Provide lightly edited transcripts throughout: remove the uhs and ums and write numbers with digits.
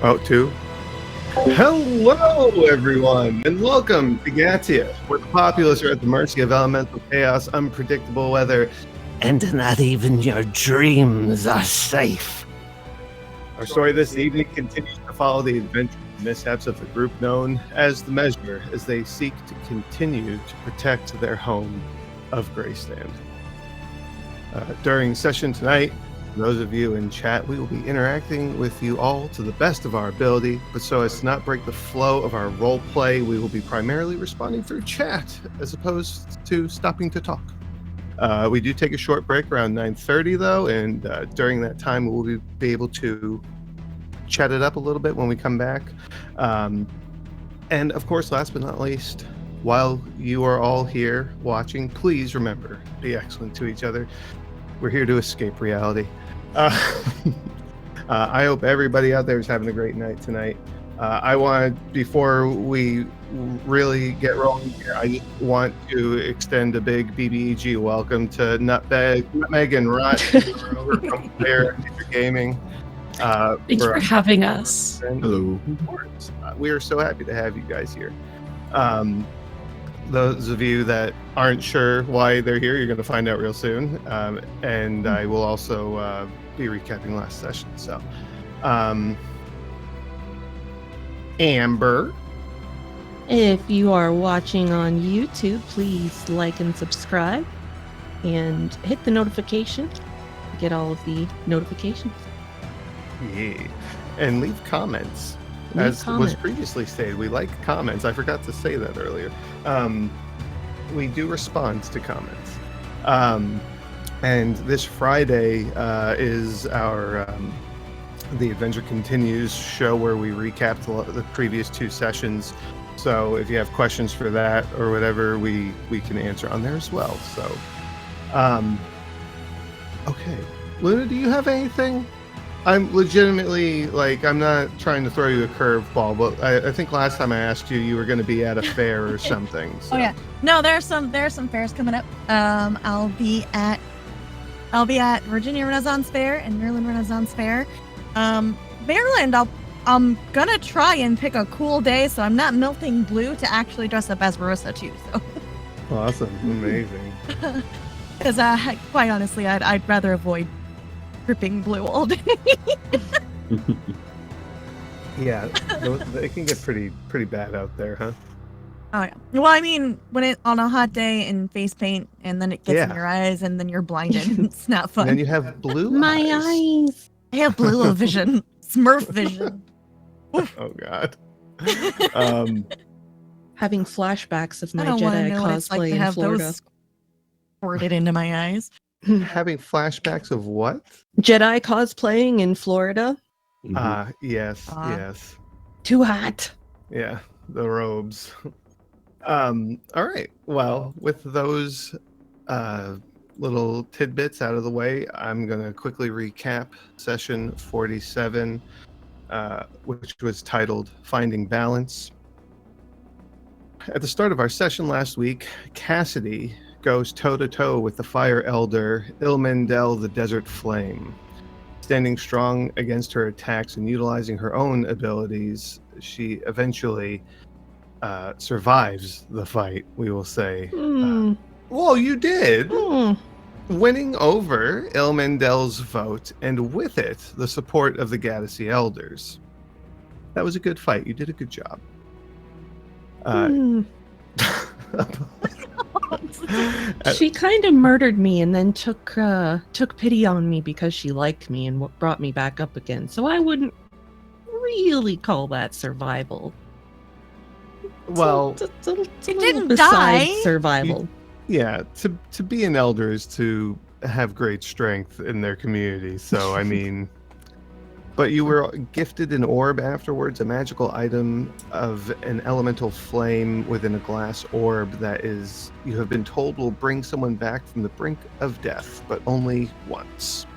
Oh, two. Hello, everyone, and welcome to Gatia, where the populace are at the mercy of elemental chaos, unpredictable weather, and not even your dreams are safe. Our story this evening continues to follow the adventure and mishaps of the group known as the Measure, as they seek to continue to protect their home of Greystand. During session tonight, those of you in chat, we will be interacting with you all to the best of our ability, but so as to not break the flow of our role play, we will be primarily responding through chat as opposed to stopping to talk. We do take a short break around 9:30 though, and during that time we will be able to chat it up a little bit when we come back. And of course, last but not least, while you are all here watching, please remember, be excellent to each other. We're here to escape reality. I hope everybody out there is having a great night tonight. I want, before we really get rolling here, I just want to extend a big BBEG welcome to Nutmeg and Rot, who are over from PlayerHaterGaming. Thanks for having us. Hello. Of course. We are so happy to have you guys here. Those of you that aren't sure why they're here, you're going to find out real soon. And I will also be recapping last session. So, Amber. If you are watching on YouTube, please like and subscribe and hit the notification to get all of the notifications. Yeah. And leave comments. Was previously stated, we like comments. I forgot to say that earlier. We do respond to comments. And this Friday is our The Adventure Continues show where we recap the previous two sessions. So if you have questions for that or whatever, we can answer on there as well. So, okay. Luna, do you have anything? I'm legitimately, I'm not trying to throw you a curveball, but I think last time I asked you, you were going to be at a fair or something. So. Oh yeah, no, there are some fairs coming up. I'll be at Virginia Renaissance Fair and Maryland Renaissance Fair. Maryland, I'm gonna try and pick a cool day, so I'm not melting blue to actually dress up as Marissa too. So. Awesome, amazing. Because quite honestly, I'd rather avoid dripping blue all day. Yeah, it can get pretty bad out there, huh? Oh yeah. Well, I mean, when it on a hot day and face paint, and then it gets in your eyes, and then you're blinded. It's not fun. And then you have blue My eyes. I have blue vision, Smurf vision. Oh God. Having flashbacks of my I don't Jedi know what it's like cosplay to in have Florida. those squirted into my eyes. Having flashbacks of what? Jedi cosplaying in Florida. Yes, yes. Too hot. Yeah, the robes. All right. Well, with those little tidbits out of the way, I'm going to quickly recap session 47, which was titled Finding Balance. At the start of our session last week, Cassidy goes toe-to-toe with the Fire Elder, Ilmendel the Desert Flame. Standing strong against her attacks and utilizing her own abilities, she eventually survives the fight, we will say. Well, you did! Winning over Ilmendel's vote, and with it, the support of the Gaddacy Elders. That was a good fight. You did a good job. She kind of murdered me and then took pity on me because she liked me and brought me back up again. So I wouldn't really call that survival. Well, it's a didn't besides die. Survival. To be an elder is to have great strength in their community. So I mean, but you were gifted an orb afterwards, a magical item of an elemental flame within a glass orb that is, you have been told, will bring someone back from the brink of death, but only once.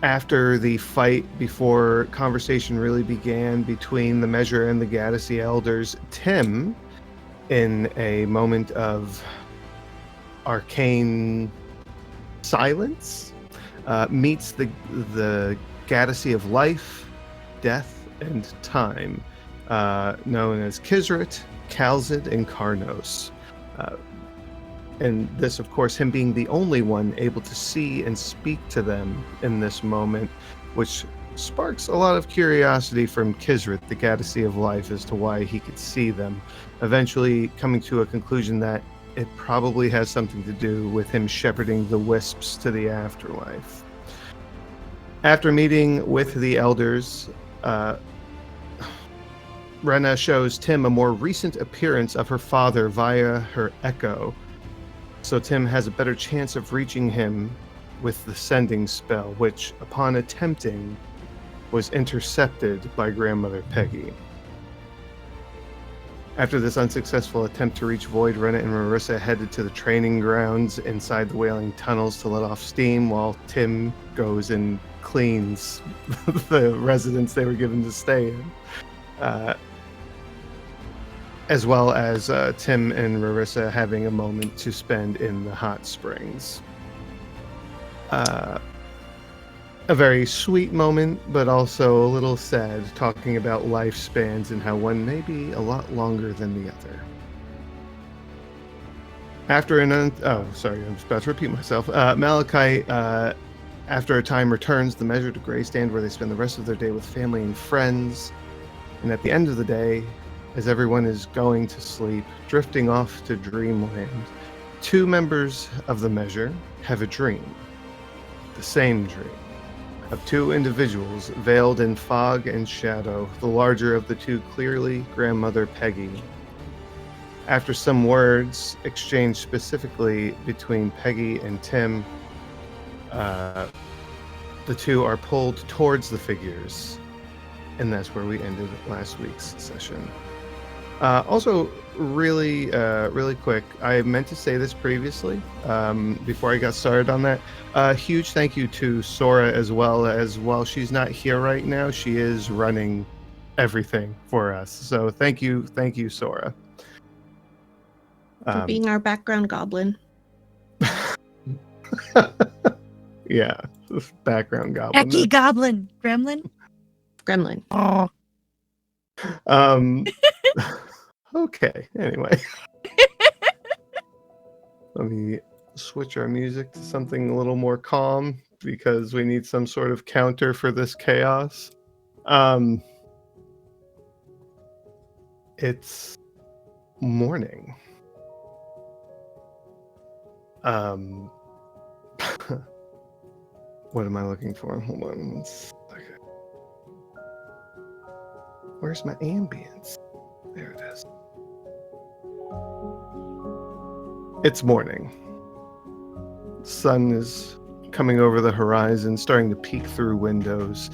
After the fight, before conversation really began between the Measure and the Gaddacy Elders, Tim, in a moment of arcane silence, meets the Galaxy of Life, Death, and Time, known as Kisrit, Kalzid, and Karnos. And this, of course, him being the only one able to see and speak to them in this moment, which sparks a lot of curiosity from Kisrit, the Galaxy of Life, as to why he could see them, eventually coming to a conclusion that it probably has something to do with him shepherding the wisps to the afterlife. After meeting with the elders, Rena shows Tim a more recent appearance of her father via her echo, so Tim has a better chance of reaching him with the sending spell, which, upon attempting, was intercepted by Grandmother Peggy. After this unsuccessful attempt to reach Void, Rena and Marissa headed to the training grounds inside the Wailing Tunnels to let off steam, while Tim goes and cleans the residence they were given to stay in. As well as Tim and Marissa having a moment to spend in the hot springs. A very sweet moment, but also a little sad, talking about lifespans and how one may be a lot longer than the other. After I'm just about to repeat myself. Malachi, after a time, returns the measure to Greystand, where they spend the rest of their day with family and friends. And at the end of the day, as everyone is going to sleep, drifting off to dreamland, two members of the measure have a dream. The same dream. Of two individuals veiled in fog and shadow, the larger of the two clearly Grandmother Peggy. After some words exchanged specifically between Peggy and Tim, the two are pulled towards the figures, and that's where we ended last week's session. Also, really quick, I meant to say this previously, before I got started on that. Huge thank you to Sora as well, as while she's not here right now, she is running everything for us. So thank you, Sora. For being our background goblin. Yeah, background goblin. Hecky goblin. Gremlin? Gremlin. Oh. Okay, anyway. Let me switch our music to something a little more calm, because we need some sort of counter for this chaos. It's morning. What am I looking for? Hold on 1 second. Where's my ambience? There it is. It's morning. Sun is coming over the horizon, starting to peek through windows.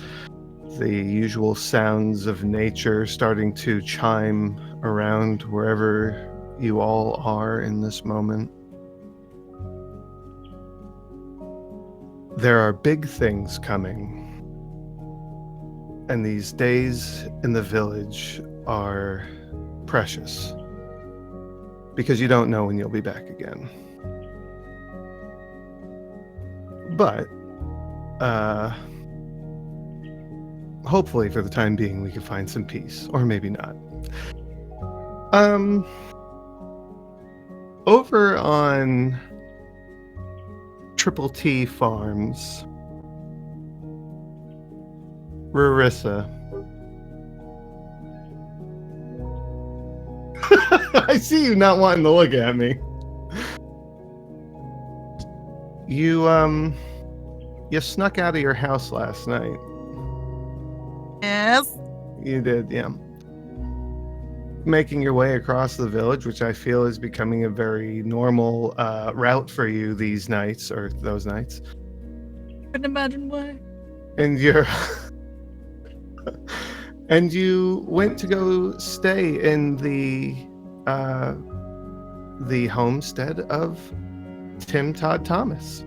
The usual sounds of nature starting to chime around wherever you all are in this moment. There are big things coming. And these days in the village are precious, because you don't know when you'll be back again. But hopefully for the time being we can find some peace, or maybe not. Over on Triple T Farms, Rarissa. I see you not wanting to look at me. You snuck out of your house last night. Yes. You did, yeah. Making your way across the village, which I feel is becoming a very normal route for you these nights, or those nights. Couldn't imagine why. And you're and you went to go stay in the homestead of Tim Todd Thomas,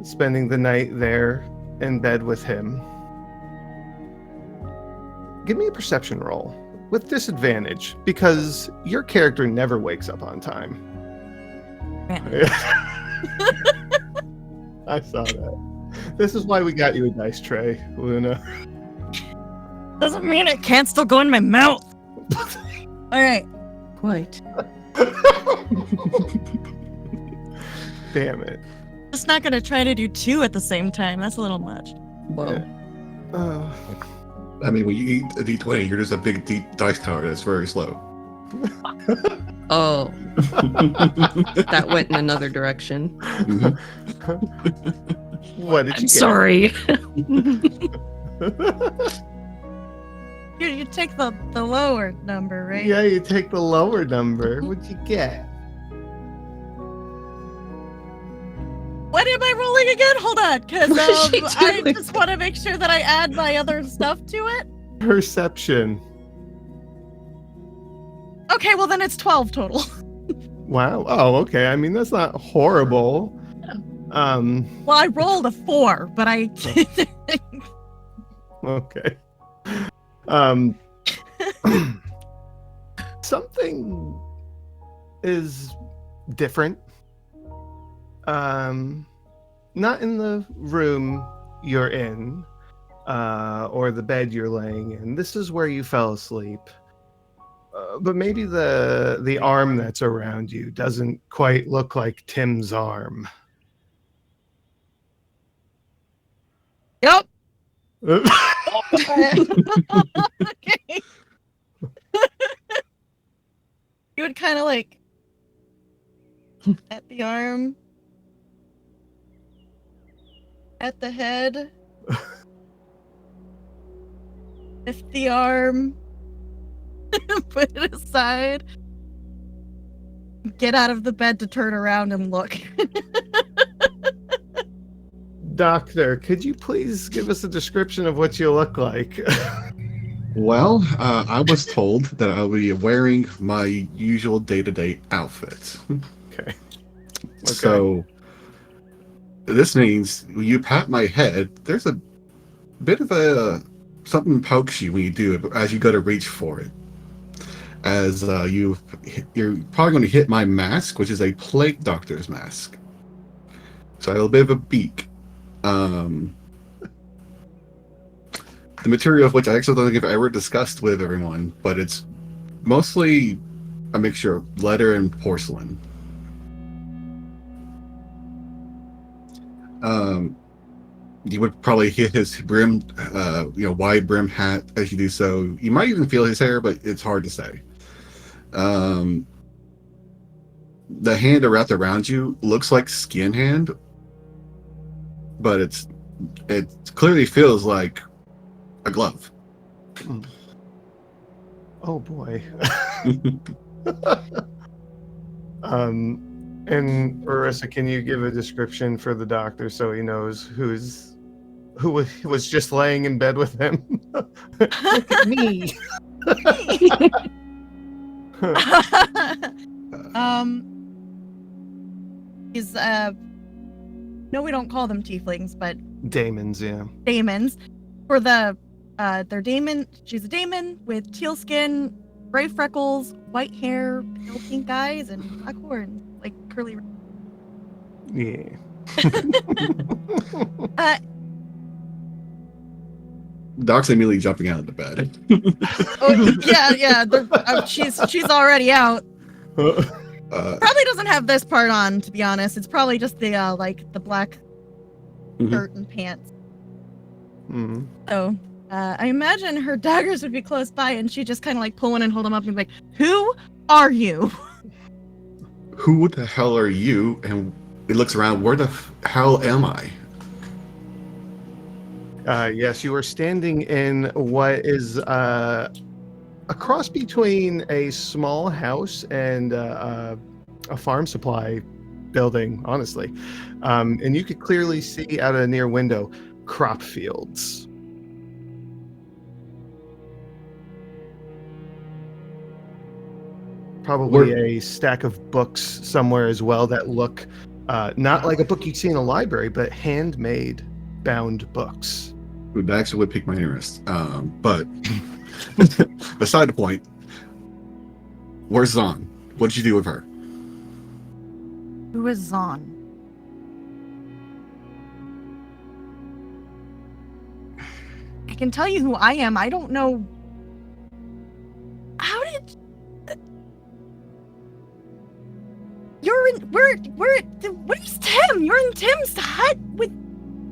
spending the night there in bed with him. Give me a perception roll with disadvantage, because your character never wakes up on time. I saw that. This is why we got you a dice tray, Luna. Doesn't mean it can't still go in my mouth. All right. Quite. Damn it. Just not gonna try to do 2 at the same time. That's a little much. Whoa. I mean, when you eat a D20, you're just a big deep dice tower that's very slow. Oh. That went in another direction. What did you I'm get? sorry. You take the lower number, right? Yeah, you take the lower number. What'd you get? What am I rolling again? Hold on, because What is she I doing? just want to make sure that I add my other stuff to it. Perception. Okay, well then it's 12 total. Wow. Oh, okay. I mean, that's not horrible. Well, I rolled a 4, but I. Okay. Something is different. Not in the room you're in, or the bed you're laying in. This is where you fell asleep. But maybe the arm that's around you doesn't quite look like Tim's arm. Yep. Okay. Okay. You would kind of like at the arm, at the head, lift the arm, put it aside, get out of the bed to turn around and look. Doctor, could you please give us a description of what you look like? Well, I was told that I'll be wearing my usual day-to-day outfit. Okay. So, this means when you pat my head, there's a bit of something pokes you when you do it as you go to reach for it. As you're probably going to hit my mask, which is a plague doctor's mask. So I have a bit of a beak. The material of which I actually don't think I've ever discussed with everyone, but it's mostly a mixture of leather and porcelain. You would probably hit his brim, wide brim hat as you do so. You might even feel his hair, but it's hard to say. The hand wrapped around you looks like skin hand, but it clearly feels like a glove. Oh boy. And Marissa, can you give a description for the doctor so he knows who was just laying in bed with him? Look at me. He's no, we don't call them tieflings, but Daemons, yeah. daemons. For the they're daemon. She's a daemon with teal skin, gray freckles, white hair, pale pink eyes, and black horns, like curly. Yeah. Doc's immediately jumping out of the bed. Oh yeah. She's already out. Probably doesn't have this part on, to be honest. It's probably just the the black shirt and pants. Mm-hmm. So I imagine her daggers would be close by, and she just kind of like pull one and hold them up and be like, "Who are you?" Who the hell are you? And it looks around. Where the hell am I? Yes, you are standing in what is a cross between a small house and a farm supply building, honestly. And you could clearly see out of a near window crop fields. Probably a stack of books somewhere as well that look not like a book you'd see in a library, but handmade bound books. That actually would pique my interest. But beside the point, where's Zon? What did you do with her? Who is Zon? can tell you who I am. I don't know. How did... You're in... Where's Tim? You're in Tim's hut with...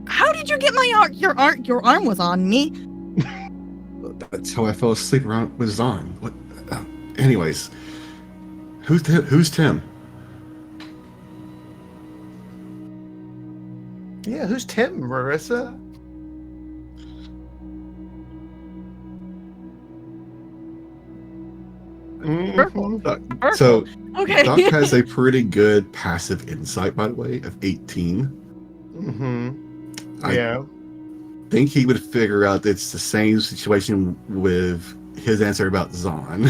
How did you get my arm? Your arm was on me. That's how I fell asleep around with Zon. What? Anyways, who's Tim? Yeah, who's Tim, Marissa? Mhm. So Okay. Doc has a pretty good passive insight, by the way, of 18. Mm-hmm. I Yeah. think he would figure out it's the same situation with his answer about Zon.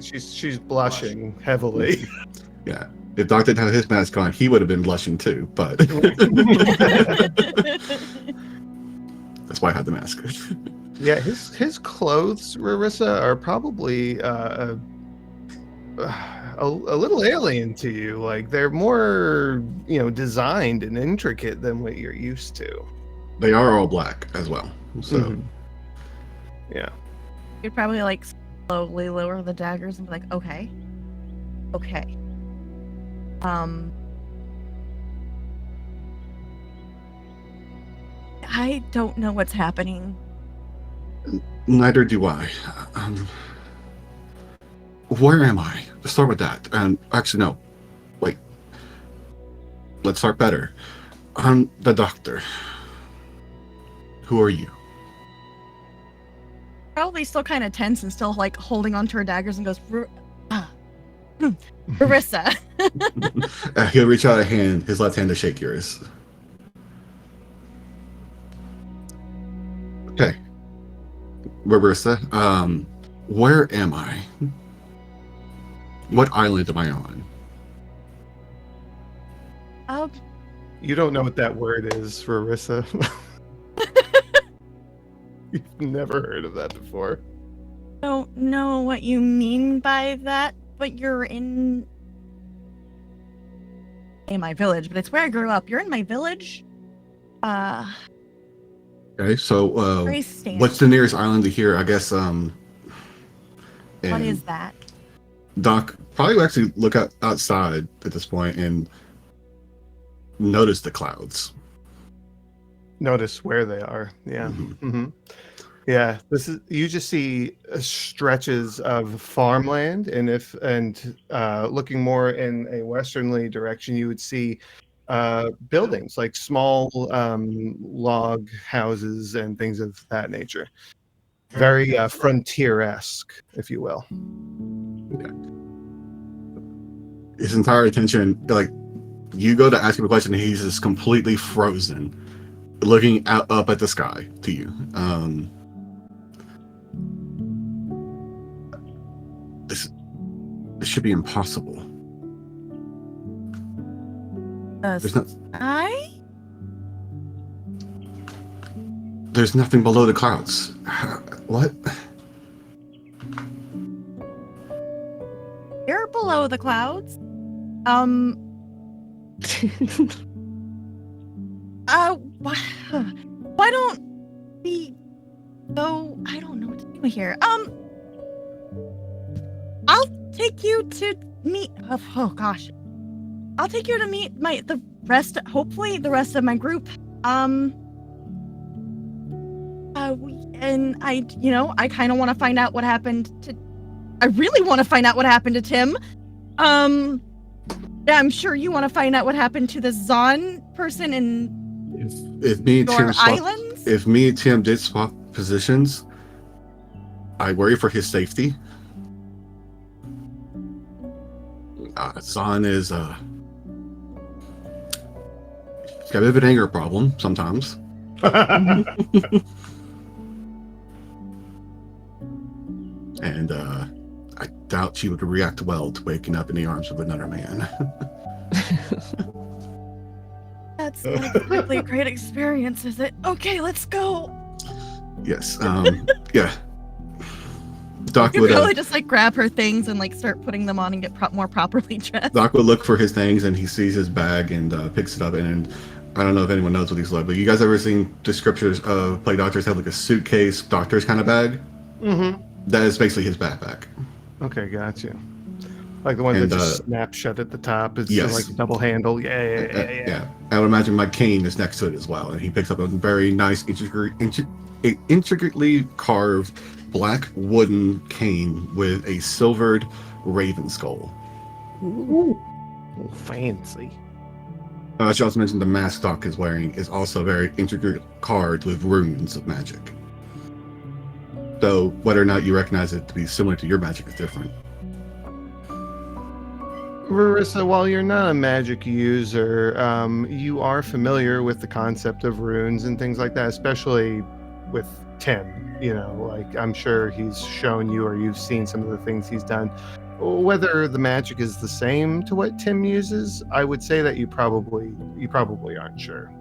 She's blushing heavily. Yeah. If Doc didn't have his mask on, he would have been blushing too, but that's why I had the mask. Yeah, his clothes, Marissa, are probably a little alien to you. Like they're more, designed and intricate than what you're used to. They are all black as well. So Mhm. Yeah. You'd probably like slowly lower the daggers and be like, okay. I don't know what's happening. neither do I. Where am I? Let's start with that. And actually, no. Wait. Let's start better. I'm the doctor. Who are you? Probably still kind of tense and still like holding onto her daggers and goes, Marissa. He'll reach out a hand, his left hand to shake yours. Okay. Marissa, where am I? What island am I on? You don't know what that word is, Marissa. You've never heard of that before. Don't know what you mean by that, but you're in my village, but it's where I grew up. You're in my village? Okay, so Very standard. what's the nearest island to here? I guess What and is that? Doc probably will actually look outside at this point and notice the clouds. Notice where they are. Yeah. Mhm. Mm-hmm. Yeah. You just see stretches of farmland, and looking more in a westernly direction, you would see buildings like small log houses and things of that nature. Very frontier-esque, if you will. His entire attention, like, you go to ask him a question and he's just completely frozen, looking up at the sky to you. This should be impossible. There's nothing below the clouds. What? You're below the clouds. Why don't we go? I don't know what to do here. I'll take you to meet. Oh gosh, I'll take you to meet hopefully the rest of my group. And I kind of want to find out what happened to. I really want to find out what happened to Tim. I'm sure you want to find out what happened to the Zon person in If me and Tim islands. if me and Tim did swap positions, I worry for his safety. Zon is he's got a bit of an anger problem sometimes. And I doubt she would react well to waking up in the arms of another man. That's not exactly a great experience, is it? Okay, let's go. Yes. Yeah. Doc You would probably just like grab her things and like start putting them on and get more properly dressed. Doc would look for his things and he sees his bag and picks it up and I don't know if anyone knows what these look, but you guys ever seen descriptors of play doctors have like a suitcase doctor's kind of bag? Mm-hmm. That is basically his backpack. Okay, gotcha. Like the one that just snaps shut at the top. It's yes. like a double handle. Yeah. I would imagine my cane is next to it as well, and he picks up a very nice, intricately carved black wooden cane with a silvered raven skull. Ooh, fancy. I should also mention the mask Doc is wearing is also very intricate carved with runes of magic. Though whether or not you recognize it to be similar to your magic is different. Marissa, while you're not a magic user, you are familiar with the concept of runes and things like that, especially with Tim. You know, like I'm sure he's shown you or you've seen some of the things he's done. Whether the magic is the same to what Tim uses, I would say that you probably aren't sure.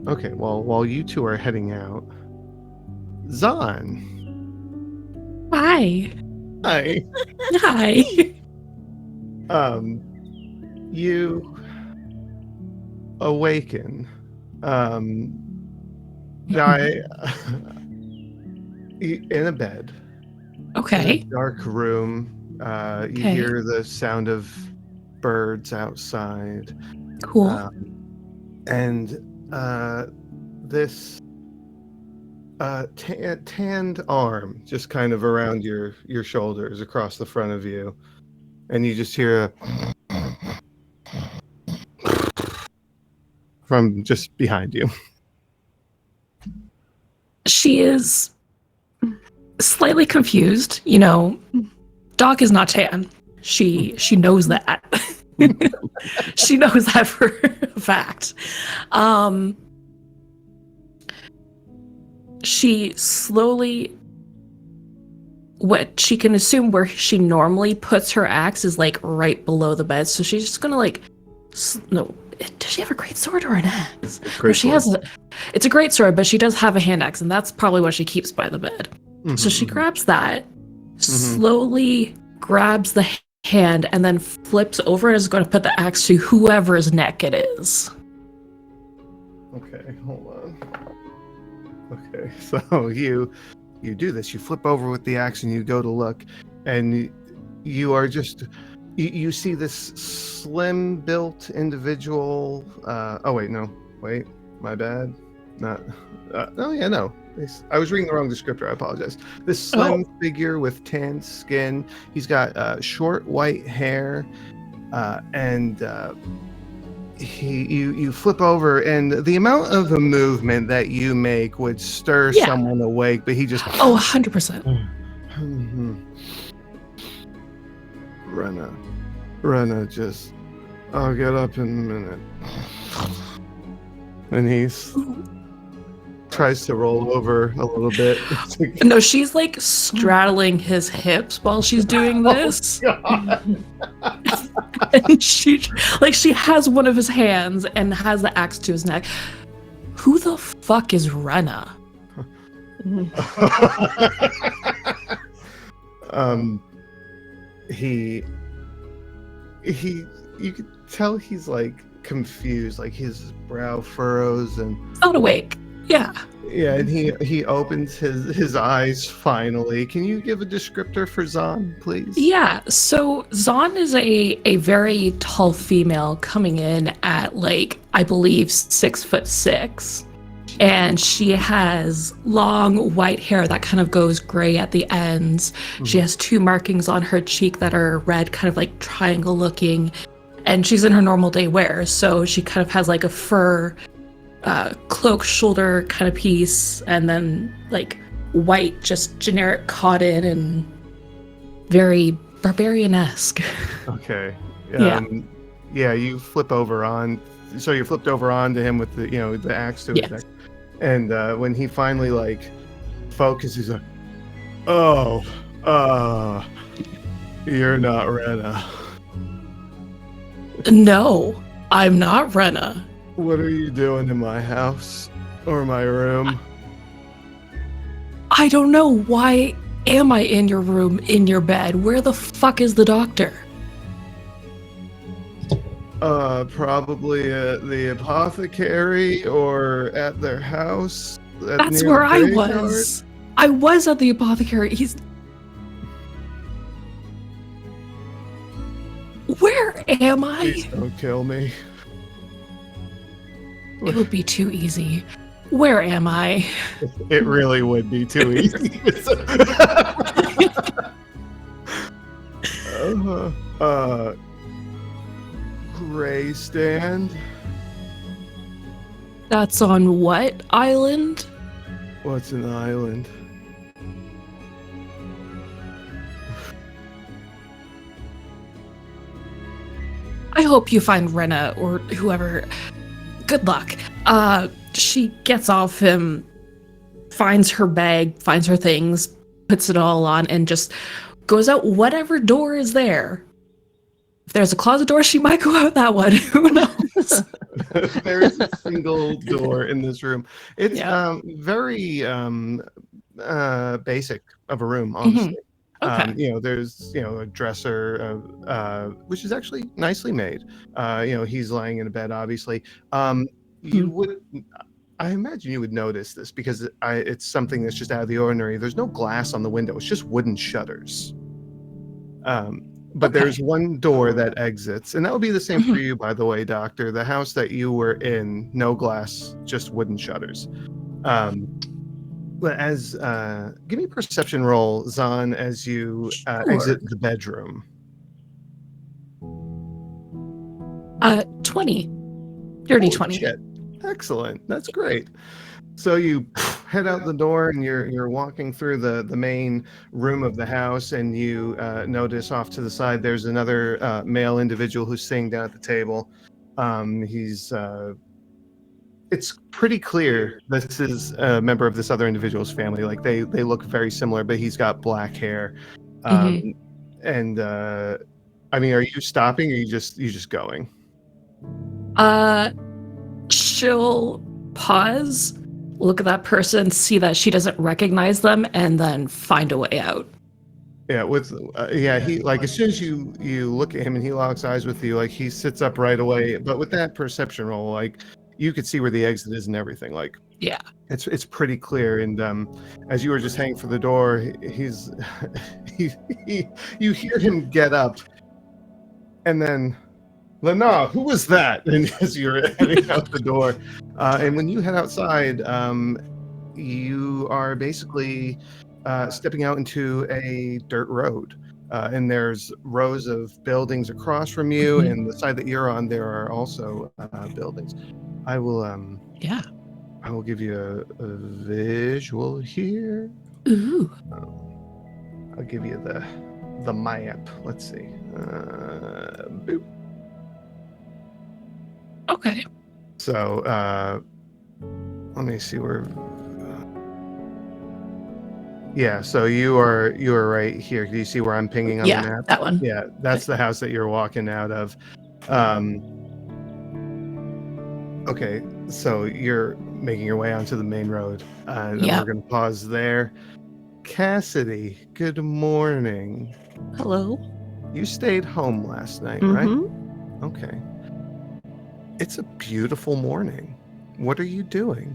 Okay, well, while you two are heading out, Zahn. Hi. Hi. Hi. You awaken. In a bed. Okay. In a dark room. You hear the sound of birds outside. Cool. And this tanned arm just kind of around your shoulders across the front of you. And you just hear from just behind you. She is slightly confused. You know, Doc is not tan. She knows that. She knows that for a fact. She slowly, what she can assume where she normally puts her axe is like right below the bed. So she's just gonna like, no, does she have a great sword or an axe? It's a great sword, but she does have a hand axe, and that's probably what she keeps by the bed. Mm-hmm. So she grabs that, slowly grabs the hand, and then flips over and is going to put the axe to whoever's neck it is. Okay, hold on. Okay, so you do this. You flip over with the axe and you go to look, and you are just you see this slim-built individual. Wait, my bad. Not. No. I was reading the wrong descriptor. I apologize. This slim figure with tan skin. He's got short white hair, and you flip over, and the amount of a movement that you make would stir someone awake. But he just 100%. Rena, just I'll get up in a minute. And he's tries to roll over a little bit. No, she's like straddling his hips while she's doing this. And she has one of his hands and has the axe to his neck. Who the fuck is Rena? You could tell he's like confused, like his brow furrows and not awake. Yeah, and he opens his eyes finally. Can you give a descriptor for Zahn, please? Yeah, so Zahn is a very tall female coming in at like, I believe 6'6", and she has long white hair that kind of goes gray at the ends. She has 2 markings on her cheek that are red, kind of like triangle looking, and she's in her normal day wear, so she kind of has like a fur cloak shoulder kind of piece, and then like white, just generic cotton, and very barbarian-esque. Okay. You flip over on. So you flipped over onto him with the axe to his neck, and when he finally like focuses, he's like, you're not Rena. No, I'm not Rena. What are you doing in my house or my room? I don't know. Why am I in your room, in your bed? Where the fuck is the doctor? Probably at the apothecary or at their house. That's near where the I graveyard. was. I was at the apothecary. Where am I? Please don't kill me. It would be too easy. Where am I? It really would be too easy. Gray stand. That's on what island? What's an island? I hope you find Rena or whoever. Good luck. She gets off him, finds her bag, finds her things, puts it all on, and just goes out whatever door is there. If there's a closet door, she might go out that one. Who knows? There is a single door in this room. It's very basic of a room, honestly. Okay. There's a dresser, which is actually nicely made. He's lying in a bed, obviously. You would, I imagine you would notice this because it's something that's just out of the ordinary. There's no glass on the window. It's just wooden shutters. But there's one door that exits, and that would be the same for you, by the way, Doctor. The house that you were in, no glass, just wooden shutters. But give me a perception roll, Zahn, as you exit the bedroom. 20. Dirty Holy 20. shit. Excellent. That's great. So you head out the door and you're walking through the main room of the house, and you notice off to the side there's another male individual who's sitting down at the table. It's pretty clear this is a member of this other individual's family. Like they look very similar, but he's got black hair. And are you stopping, or you just going? She'll pause, look at that person, see that she doesn't recognize them, and then find a way out. Yeah, he, like, as soon as you look at him and he locks eyes with you, like, he sits up right away. But with that perception roll, like, you could see where the exit is and everything. Like, yeah, it's pretty clear. And as you were just hanging for the door, you hear him get up, and then, Lena, who was that? And as you're heading out the door, and when you head outside, you are basically stepping out into a dirt road, and there's rows of buildings across from you, and the side that you're on, there are also buildings. I will give you a visual here. Ooh. I'll give you the map. Let's see. Boop. Okay. So let me see where. So you are right here. Do you see where I'm pinging on the map? That one. Yeah, that's the house that you're walking out of. Okay, so you're making your way onto the main road, and we're going to pause there. Cassidy, good morning. Hello. You stayed home last night, right? Okay. It's a beautiful morning. What are you doing?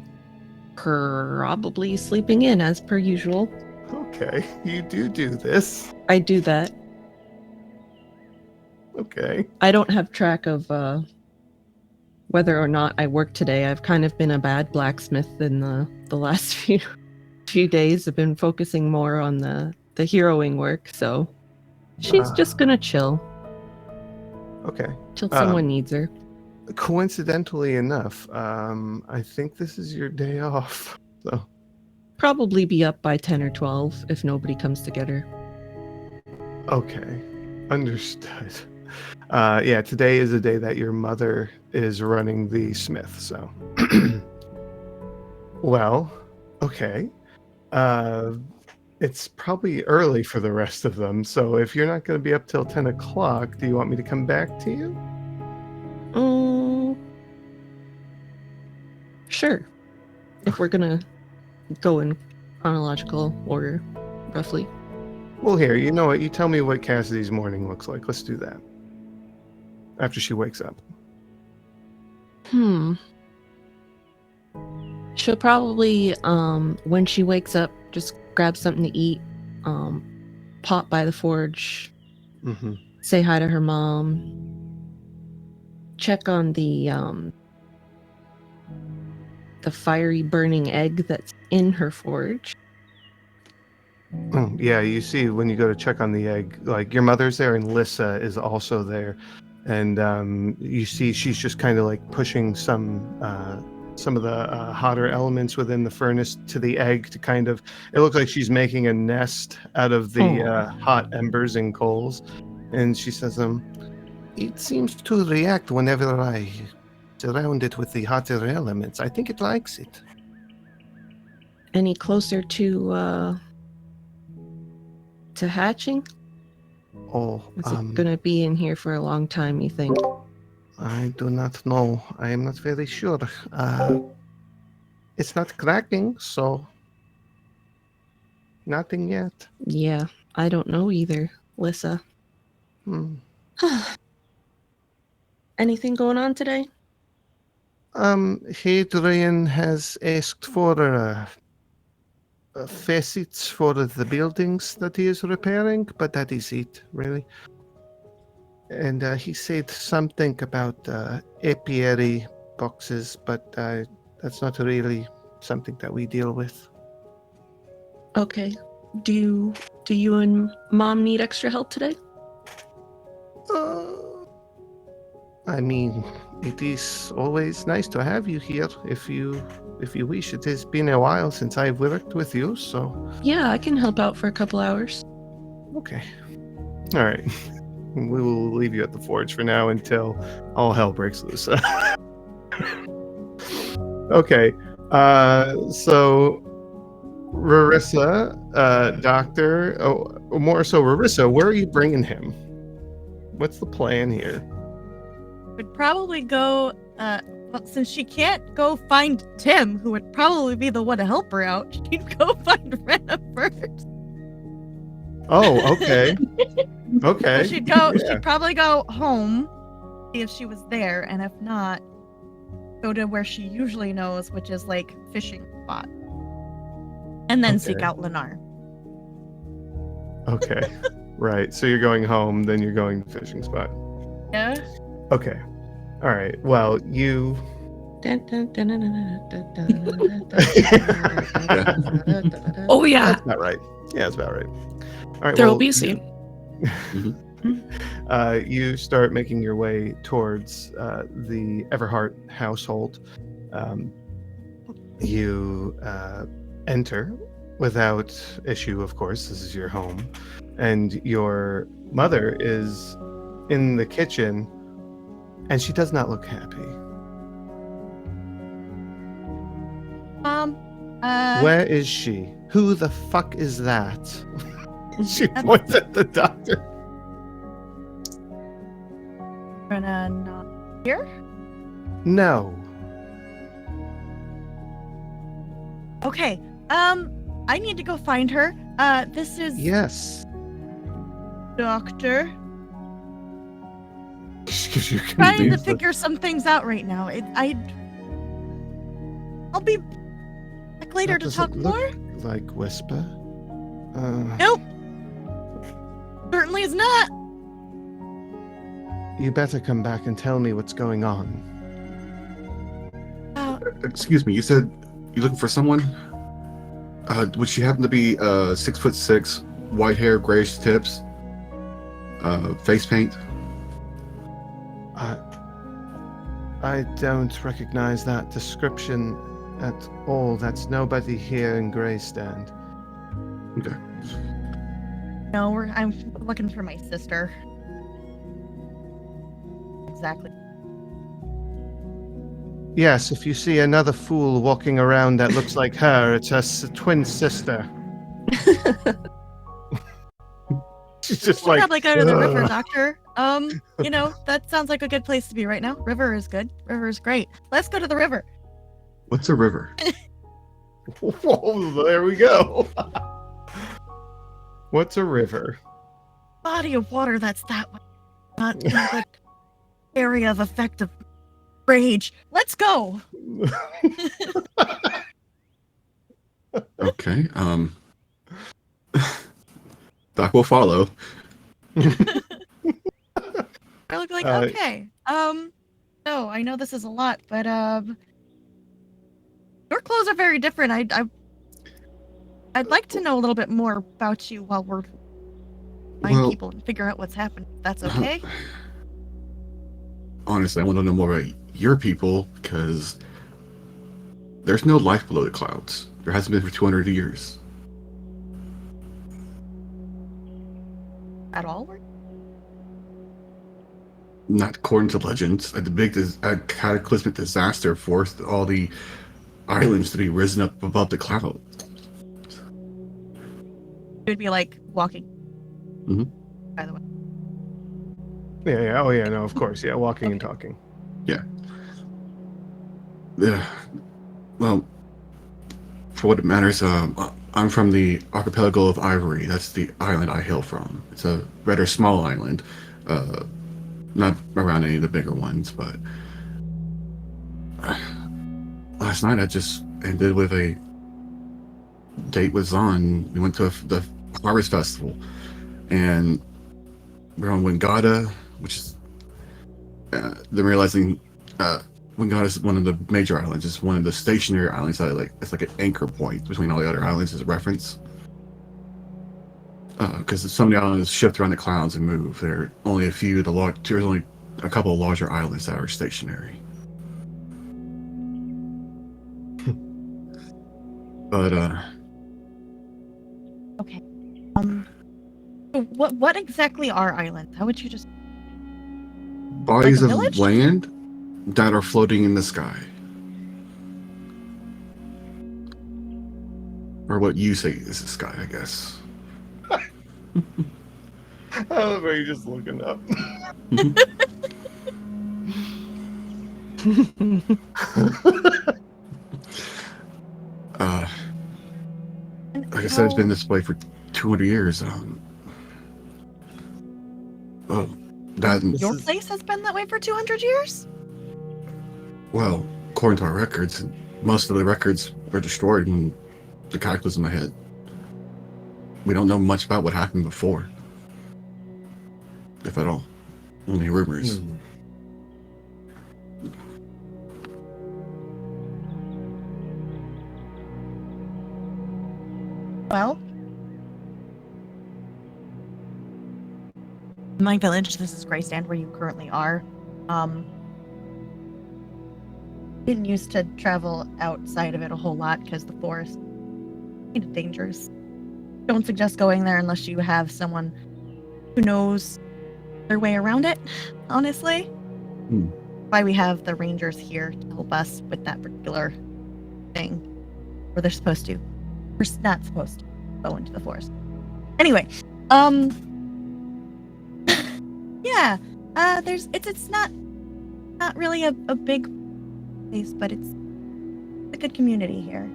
Probably sleeping in as per usual. Okay, you do this. I do that. Okay. I don't have track of whether or not I work today. I've kind of been a bad blacksmith in the last few days. I've been focusing more on the heroing work, so she's just gonna chill. Okay. Till someone needs her. Coincidentally enough, I think this is your day off. So probably be up by 10 or 12 if nobody comes to get her. Okay, understood. Today is the day that your mother is running the smith, so well, okay. It's probably early for the rest of them, so if you're not going to be up till 10 o'clock, do you want me to come back to you? Sure. If we're gonna go in chronological order, roughly. Well, here, you tell me what Cassidy's morning looks like. Let's do that. After she wakes up. She'll probably, when she wakes up, just grab something to eat, pop by the forge, Mm-hmm. say hi to her mom, check on the fiery burning egg that's in her forge. Oh, yeah, you see when you go to check on the egg, like your mother's there and Lissa is also there, and you see she's just kind of like pushing some of the hotter elements within the furnace to the egg to kind of. It looks like she's making a nest out of the hot embers and coals, and she says, "It seems to react whenever I surround it with the hotter elements. I think it likes it." Any closer to hatching? Oh, Is it gonna be in here for a long time, you think? I do not know. I am not very sure. It's not cracking, so nothing yet. Yeah, I don't know either, Lissa. Hmm. Anything going on today? Hadrian has asked for facets for the buildings that he is repairing, but that is it, really. And he said something about apiary boxes, but that's not really something that we deal with. Okay. Do you and Mom need extra help today? I mean, it is always nice to have you here if you wish. It has been a while since I've worked with you, so Yeah, I can help out for a couple hours. okay. All right. We will leave you at the forge for now until all hell breaks loose. Okay. So Rarissa, Doctor, more so Rarissa, where are you bringing him? What's the plan here? Would probably go, well, since she can't go find Tim, who would probably be the one to help her out, she'd go find Rena first. Oh, okay. Okay. So she'd go, Yeah. she'd probably go home, see if she was there, and if not, go to where she usually knows, which is like fishing spot. And then seek Okay. out Lennar. Okay. Right. So you're going home, then you're going to the fishing spot. Yeah. Okay. All right. Well, you. Oh yeah, That's about right. Yeah, that's about right. All right. there will well, be a scene. You start making your way towards the Everhart household. You enter without issue, of course. This is your home. And your mother is in the kitchen, and she does not look happy. Where is she? Who the fuck is that? She points at the doctor. Rena not here? No. Okay. I need to go find her. This is Yes. Doctor. Because you can Trying to leave the- figure some things out right now. I'll be back later That to doesn't talk look more. like Whisper. Nope. Certainly is not. You better come back and tell me what's going on. Excuse me, you said you're looking for someone? Would she happen to be 6'6", white hair, grayish tips, face paint? I don't recognize that description at all. That's nobody here in Greystand. Okay. No, I'm looking for my sister. Exactly. Yes, if you see another fool walking around that looks like her, it's her twin sister. She's just We'll like, probably go to the river, "Ugh." Doctor. That sounds like a good place to be right now. River is good. River is great. Let's go to the river. What's a river? Whoa, there we go. What's a river? Body of water that's that way. Not in the area of effect of rage. Let's go. Okay. Doc will follow. I look like, Uh, okay. No, I know this is a lot, but your clothes are very different. I'd like to know a little bit more about you while we're find people and figure out what's happened. If that's okay. Honestly, I want to know more about your people because there's no life below the clouds. There hasn't been for 200 years. At all? Not according to legends. The big cataclysmic disaster forced all the islands to be risen up above the cloud. It would be like walking. Mhm. By the way. Yeah. Oh, yeah. No, of course. Yeah. Walking and talking. Yeah. Well, for what it matters, I'm from the archipelago of Ivory. That's the island I hail from. It's a rather small island. Not around any of the bigger ones, but last night I just ended with a date with Zahn. We went to the Harvest Festival, and we're on Wingata, which is then realizing Wingata is one of the major islands. It's one of the stationary islands that it's like an anchor point between all the other islands as a reference. Because some of the islands shift around the clouds and move. There are only a few. There's only a couple of larger islands that are stationary. But Okay. What exactly are islands? How would you just bodies a of village? land that are floating in the sky, or what you say is the sky, I guess. I love how you're just looking up. Like I said, it's been this way for 200 years. Your place has been that way for 200 years? Well, according to our records, most of the records were destroyed when the cataclysm hit. We don't know much about what happened before, if at all. Only rumors. Well, my village, this is Greystand, where you currently are. Didn't used to travel outside of it a whole lot because the forest is kind of dangerous. Don't suggest going there unless you have someone who knows their way around it, honestly. Why we have the rangers here to help us with that particular thing. Where they're supposed to. We're not supposed to go into the forest. Anyway, yeah, it's not really a big place, but it's a good community here.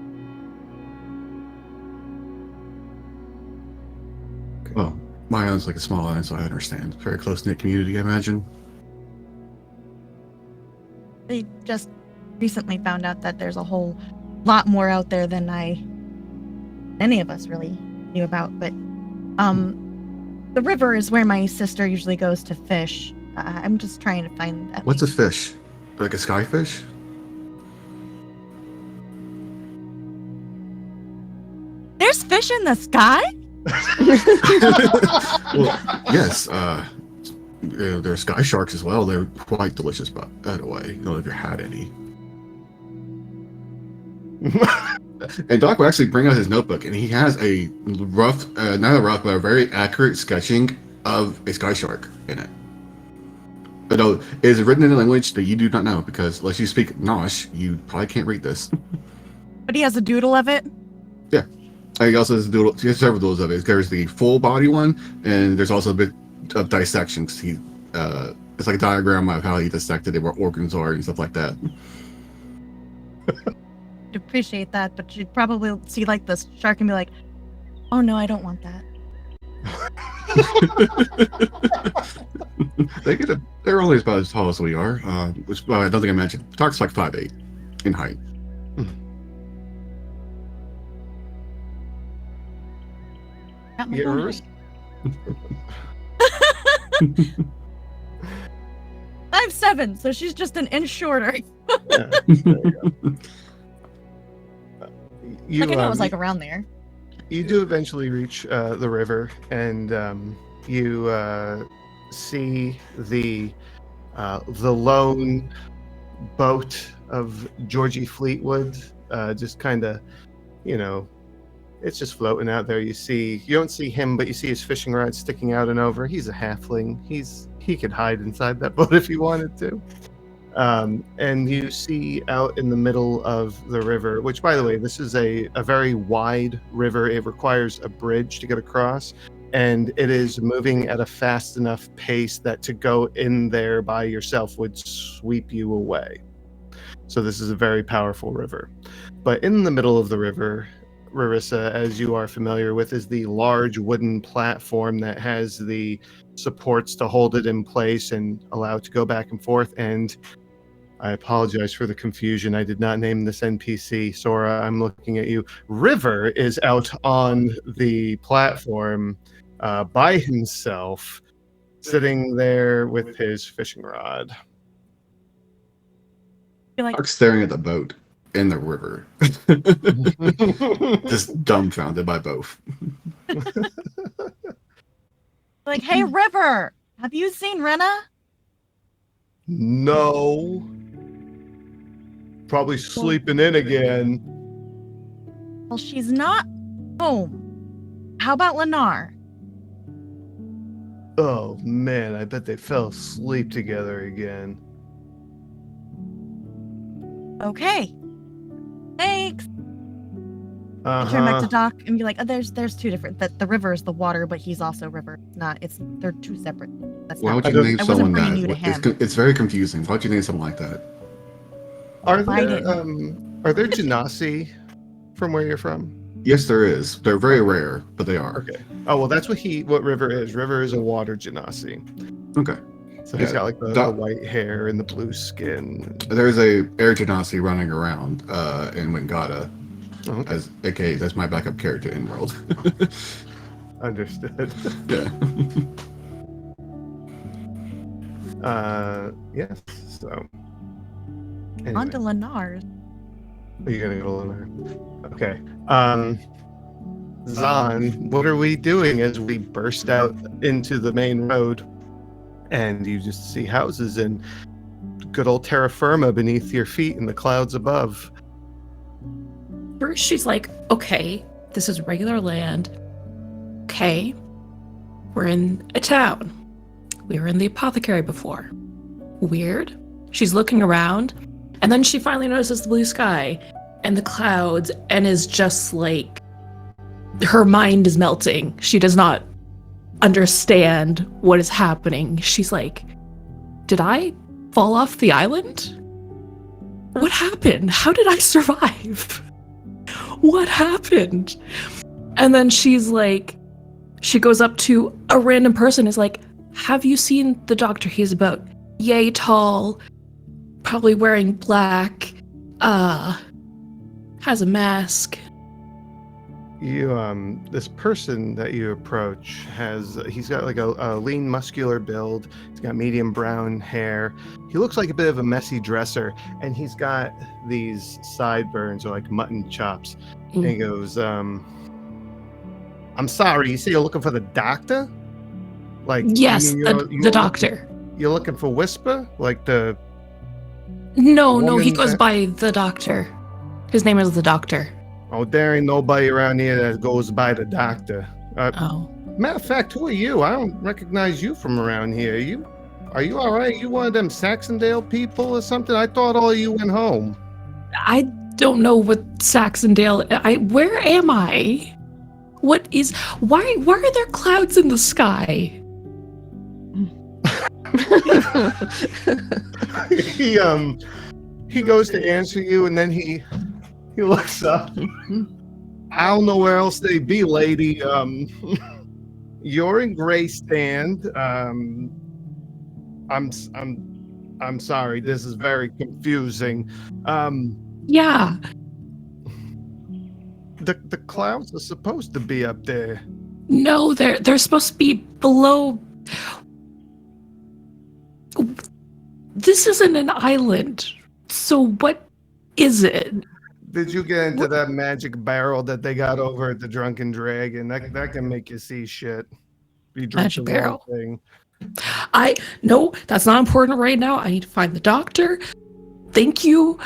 Well, my island's like a small island, so I understand. Very close-knit community, I imagine. They just recently found out that there's a whole lot more out there than any of us really knew about, but the river is where my sister usually goes to fish. I'm just trying to find that. What's a fish? Like a skyfish? There's fish in the sky? Well, yes. There's sky sharks as well. They're quite delicious, by the way. I don't know if you had any. And Doc will actually bring out his notebook, and he has a rough, not a rough, but a very accurate sketching of a sky shark in it. But no, it is written in a language that you do not know, because unless you speak Nosh, you probably can't read this. But he has a doodle of it? Yeah. And he also has a doodle. He has several doodles of it. There's the full body one, and there's also a bit of dissections. It's like a diagram of how he dissected it, where organs are and stuff like that. I'd appreciate that, but you'd probably see like this shark and be like, "Oh no, I don't want that." They're only about as tall as we are. Which I don't think I mentioned. Tark's like 5'8" in height. Got my Yours? phone. 5'7", so she's just an inch shorter. Yeah, there you go. Like I know it was like around there. You do eventually reach the river, and you see the lone boat of Georgie Fleetwood, just kind of, it's just floating out there. You don't see him, but you see his fishing rod sticking out and over. He's a halfling. He could hide inside that boat if he wanted to. And you see out in the middle of the river, which, by the way, this is a very wide river. It requires a bridge to get across, and it is moving at a fast enough pace that to go in there by yourself would sweep you away. So this is a very powerful river. But in the middle of the river, Rarissa, as you are familiar with, is the large wooden platform that has the supports to hold it in place and allow it to go back and forth. And I apologize for the confusion. I did not name this NPC. Sora, I'm looking at you. River is out on the platform by himself, sitting there with his fishing rod. Tark's staring at the boat in the river. Just dumbfounded by both. Like, hey, River, have you seen Rena? No. Probably sleeping in again. Well, she's not home. How about Lennar? Oh man, I bet they fell asleep together again. Okay. Thanks. I turn back to Doc and be like, there's two different. The river is the water, but he's also river. They're two separate. That's Why not. would you name I wasn't someone bringing you to that? him. It's very confusing. Why'd you name someone like that? Are I there didn't. are there genasi from where you're from? Yes, there is. They're very rare, but they are. Okay. Oh well, that's what River is. River is a water genasi. Okay. So he's Yeah, got like the white hair and the blue skin. There's a air genasi running around in Wingata. Oh, okay. AKA, that's my backup character in World. Understood. Yeah. Yes. So. Anyway. On to Lennar's. Are you gonna go to Lennar? Okay. Zahn, what are we doing as we burst out into the main road? And you just see houses and good old terra firma beneath your feet and the clouds above. First, she's like, okay, this is regular land. Okay, we're in a town. We were in the apothecary before. Weird. She's looking around, and then she finally notices the blue sky and the clouds, and is just like, her mind is melting. She does not understand what is happening. She's like, did I fall off the island? What happened? How did I survive? What happened? And then she's like, she goes up to a random person, is like, have you seen the doctor? He's about yay tall, probably wearing black, has a mask. You this person that you approach he's got like a lean muscular build. He's got medium brown hair. He looks like a bit of a messy dresser, and he's got these sideburns or like mutton chops. And he goes, I'm sorry, you say you're looking for the doctor? Like, Yes, you're the doctor. You're looking for Whisper? Like the No, he woman goes that- by the doctor. His name is the doctor. Oh, there ain't nobody around here that goes by the doctor. Oh. Matter of fact, who are you? I don't recognize you from around here. Are you all right? You one of them Saxondale people or something? I thought all of you went home. I don't know what Saxondale. Where am I? What is? Why are there clouds in the sky? He goes to answer you, and then he looks up. I don't know where else they be, lady. You're in Gray Stand. I'm sorry. This is very confusing. Yeah. The clouds are supposed to be up there. No, they're supposed to be below. This isn't an island. So what is it? Did you get into that magic barrel that they got over at the Drunken Dragon? That can make you see shit. You drink Magic the wrong barrel. thing. No, that's not important right now. I need to find the doctor. Thank you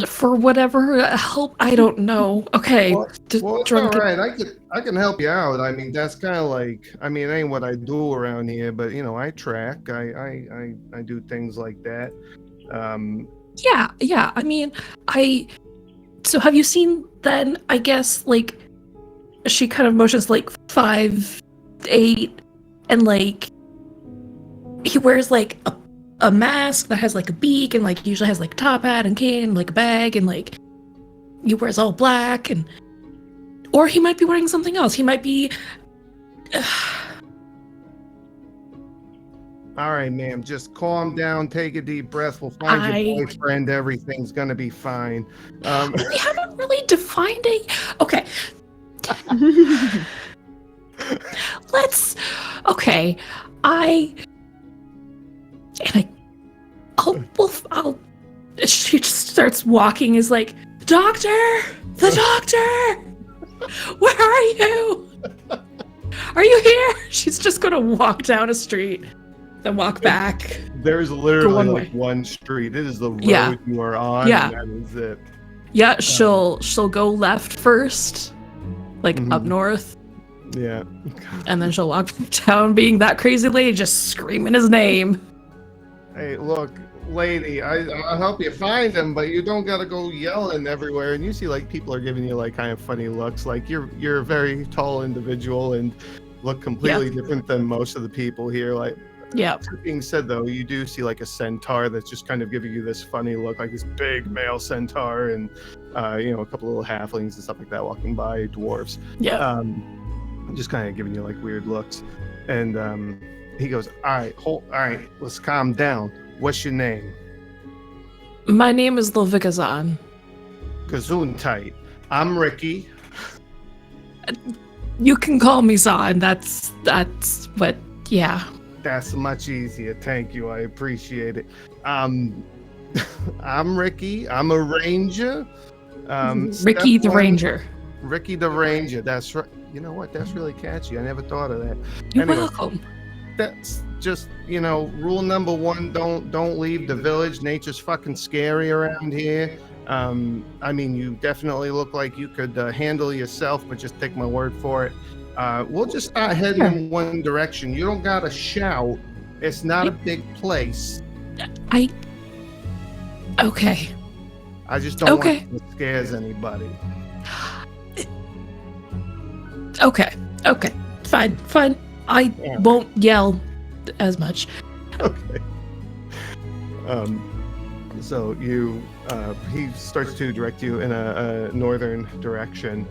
for whatever help. I don't know. Okay. Well, it's all right. I can help you out. I mean, that's kind of like, I mean, it ain't what I do around here, but you know, I track. I do things like that. Yeah. I mean, so have you seen then, I guess, like, she kind of motions like 5, 8, and like he wears like a mask that has like a beak and like usually has like a top hat and cane and like a bag and like he wears all black and or he might be wearing something else. He might be All right, ma'am. Just calm down. Take a deep breath. We'll find your boyfriend. Everything's gonna be fine. We haven't really defined it. Okay. Okay. She just starts walking. Is like, the doctor. Where are you? Are you here? She's just gonna walk down a street, then walk back. There's literally like one street. It is the road you are on. Yeah. And that is it. Yeah, she'll go left first, like up north. Yeah. And then she'll walk down, being that crazy lady, just screaming his name. Hey, look, lady, I'll help you find him, but you don't gotta go yelling everywhere. And you see, like, people are giving you like kind of funny looks. Like you're a very tall individual and look completely different than most of the people here. Like, that being said, though, you do see like a centaur that's just kind of giving you this funny look, like this big male centaur, and you know, a couple little halflings and stuff like that walking by, dwarves. Yeah. Just kind of giving you like weird looks, and he goes, all right, let's calm down. What's your name? My name is Lovigazan. Gesundheit. I'm Ricky. You can call me Zahn. That's what. Yeah. That's much easier. Thank you. I appreciate it. I'm Ricky. I'm a ranger. Ricky the Ranger. Ricky the Ranger. That's right. You know what? That's really catchy. I never thought of that. You're welcome. That's just, you know, rule number 1, don't leave the village. Nature's fucking scary around here. I mean, you definitely look like you could handle yourself, but just take my word for it. We'll just start heading in one direction. You don't gotta shout. It's not a big place. Okay. I just don't want it to scare anybody. Okay. Fine. I won't yell as much. Okay. So you, he starts to direct you in a northern direction.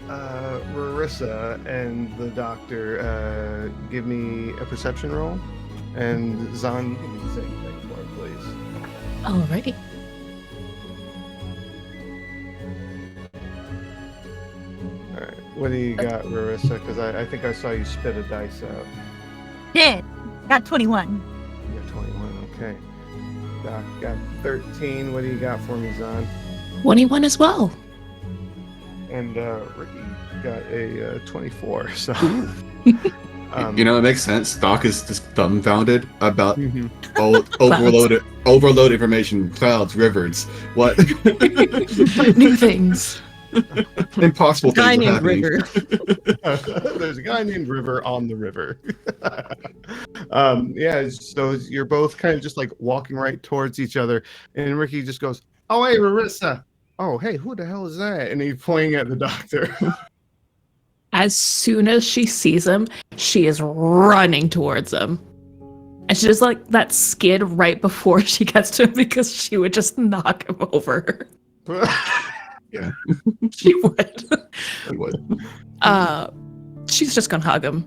Rarissa and the doctor, give me a perception roll, and Zahn, give me the same thing for it, please. Alrighty. All right. What do you got, Rarissa? Because I think I saw you spit a dice out. Did. Got 21. You got 21. Okay. Doc got 13. What do you got for me, Zahn? 21 as well. And Ricky got a 24. So, you know, it makes sense. Doc is just dumbfounded about overload information, clouds, rivers. What? New things. Impossible Guy things are named happening. River. There's a guy named River on the river. Yeah, so you're both kind of just like walking right towards each other, and Ricky just goes, "Oh, hey, Rarissa. Oh, hey, who the hell is that?" And he's pointing at the doctor. As soon as she sees him, she is running towards him. And she just like that skid right before she gets to him because she would just knock him over. Yeah, She would. he would. she's just gonna hug him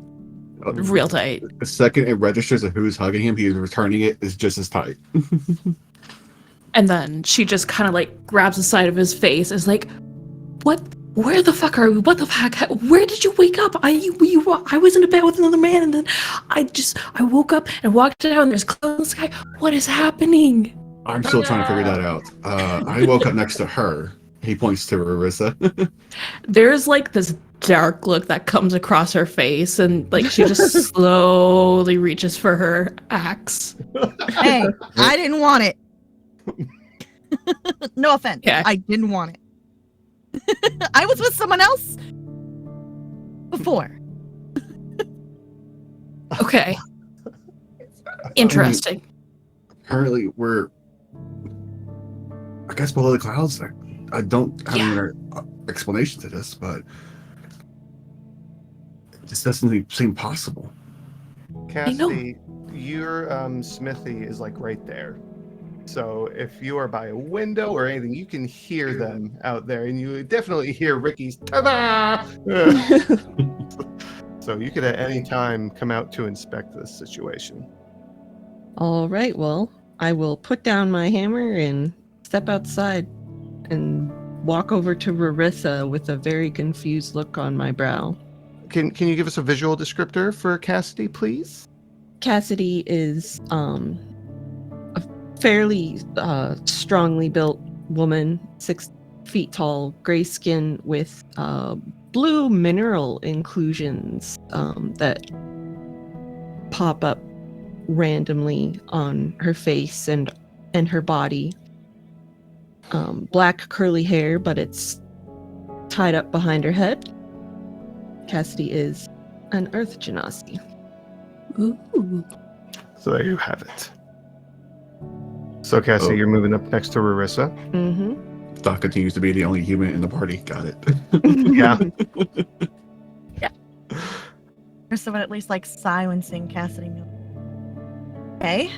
real tight. The second it registers of who's hugging him, he's returning it is just as tight. And then she just kind of like grabs the side of his face. Is like, what? Where the fuck are we? What the fuck? Where did you wake up? I was in a bed with another man, and then I woke up and walked down. And there's clouds in the sky. What is happening? I'm still trying to figure that out. I woke up next to her. He points to Marissa. There's like this dark look that comes across her face, and like she just slowly reaches for her axe. Hey, I didn't want it. No offense. Yeah. I didn't want it. I was with someone else before. Okay. Interesting. Apparently, we're, I guess, below the clouds. I don't have an explanation to this, but it just doesn't seem possible. Cassidy, your smithy is like right there. So if you are by a window or anything, you can hear them out there, and you definitely hear Ricky's ta-da! So you could at any time come out to inspect this situation. All right, well, I will put down my hammer and step outside and walk over to Marissa with a very confused look on my brow. Can you give us a visual descriptor for Cassidy, please? Cassidy is a fairly strongly built woman, 6 feet tall, gray skin with blue mineral inclusions that pop up randomly on her face and her body. Black curly hair, but it's tied up behind her head. Cassidy is an Earth Genasi. Ooh. So there you have it. So Cassidy, you're moving up next to Marissa. Mm-hmm. Doc continues to be the only human in the party. Got it. Yeah. Marissa would at least like silencing Cassidy. Okay.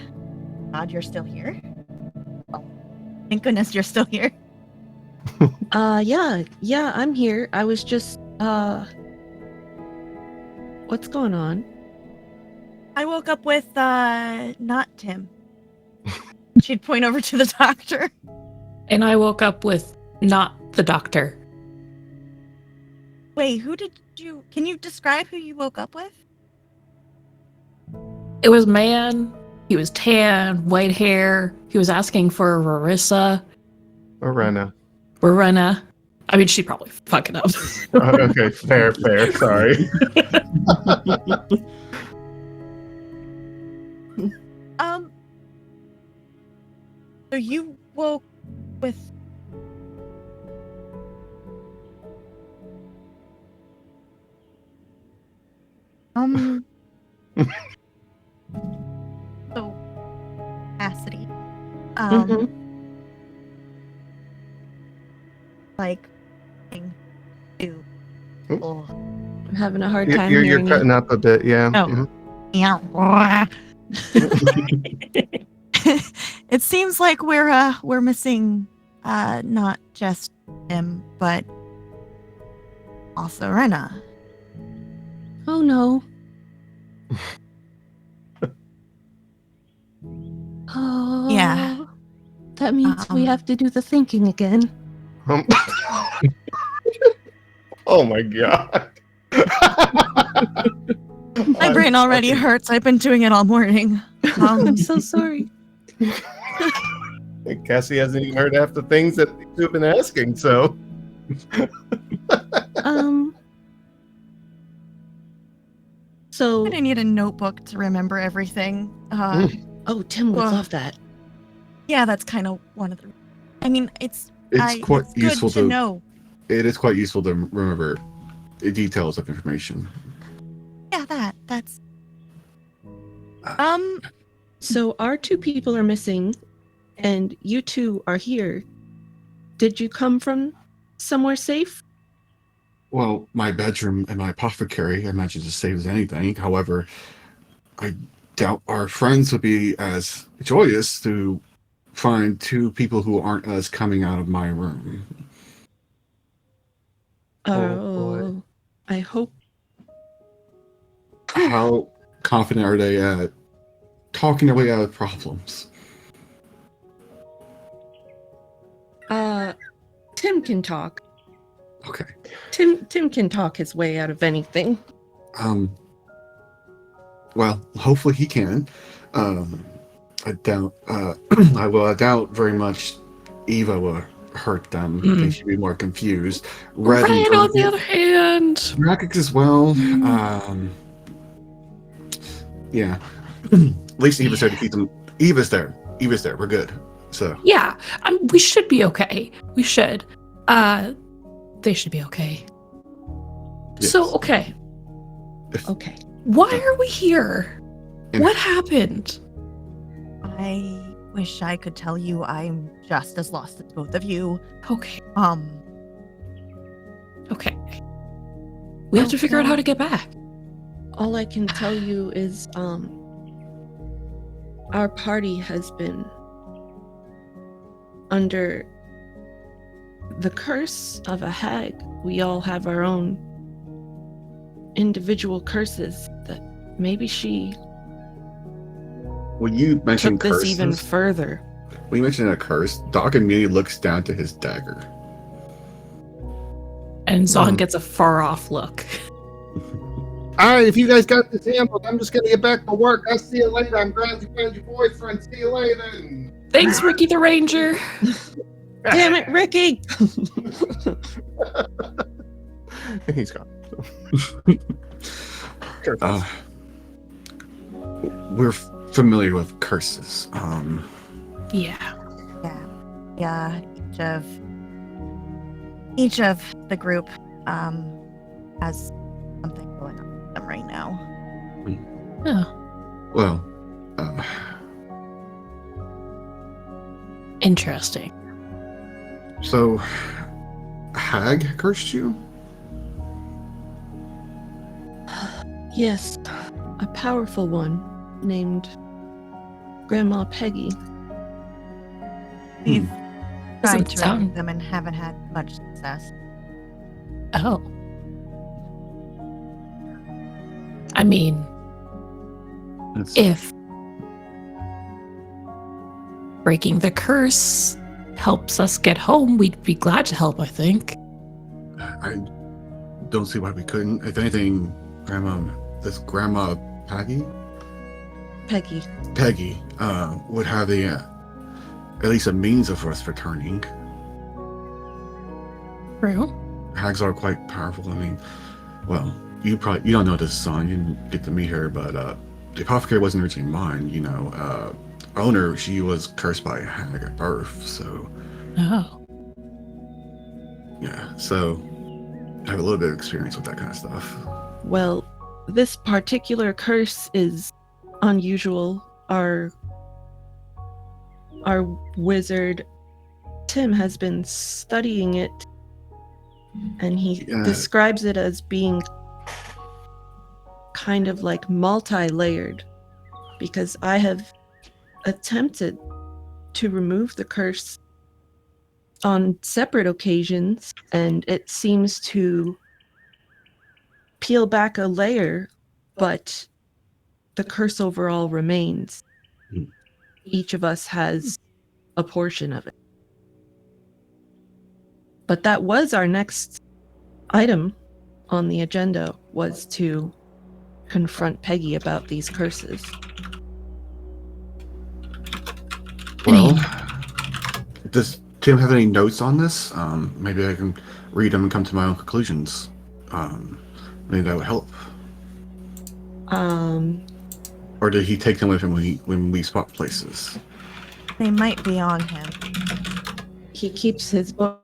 God, you're still here. Oh, thank goodness you're still here. Yeah, I'm here. I was just what's going on? I woke up with not Tim. She'd point over to the doctor. And I woke up with not the doctor. Wait, can you describe who you woke up with? It was a man. He was tan, white hair. He was asking for Marissa. Arena. Verena. I mean, she'd probably fuck it up. Okay, fair. Sorry. So you woke with so Cassidy. Like to Oh. I'm having a hard time You're hearing cutting up a bit, yeah. Oh. Mhm. yeah. It seems like we're missing not just him, but also Rena. Oh no. Oh. Yeah. That means we have to do the thinking again. Oh my god. My brain already hurts. I've been doing it all morning. I'm so sorry. Cassie hasn't even heard half the things that you've been asking, so. So. I need a notebook to remember everything. Oh, Tim would love that. Yeah, that's kind of one of the. I mean, it's quite it's useful good to know. It is quite useful to remember the details of information. Yeah, that's. So our 2 people are missing, and you 2 are here. Did you come from somewhere safe? Well, my bedroom and my apothecary, I imagine, as safe as anything. However, I doubt our friends would be as joyous to find 2 people who aren't us coming out of my room. Oh, boy. I hope how confident are they at talking their way out of problems? Tim can talk. Okay. Tim can talk his way out of anything. Well, hopefully he can. I doubt. I doubt very much. Eva will hurt them. I think she'd be more confused. Red and Right, on the Dragic- other hand. Dragic as well. Yeah. At least Eva's there to keep them. Eva's there. Eva's there. We're good. So Yeah, we should be okay. We should. They should be okay. yes. So, okay. Okay. Why are we here? And- What happened? I wish I could tell you I'm just as lost as both of you. Okay. Okay. We have to figure out how to get back. All I can tell you is our party has been under the curse of a hag. We all have our own individual curses that maybe she When you mention took this curses, even further. when you mention a curse, Doc immediately looks down to his dagger. And Zon gets a far off look. Alright, if you guys got this handled, I'm just gonna get back to work. I'll see you later. I'm glad you found your boyfriend. See you later. Thanks, Ricky the Ranger. Damn it, Ricky! He's gone. We're familiar with curses. Yeah. Yeah, each of the group has something going on with them right now. Oh, Well, interesting. so hag cursed you? Yes, a powerful one named Grandma Peggy. We've tried Doesn't to sound- remove them and haven't had much success. Oh. I mean, That's, if breaking the curse helps us get home, we'd be glad to help, I think. I don't see why we couldn't. If anything, Grandma Peggy would have at least a means of us returning. True. Hags are quite powerful. I mean, well, you don't know this song. You didn't get to meet her, but the apothecary wasn't originally mine. Owner, she was cursed by a hag at birth. So Oh. yeah, so I have a little bit of experience with that kind of stuff. Well, this particular curse is unusual. Our wizard Tim has been studying it, and he Yeah. describes it as being kind of like multi-layered, because I have attempted to remove the curse on separate occasions, and it seems to peel back a layer, but the curse overall remains. Hmm. Each of us has a portion of it. But that was our next item on the agenda, was to confront Peggy about these curses. Well, does Tim have any notes on this? Maybe I can read them and come to my own conclusions. Maybe that would help. Or did he take them with him when we swap places? They might be on him. He keeps his book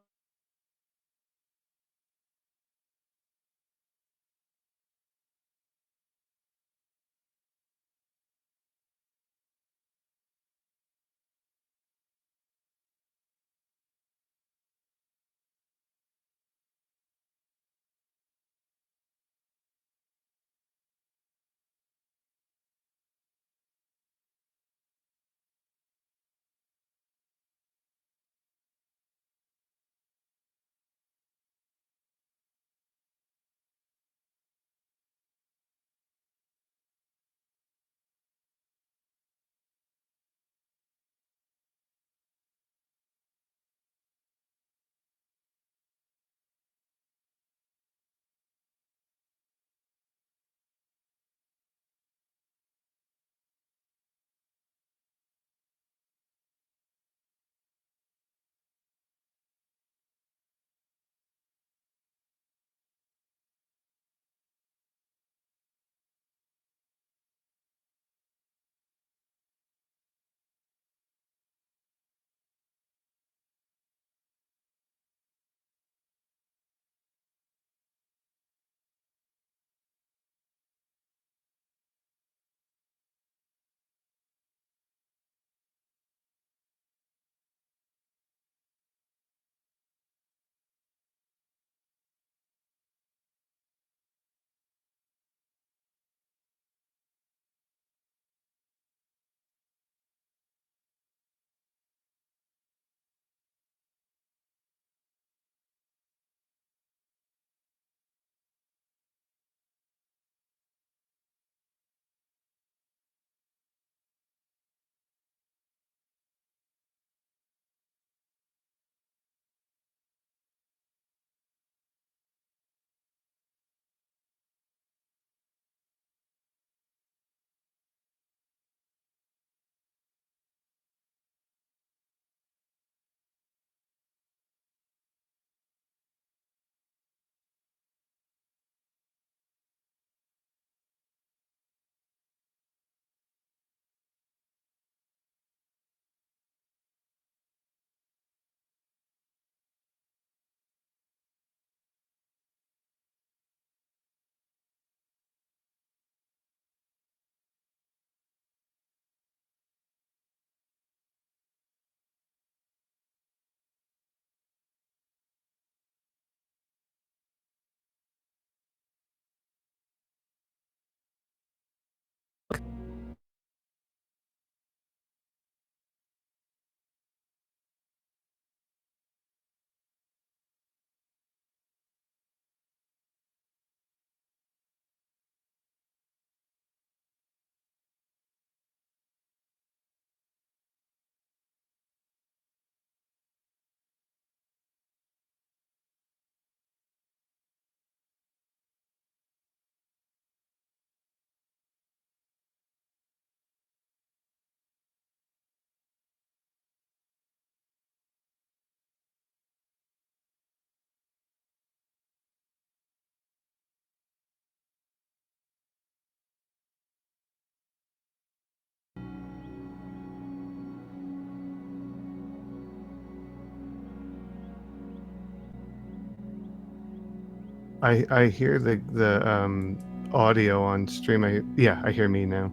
I hear the audio on stream. I hear me now.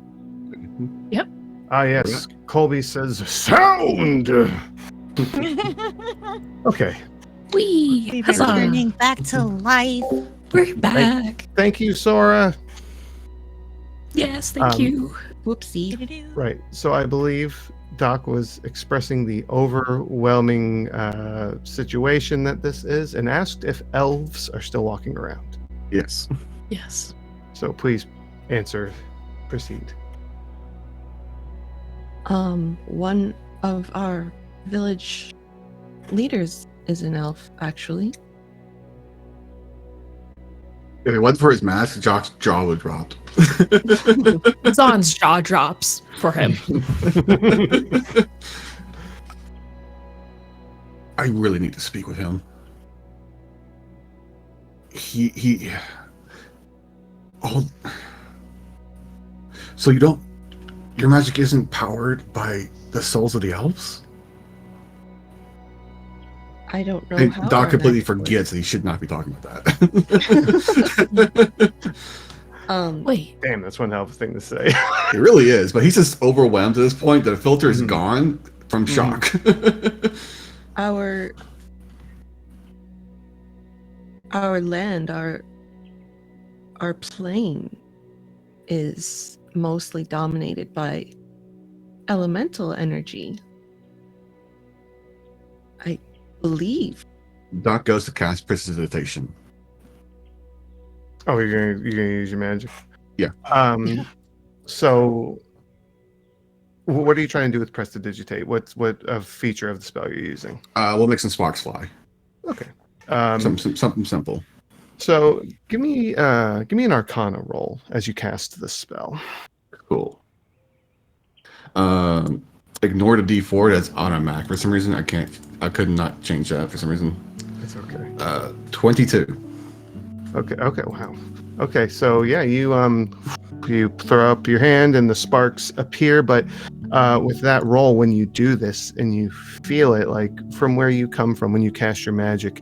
Yep. Ah, yes. Colby says sound. Okay. Wee! We're Huzzah! returning back to life. We're back. Thank you, Sora. Yes, thank you. Whoopsie. Doo-doo-doo. Right. So I believe Doc was expressing the overwhelming situation that this is, and asked if elves are still walking around. Yes. Yes. So please answer. Proceed. One of our village leaders is an elf, actually. If it wasn't for his mask, Jock's jaw would drop. Zon's jaw drops for him. I really need to speak with him. He. Oh. So you don't. Your magic isn't powered by the souls of the elves? I don't know And how. Doc our completely magic works. forgets that he should not be talking about that. Wait, Damn, that's one hell of a thing to say. It really is, but he's just overwhelmed to this point that the filter is Mhm. gone from shock. Our land, our plane is mostly dominated by elemental energy. I believe. Doc goes to cast precipitation. Oh, you're gonna use your magic? Yeah. So what are you trying to do with prestidigitate? What a feature of the spell you're using? We'll make some sparks fly. Okay. Something simple. So give me an Arcana roll as you cast this spell. Cool. Ignore the D4. That's automatic. For some reason, I could not change that for some reason. It's okay. 22. Okay. Wow. Okay. So yeah, you throw up your hand and the sparks appear, but with that roll, when you do this and you feel it, like from where you come from, when you cast your magic,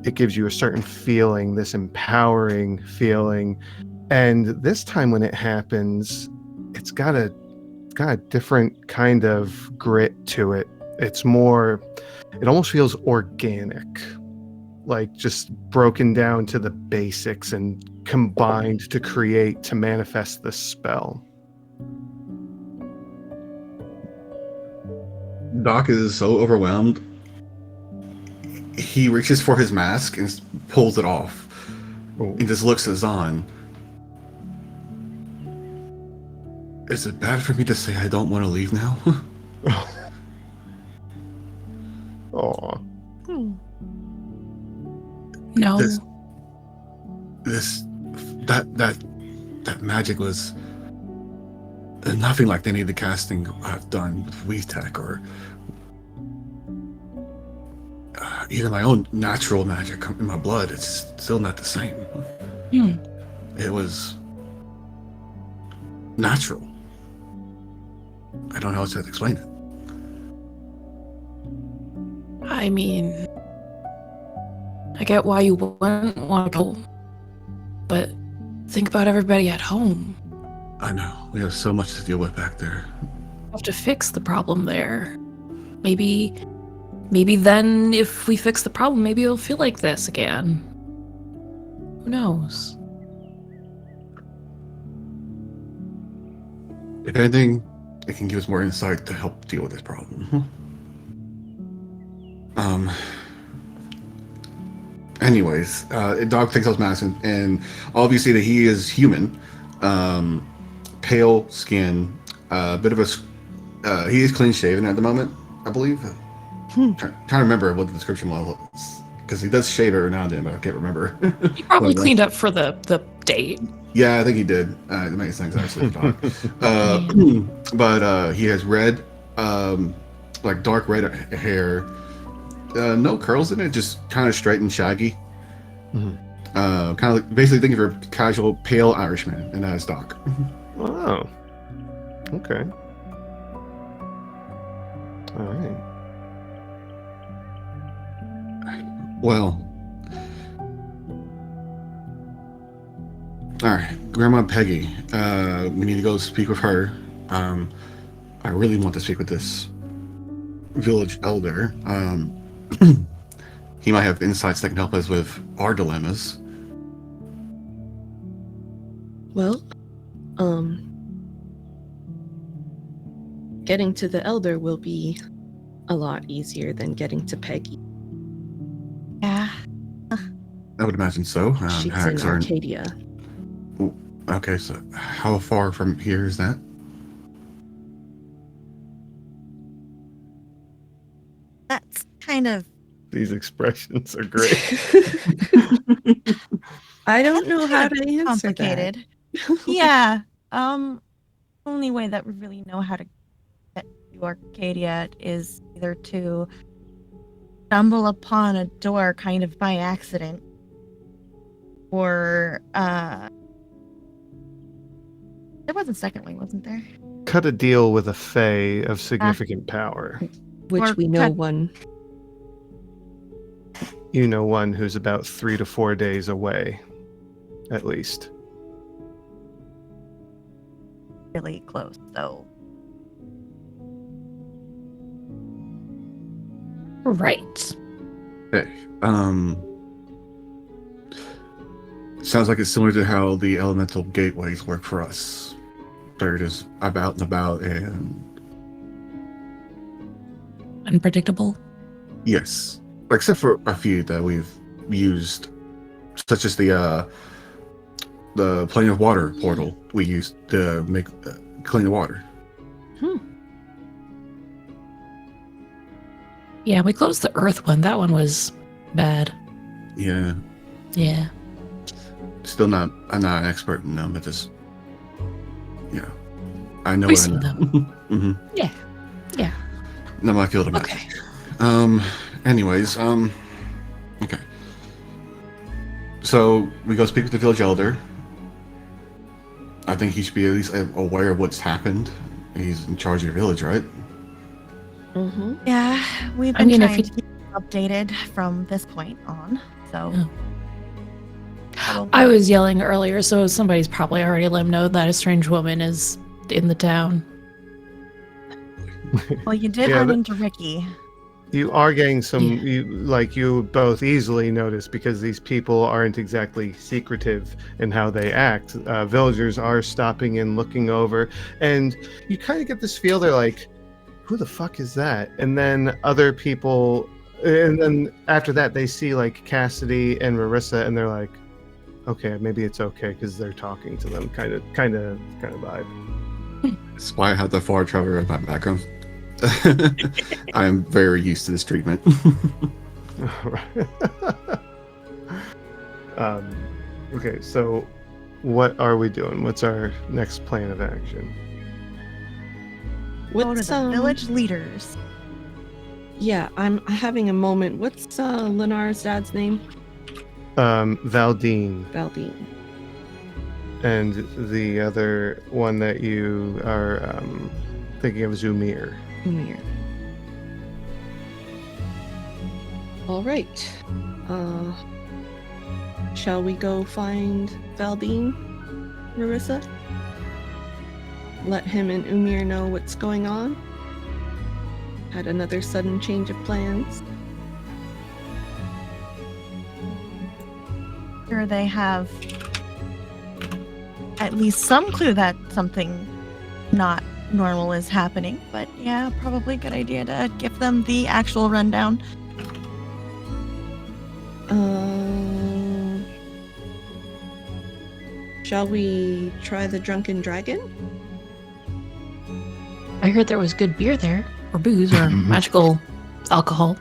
it gives you a certain feeling, this empowering feeling, and this time when it happens, it's got a different kind of grit to it. It almost feels organic, like just broken down to the basics and combined to manifest this spell. Doc is so overwhelmed. He reaches for his mask and pulls it off. Oh. And just looks at Zahn. Is it bad for me to say I don't want to leave now? Aw. no. That magic was nothing like any of the casting I've done with WeTech or even my own natural magic in my blood. It's still not the same. It was natural. I don't know how to explain it. I mean, I get why you wouldn't want to go, but think about everybody at home. I know. We have so much to deal with back there. We have to fix the problem there. Maybe then if we fix the problem, maybe it'll feel like this again. Who knows? If anything, it can give us more insight to help deal with this problem. Anyways, Dog takes off his mask and obviously that he is human. Pale skin, bit of a. He is clean shaven at the moment, I believe. Trying to remember what the description was, because he does shave every now and then, but I can't remember. He probably cleaned up for the date. Yeah, I think he did. It makes sense actually. But he has red, like dark red hair. No curls in it, just kind of straight and shaggy. Mm-hmm. Kind of basically thinking of a casual pale Irishman, and that is Doc. Oh. Okay. All right. Well, All right, Grandma Peggy. We need to go speak with her. I really want to speak with this village elder. He might have insights that can help us with our dilemmas. Well, getting to the elder will be a lot easier than getting to Peggy. Yeah. I would imagine so. She's in Hacks are Arcadia. Okay, so how far from here is that? That's kind of These expressions are great. I don't know how to answer complicated. that. Yeah. Only way that we really know how to get to Arcadia is either to stumble upon a door kind of by accident, or there was a second way, wasn't there? Cut a deal with a fae of significant power. Which Or we know cut- one. You know one who's about 3 to 4 days away, at least. Really close, though. Right. Okay. Sounds like it's similar to how the elemental gateways work for us. They're just about and about, and Unpredictable. yes, except for a few that we've used, such as the plane of water portal we used to make clean the water. Yeah, we closed the Earth one. That one was bad. Yeah, Yeah. still not. I'm not an expert in them, but just I know We what I see know. them. Mm-hmm. Yeah. Yeah. Not my field of Okay. magic. Anyways, okay. So we go speak with the village elder. I think he should be at least aware of what's happened. He's in charge of your village, right? Mm-hmm. Yeah, we've I been mean, if trying he- to keep updated from this point on. So Yeah. Probably. I was yelling earlier, so somebody's probably already let him know that a strange woman is in the town. Well, you did Yeah, run but- into Ricky. You are getting some, Yeah. you both easily notice because these people aren't exactly secretive in how they act. Villagers are stopping and looking over, and you kind of get this feel they're like, who the fuck is that? And then other people, and then after that they see like Cassidy and Marissa, and they're like, okay, maybe it's okay because they're talking to them, kind of vibe. That's why I have the far traveler in my background. I am very used to this treatment. Okay, so what are we doing? What's our next plan of action? Go to What's the village leaders. Yeah, I'm having a moment. What's Lenar's dad's name? Valdine, Valdine. and the other one that you are thinking of is Umir. Umir. All right. Shall we go find Valdine, Marissa? Let him and Umir know what's going on? Had another sudden change of plans? Sure, they have at least some clue that something not normal is happening. But yeah, probably a good idea to give them the actual rundown. Shall we try the Drunken Dragon? I heard there was good beer there, or booze, or magical alcohol.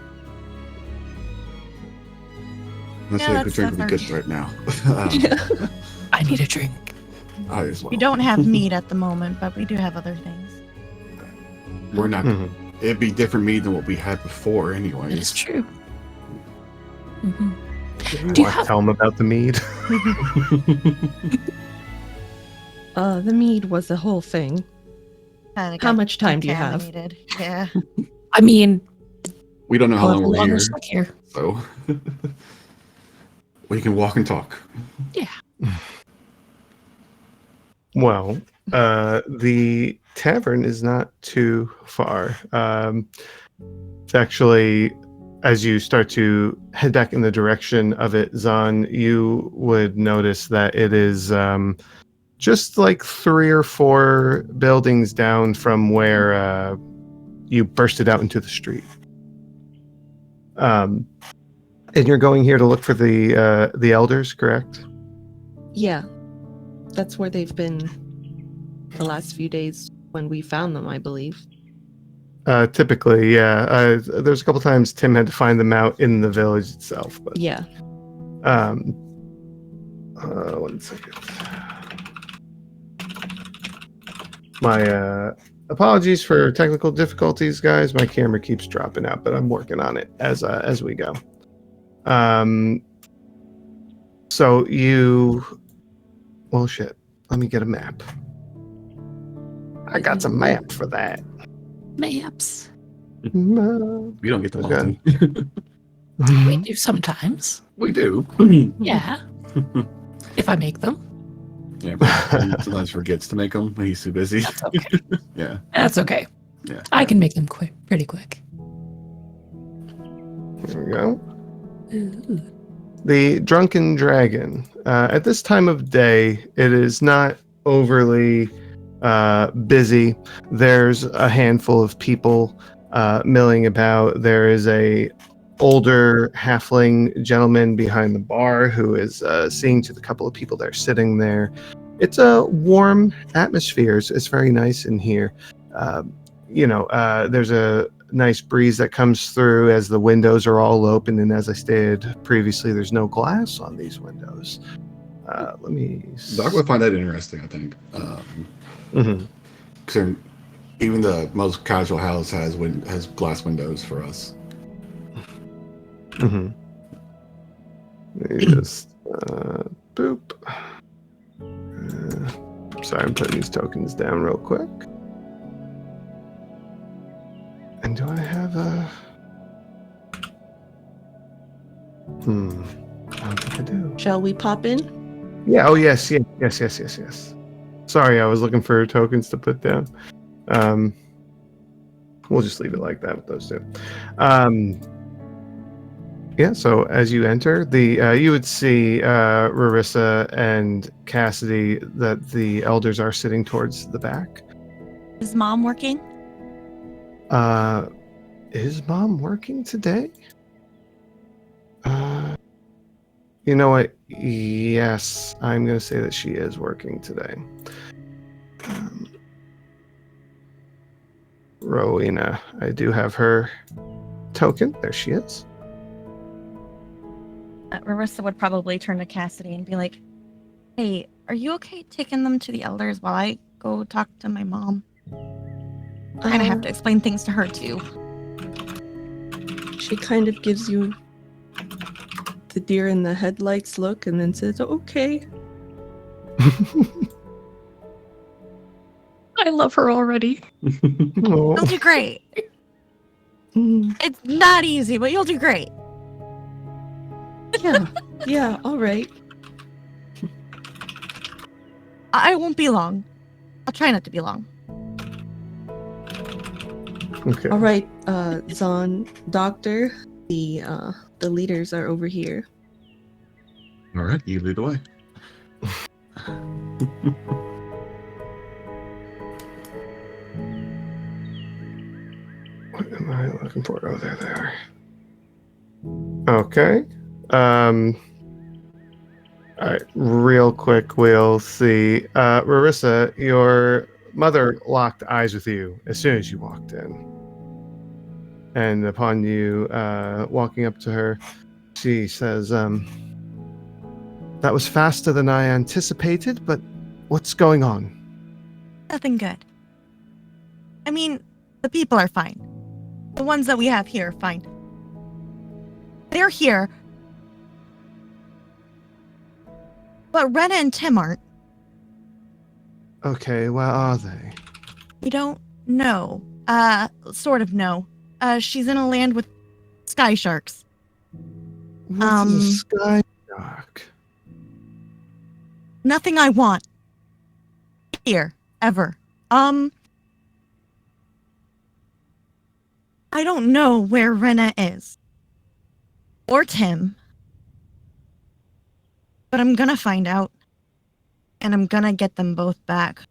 Let's Yeah, say a that's good drink would be definitely- good right now. I need a drink. I as well. We don't have meat at the moment, but we do have other things. We're not. Mhm. It'd be different meat than what we had before, It is anyways. true. hmm Do Do you you have- tell them about the mead? The mead was a whole thing. Kinda How got much time do you have? contaminated. Yeah. I mean, We don't know how long we'll we're longer here, stuck here. so we can walk and talk. Yeah. Well, the tavern is not too far. It's actually, as you start to head back in the direction of it, Zahn, you would notice that it is just like 3 or 4 buildings down from where you bursted out into the street. And you're going here to look for the elders, correct? Yeah, that's where they've been the last few days when we found them, I believe. Typically, yeah. There's a couple times Tim had to find them out in the village itself, but Yeah. 1 second. My apologies for technical difficulties, guys. My camera keeps dropping out, but I'm working on it as we go. So you, well, shit. Let me get a map. I got some map for that. Maps. Map. We don't get them Okay. often. We do sometimes. We do. Yeah. If I make them. Yeah, but he sometimes forgets to make them when he's too busy. That's okay. Yeah. That's okay. Yeah. I can make them pretty quick. There we go. Ooh. The Drunken Dragon. At this time of day, it is not overly busy. There's a handful of people milling about. There is a older halfling gentleman behind the bar who is seeing to the couple of people that are sitting there. It's a warm atmosphere. It's very nice in here. There's a nice breeze that comes through as the windows are all open, and as I stated previously, there's no glass on these windows. Let me. Doc would find that interesting, I think. Mhm. Because even the most casual house has glass windows for us. Mm-hmm. Let me just boop. Sorry, I'm putting these tokens down real quick. And do I have a? I don't think I do. Shall we pop in? Yeah. Oh yes. Yeah. Yes. Sorry, I was looking for tokens to put down. We'll just leave it like that with those two. Yeah, so as you enter, you would see Rarissa and Cassidy, that the elders are sitting towards the back. Is mom working? Is mom working today? You know what? Yes, I'm going to say that she is working today. Rowena, I do have her token. There she is. Rarissa would probably turn to Cassidy and be like, "Hey, are you okay taking them to the elders while I go talk to my mom? I have to explain things to her too." She kind of gives you the deer in the headlights look and then says, "Okay." I love her already. Oh. You'll do great. It's not easy, but you'll do great. Yeah, all right. I won't be long. I'll try not to be long. Okay. All right, Zahn, Doctor, the leaders are over here. All right, you lead the way. What am I looking for? Oh, there they are. Okay. All right, real quick, we'll see. Rarissa, your mother locked eyes with you as soon as you walked in. And upon you walking up to her, she says, that was faster than I anticipated, but what's going on? Nothing good. I mean, the people are fine. The ones that we have here are fine. They're here. But Rena and Tim aren't. Okay, where are they? We don't know. Sort of know. She's in a land with sky sharks. What's the sky shark? Nothing I want. here ever. I don't know where Rena is. Or Tim. But I'm gonna find out. And I'm gonna get them both back.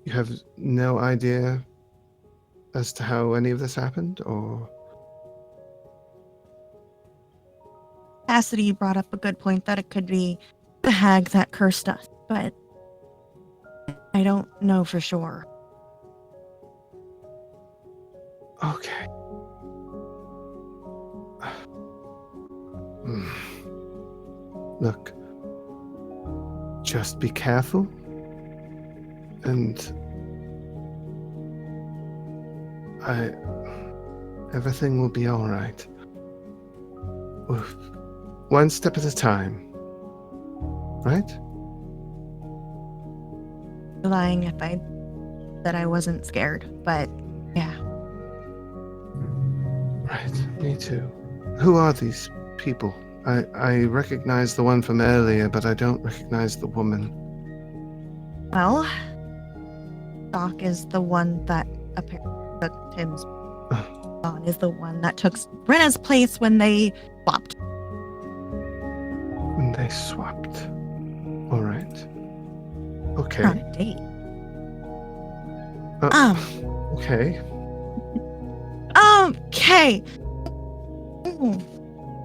You have no idea as to how any of this happened, or? Cassidy brought up a good point that it could be the hag that cursed us, but I don't know for sure. Okay. Look, just be careful, and everything will be all right. One step at a time, right? Lying if I said I wasn't scared, but yeah. Right, me too. Who are these people? I recognize the one from earlier, but I don't recognize the woman. Well, Doc is the one that apparently took Tim's. Dawn is the one that took Rena's place when they swapped. When they swapped. All right. Okay. On a date. Okay. Okay.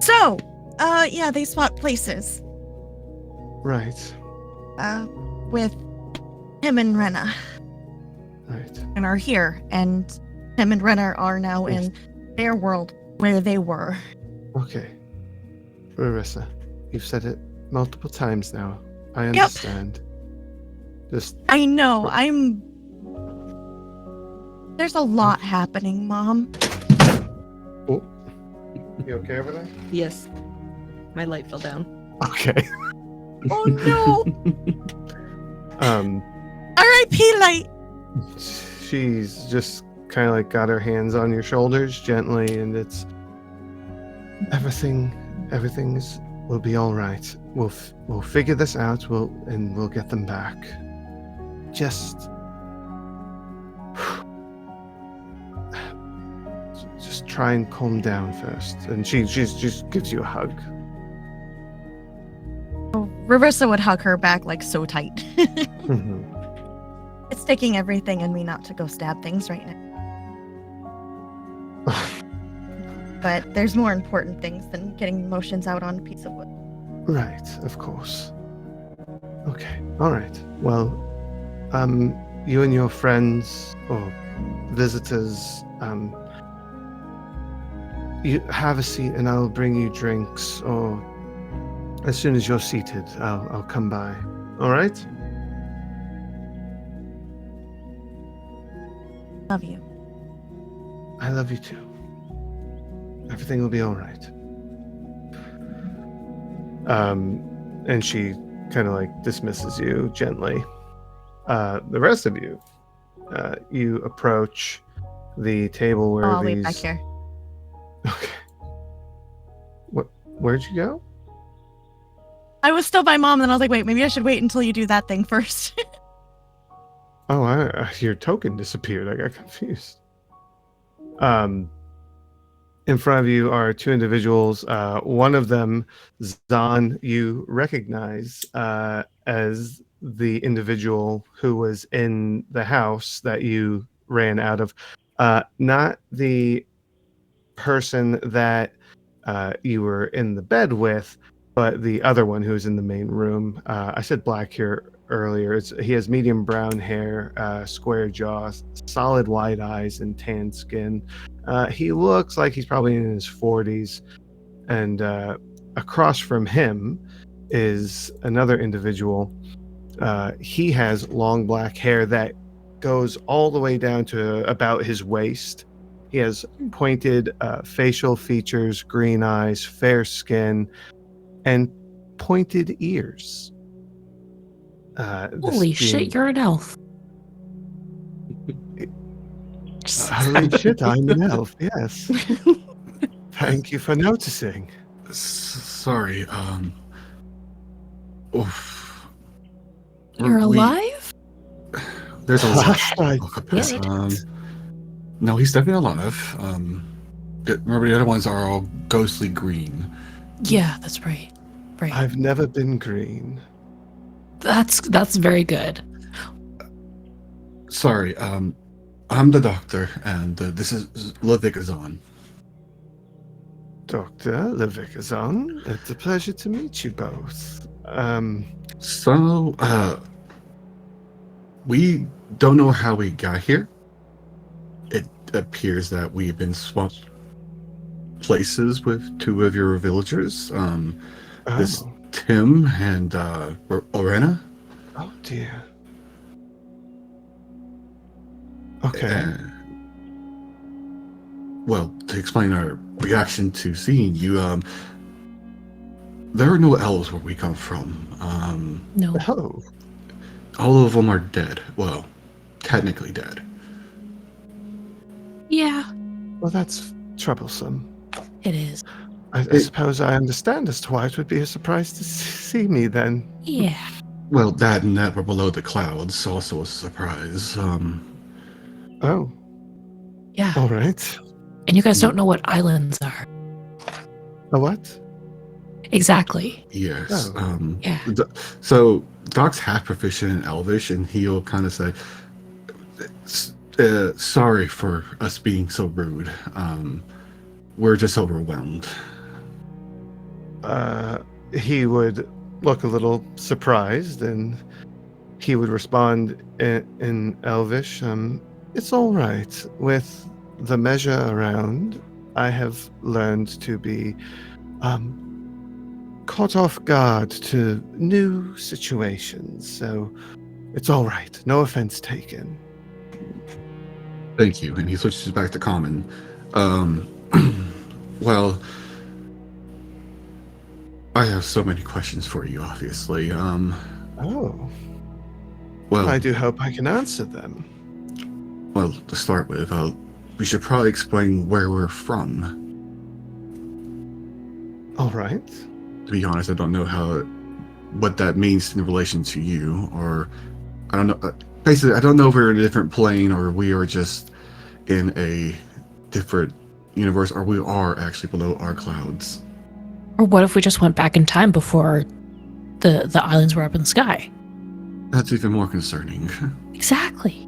So, yeah, they swapped places. Right. With him and Rena. Right. And are here. And him and Rena are now in their world where they were. Okay. Marissa, you've said it multiple times now. I understand. Just I know. There's a lot happening, Mom. Oh. You okay over there? Yes. My light fell down. Okay. Oh no! R.I.P. Light. She's just kind of like got her hands on your shoulders gently, and it's everything's will be all right. We'll figure this out. We'll get them back. Just try and calm down first. And she just gives you a hug. Oh, Rivissa would hug her back like so tight. Mm-hmm. It's taking everything in me not to go stab things right now. But there's more important things than getting emotions out on a piece of wood. Right, of course. Okay, all right. Well, you and your friends or visitors, you have a seat, and I'll bring you drinks. Or as soon as you're seated, I'll come by. All right? Love you. I love you too. Everything will be all right. And she kind of like dismisses you gently. The rest of you, you approach the table where I'll these. wait back here. Okay. Where'd you go? I was still by Mom, and I was like, wait, maybe I should wait until you do that thing first. Oh, your token disappeared. I got confused. In front of you are two individuals. One of them, Zahn, you recognize as the individual who was in the house that you ran out of. Not the person that you were in the bed with, but the other one who's in the main room. I said black here earlier. He has medium brown hair, square jaw, solid white eyes, and tan skin. He looks like he's probably in his 40s. And across from him is another individual. He has long black hair that goes all the way down to about his waist. He has pointed facial features, green eyes, fair skin, and pointed ears. Holy shit, you're an elf. Holy shit, I'm an elf, yes. Thank you for noticing. Sorry, Oof. You're We- alive? There's a lot. I Look up this. did. No, he's definitely alive. Remember the other ones are all ghostly green. Yeah, that's right. Right. I've never been green. That's very good. Sorry, I'm the doctor, and this is Levikazon. Dr. Levikazon, it's a pleasure to meet you both. So, we don't know how we got here. It appears that we've been swapped places with two of your villagers. This Oh, Tim and Orena. oh dear. Okay. Well, to explain our reaction to seeing you, there are no elves where we come from. No. Oh, All of them are dead. Well, technically dead. Yeah, well, that's troublesome. it is. I suppose I understand as to why it would be a surprise to see me then. Yeah. Well, that and that we're below the clouds, also a surprise. Oh, Yeah. all right. And you guys don't know what islands are. A what? Exactly. Yes. Oh. Yeah. So Doc's half proficient in Elvish, and he'll kind of say, "Sorry for us being so rude. We're just overwhelmed." He would look a little surprised, and he would respond in Elvish, "It's all right. With the measure around, I have learned to be caught off guard to new situations, so it's all right. No offense taken." Thank you. And he switches back to common. Well, I have so many questions for you, obviously. Oh, Well, I do hope I can answer them. well, to start with, we should probably explain where we're from. All right. To be honest, I don't know what that means in relation to you, or I don't know. Basically, I don't know if we're in a different plane or we are just in a different universe, or we are actually below our clouds. Or what if we just went back in time before the islands were up in the sky? That's even more concerning. Exactly.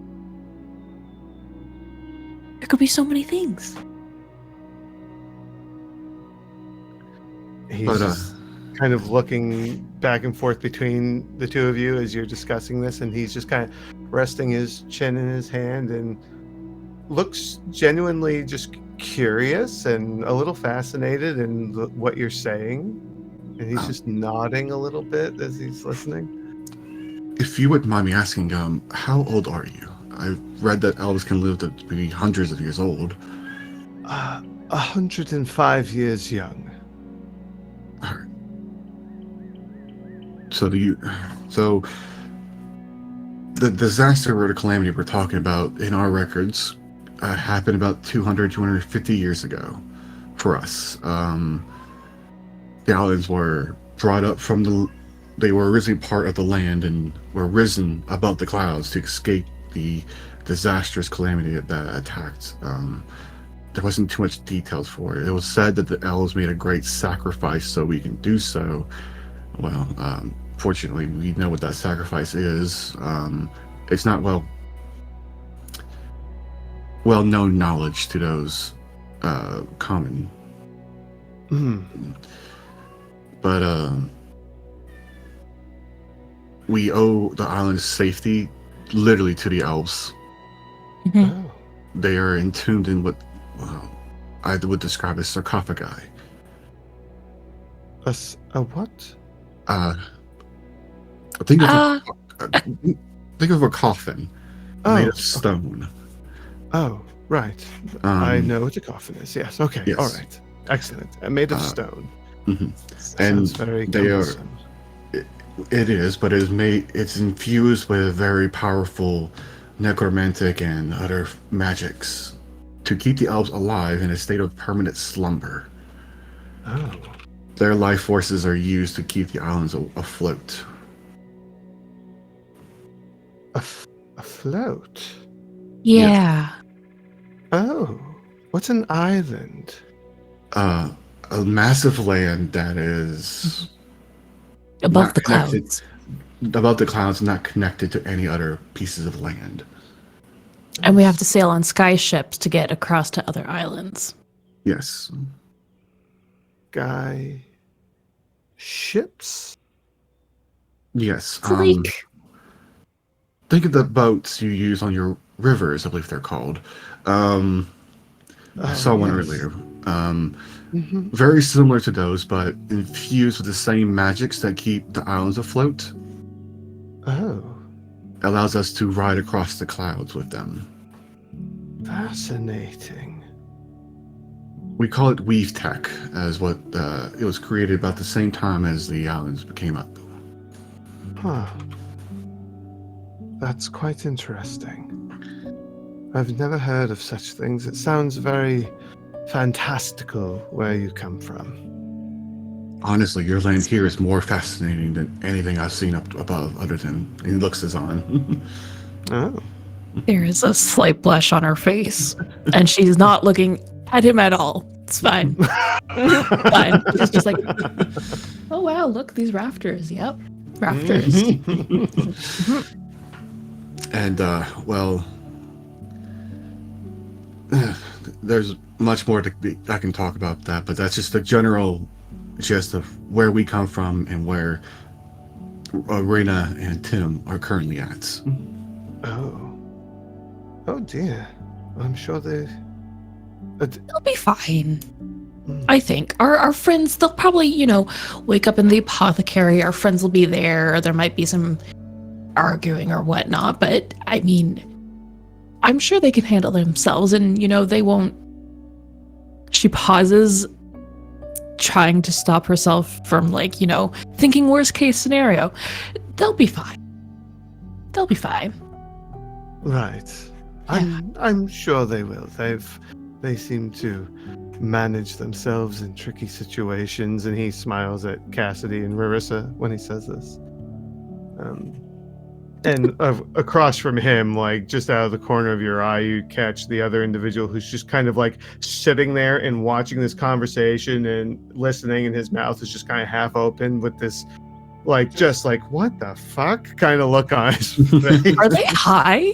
There could be so many things. He's But, just kind of looking back and forth between the two of you as you're discussing this, and he's just kind of resting his chin in his hand and looks genuinely just curious and a little fascinated in what you're saying. And he's just nodding a little bit as he's listening. If you wouldn't mind me asking, how old are you? I've read that elves can live to be hundreds of years old. 105 years young. So the disaster or the calamity we're talking about in our records happened about 250 years ago for us. The islands were brought up they were originally part of the land and were risen above the clouds to escape the disastrous calamity that attacked. There wasn't too much details for it. It was said that the elves made a great sacrifice so we can do so. Well, fortunately, we know what that sacrifice is. It's not well-known knowledge to those common. But we owe the island's safety literally to the elves. Mhm. Oh, They are entombed in what I would describe as sarcophagi. a what? Think of Uh, think of a coffin made of stone. Oh, right. I know what a coffin is. Yes. Okay. Yes. All right. Excellent. Made of stone. Mhm. Sounds very they are- cumbersome. It is, but it's infused with very powerful necromantic and other magics to keep the elves alive in a state of permanent slumber. Oh. Their life forces are used to keep the islands afloat. A float? Yeah. Oh, what's an island? A massive land that is Above not the connected clouds. above the clouds, not connected to any other pieces of land. And we have to sail on sky ships to get across to other islands. Yes. Sky ships? Yes. It's like, Think of the boats you use on your rivers, I believe they're called. I saw one earlier. Mm-hmm. Very similar to those, but infused with the same magics that keep the islands afloat. Oh, Allows us to ride across the clouds with them. fascinating. We call it weave tech, as what it was created about the same time as the islands came up. Huh. That's quite interesting. I've never heard of such things. It sounds very fantastical where you come from. Honestly, your land here is more fascinating than anything I've seen up above, other than it looks as on. Oh. there is a slight blush on her face. And she's not looking at him at all. It's fine. Fine. She's just like, oh, wow, look, these rafters. Yep. Rafters. And, well, there's much more I can talk about that, but that's just the general gist of where we come from and where Rena and Tim are currently at. Oh. Oh dear. I'm sure they. They'll be fine. I think. Our friends, they'll probably, wake up in the apothecary. Our friends will be there. Or there might be some arguing or whatnot. But, I mean, I'm sure they can handle themselves. And, they won't. She pauses, trying to stop herself from, thinking worst case scenario. They'll be fine. They'll be fine. Right. Yeah. I'm sure they will. They seem to manage themselves in tricky situations, and he smiles at Cassidy and Marissa when he says this. And across from him, just out of the corner of your eye, you catch the other individual who's just kind of sitting there and watching this conversation and listening, and his mouth is just kind of half open with this what the fuck kind of look on his face. Are they high?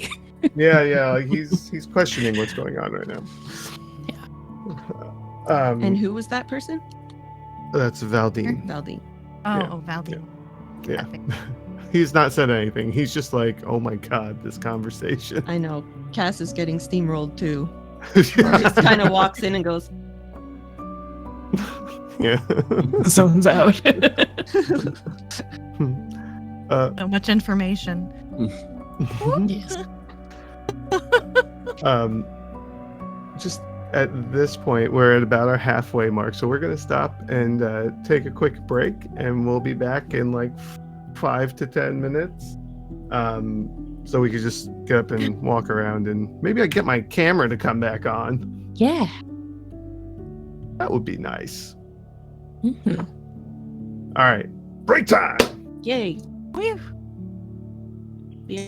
Yeah, he's questioning what's going on right now. And who was that person? That's Valdine. Valdine. Oh, Valdine. Yeah. Perfect. He's not said anything. He's just like, oh my god, this conversation. I know. Cass is getting steamrolled too. Just kind of walks in and goes, Yeah. Zones out. So much information. Yes. Just at this point, we're at about our halfway mark, so we're gonna stop and take a quick break, and we'll be back in 5 to 10 minutes. So we could just get up and walk around, and maybe I get my camera to come back on. Yeah. That would be nice. Mhm. All right, break time. yay. Whew. Yeah.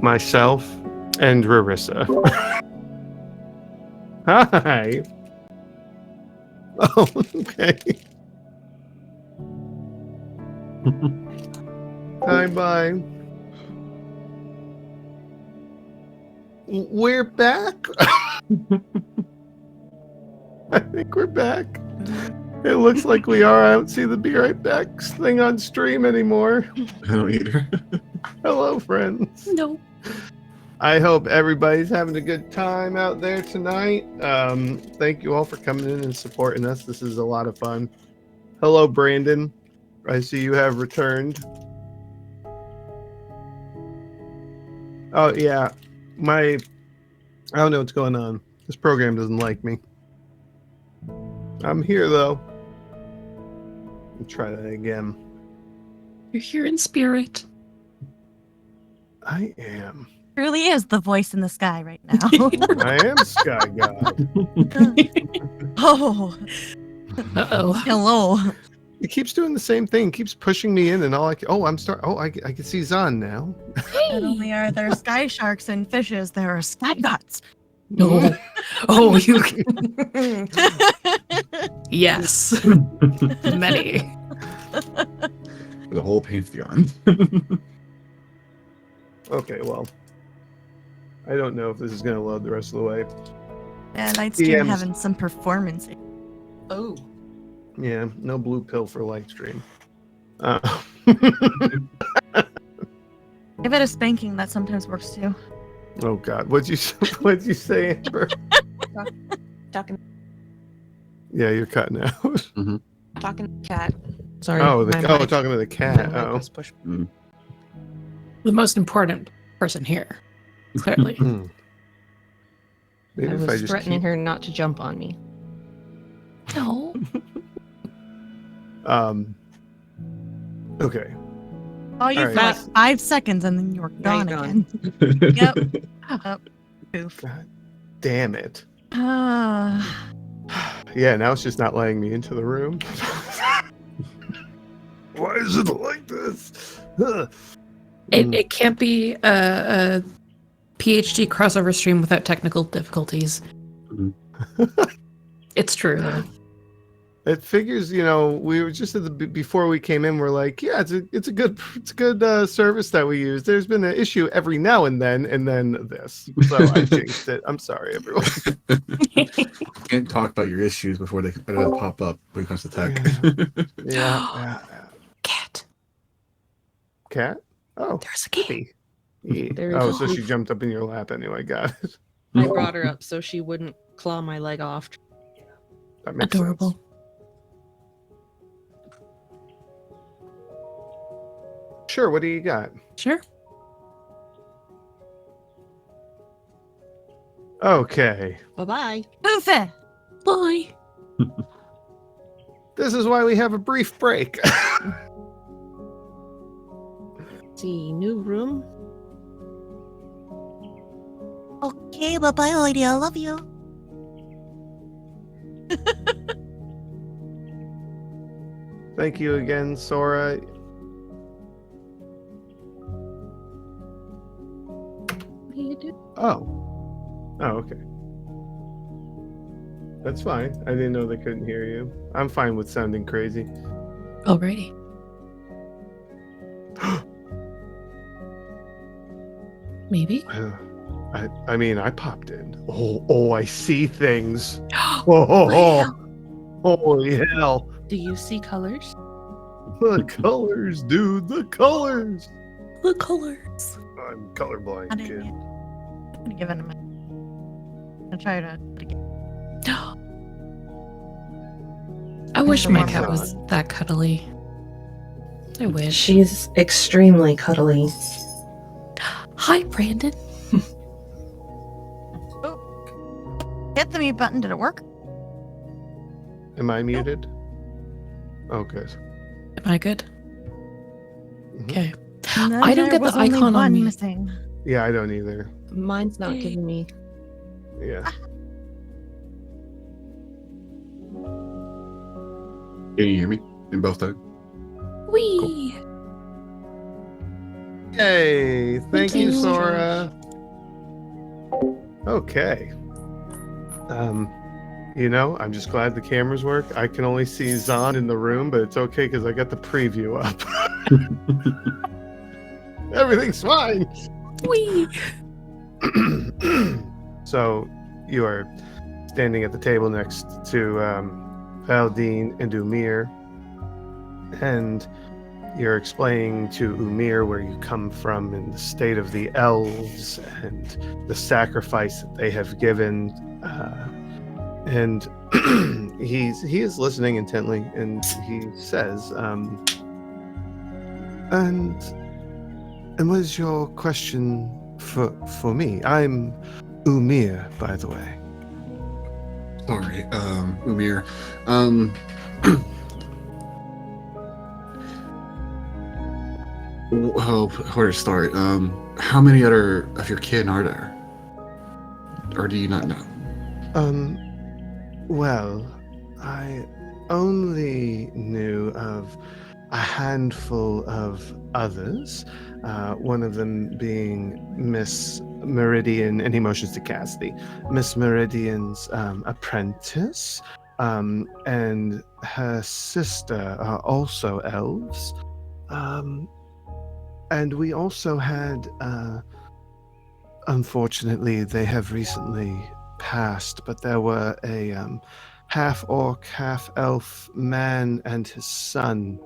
myself, and Rarissa. Hi. Oh, okay. Hi, bye. We're back. I think we're back. It looks like we are. I don't see the Be Right Back thing on stream anymore. I don't either. Hello, friends. No. I hope everybody's having a good time out there tonight. Thank you all for coming in and supporting us. This is a lot of fun. Hello, Brandon. I see you have returned. Oh, yeah. I don't know what's going on. This program doesn't like me. I'm here, though. Let's try that again. You're here in spirit. I am. Truly is the voice in the sky right now. I am Sky God. Oh, Uh-oh. hello. It keeps doing the same thing. It keeps pushing me in, and all I can. Oh, I can see Zahn now. Not only are there sky sharks and fishes, there are sky gods. No. Oh, you. Yes. Many. The whole pantheon. Okay, well, I don't know if this is going to load the rest of the way. Yeah, Nightstream DMs. having some performance. Oh. Yeah, no blue pill for Lightstream. Give it a spanking. That sometimes works too. Oh God, what'd you say, Amber? Talking Yeah, you're cutting out. talking cat. Sorry. Oh, my mic- talking to the my cat. mic Oh, was pushed. The most important person here. Clearly. Hmm. Maybe I if was I just threatening keep- her not to jump on me. No. Okay. Oh, you All for right. like 5 seconds and then you're Now gone you're again. Yep. Poof. God damn it. Ah. Yeah, now it's just not letting me into the room. Why is it like this? Ugh. It can't be a PHG crossover stream without technical difficulties. It's true, though. It figures, we were just before we came in. We're like, yeah, it's a good service that we use. There's been an issue every now and then this. So I jinxed it. I'm sorry, everyone. Can't talk about your issues before they pop up when it comes to tech. Yeah. Cat. Cat? Oh, There's a cat. kitty. Yeah. There Oh, is so a- she jumped up in your lap anyway. Got it. I brought her up so she wouldn't claw my leg off. That makes Adorable. sense. Sure. What do you got? Sure. Okay. Bye-bye. Poof it. Bye. This is why we have a brief break. See, new room. Okay, bye-bye, lady. I love you. Thank you again, Sora. What do you do? Oh, okay. That's fine. I didn't know they couldn't hear you. I'm fine with sounding crazy. Alrighty. Maybe. I mean, I popped in. Oh, I see things. Oh, holy hell. Do you see colors? The colors, dude. The colors. The colors. I'm colorblind, I didn't kid. yet. I'm gonna give it a minute. I'm gonna try to do it again. I wish the my warm cat one. was that cuddly. I wish. She's extremely cuddly. Hi, Brandon. Hit the mute button. Did it work? Am I muted? Oh, good. Am I good? Mhm. Okay. And then I don't there get the was only icon on one me. missing. Yeah, I don't either. Mine's not giving me. Yeah. Can you hear me? In both times? Wee. Hey, thank you, you. Sora. Okay. I'm just glad the cameras work. I can only see Zahn in the room, but it's okay because I got the preview up. Everything's fine. Wee. So you are standing at the table next to Valdine and Umir, and you're explaining to Umir where you come from and the state of the elves and the sacrifice that they have given, and he is listening intently, and he says, and what is your question for me? I'm Umir, by the way. Sorry, Umir. Well, where to start? How many other of your kin are there? Or do you not know? Well, I only knew of a handful of others, one of them being Miss Meridian, and he motions to Cassidy, Miss Meridian's apprentice, and her sister are also elves. And we also had, unfortunately, they have recently passed, but there were a half-orc, half-elf man and his son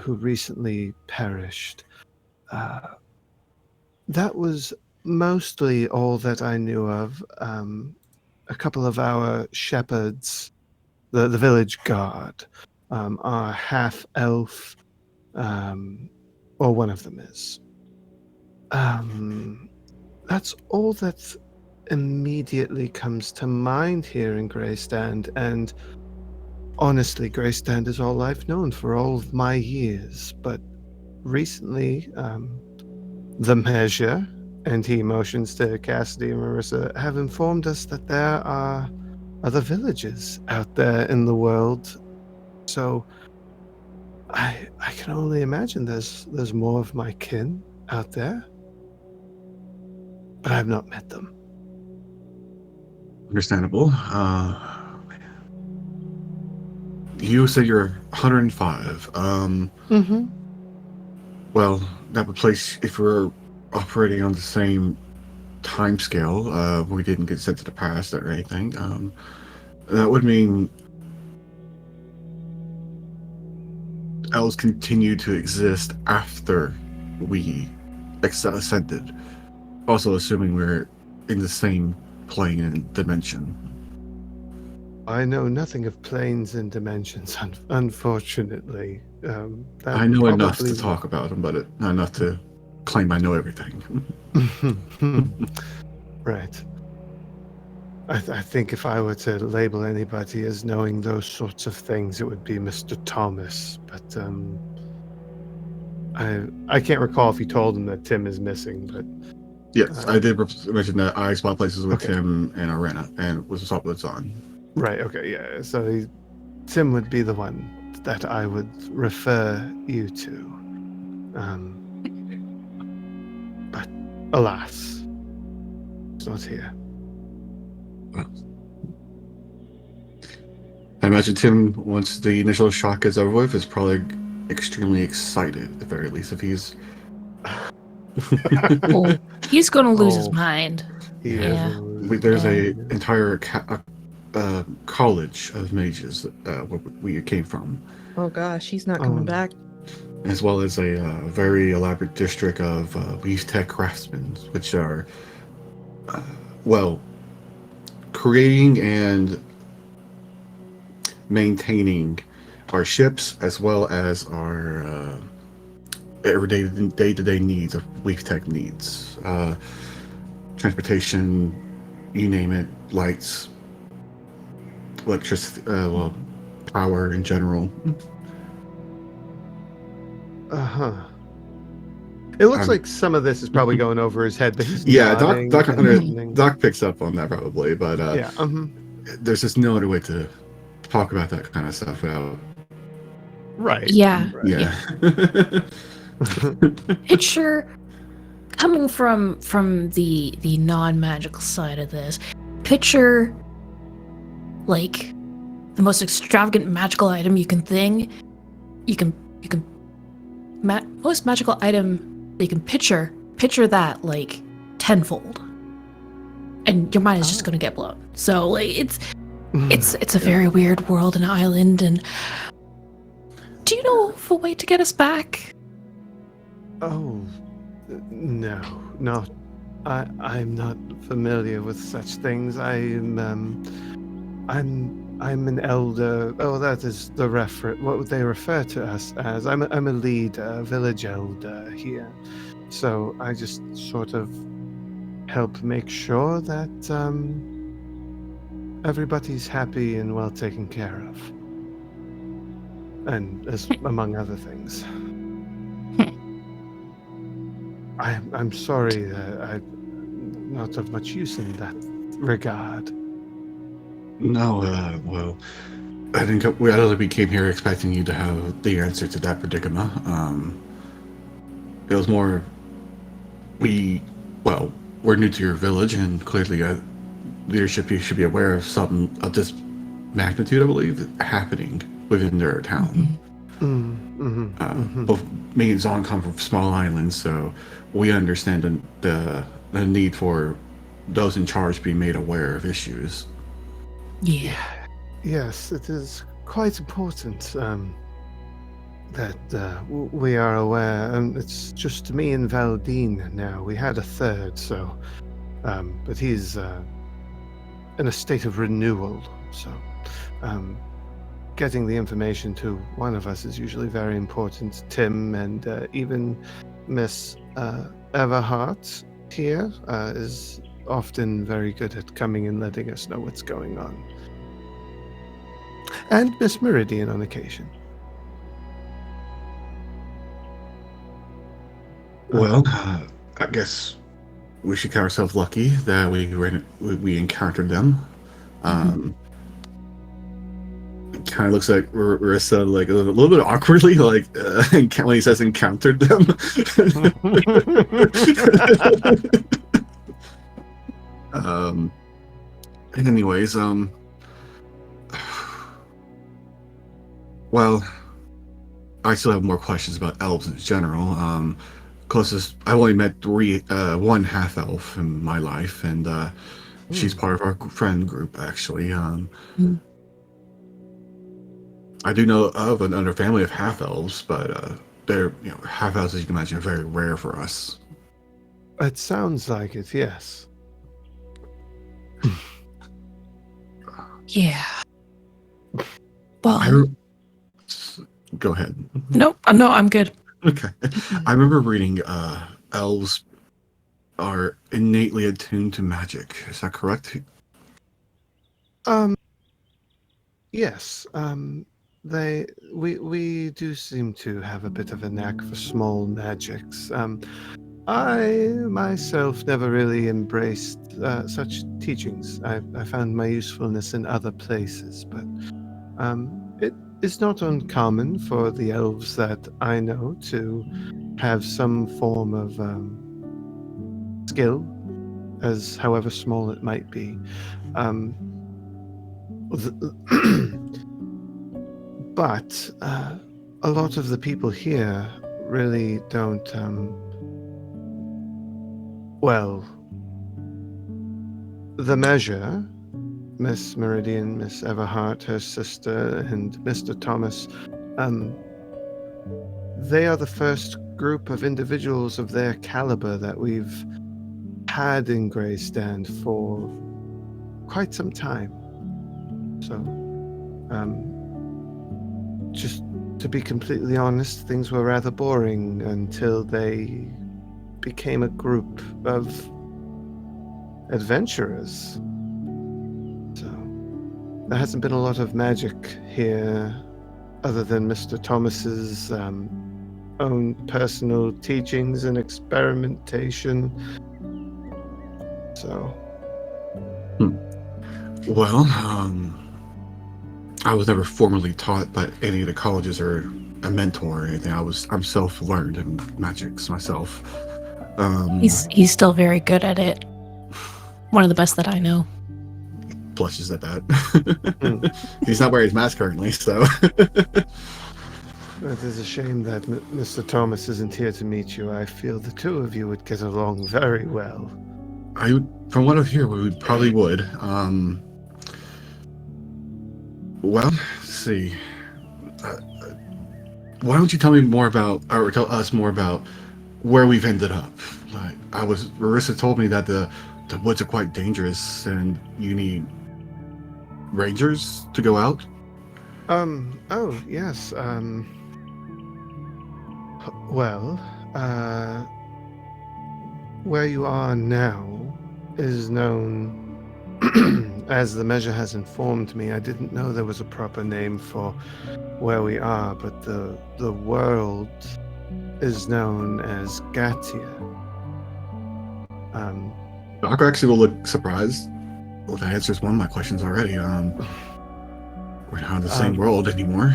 who recently perished. That was mostly all that I knew of. A couple of our shepherds, the village guard, are half-elf, or one of them is. That's all that immediately comes to mind here in Greystand, and honestly, Greystand is all I've known for all of my years, but recently, the Measure, and he motions to Cassidy and Marissa, have informed us that there are other villages out there in the world, so I can only imagine there's more of my kin out there, but I've not met them. Understandable. You said you're 105. Mm-hmm. Well, that would place, if we're operating on the same time scale, we didn't get sent to the past or anything, that would mean elves continue to exist after we ascended. Also assuming we're in the same plane and dimension. I know nothing of planes and dimensions, unfortunately. I know enough to talk about them, but not enough to claim I know everything. Right. I think if I were to label anybody as knowing those sorts of things, it would be Mr. Thomas. But I can't recall if you told him that Tim is missing. But yes, I did mention that I swapped places with okay. Tim and Arena, and was swapped with Zahn. Right. Okay. Yeah. So Tim would be the one that I would refer you to. But alas, he's not here. I imagine Tim, once the initial shock is over with, is probably extremely excited, at the very least, if he's... Oh, he's gonna lose his mind. Yeah. There's a entire college of mages where we came from. Oh gosh, he's not coming back. As well as a very elaborate district of weave tech craftsmen, which are, creating and maintaining our ships as well as our everyday day-to-day needs of weave tech needs. Transportation, you name it, lights, electricity, power in general. It looks like some of this is probably going over his head, but he's nodding, Doc picks up on that probably, but there's just no other way to talk about that kind of stuff without. Right. Yeah. Yeah. Picture coming from the non-magical side of this. Picture like the most extravagant magical item you can think. Most magical item that you can picture that like tenfold, and your mind is just gonna get blown. So like it's a very weird world and island. And do you know of a way to get us back? Oh, no, not. I'm not familiar with such things. I'm an elder. Oh, that is the what would they refer to us as? I'm a leader, village elder here. So I just sort of help make sure that everybody's happy and well taken care of, and as among other things. I'm sorry that I'm not of much use in that regard. No, well, I think we came here expecting you to have the answer to that predicament. It was more, we're new to your village, and clearly leadership should be aware of something of this magnitude, I believe, happening within their town. Both me and Zon come from small islands, so we understand the need for those in charge being made aware of issues. Yeah. Yes, it is quite important that we are aware. It's just me and Valdine now. We had a third, so, but he's in a state of renewal. So, getting the information to one of us is usually very important. Tim and even Miss Everhart here is often very good at coming and letting us know what's going on. And Miss Meridian on occasion. Well, I guess we should count ourselves lucky that we encountered them. It kind of looks like we're so like a little bit awkwardly like when he says encountered them. Anyways, well, I still have more questions about elves in general. Closest, I only met one half elf in my life, and she's part of our friend group actually. I do know of another family of half elves, but they're half elves, as you can imagine, are very rare for us. It sounds like it, yes. Yeah. Well, Go ahead. no, I'm good. Okay. I remember reading elves are innately attuned to magic. Is that correct? Yes. We do seem to have a bit of a knack for small magics. I myself never really embraced such teachings. I found my usefulness in other places, but it is not uncommon for the elves that I know to have some form of skill, as however small it might be. But a lot of the people here really don't, the measure, Miss Meridian, Miss Everhart, her sister, and Mr. Thomas, they are the first group of individuals of their caliber that we've had in Greystand for quite some time. So, just to be completely honest, things were rather boring until they became a group of adventurers. So, there hasn't been a lot of magic here other than Mr. Thomas's own personal teachings and experimentation. So, well, I was never formally taught by any of the colleges or a mentor or anything. I'm self-learned in magics myself. He's still very good at it. One of the best that I know. Blushes at that. He's not wearing his mask currently, so. It is a shame that Mr. Thomas isn't here to meet you. I feel the two of you would get along very well. From what I hear, we probably would. Well, let's see. Why don't you tell me more about, or tell us more about where we've ended up? Marissa told me that the woods are quite dangerous, and you need rangers to go out. Oh yes. Well, where you are now is known. As the measure has informed me, I didn't know there was a proper name for where we are, but the world is known as Gatia. Doc actually will look surprised. Well, that answers one of my questions already. We're not in the same world anymore.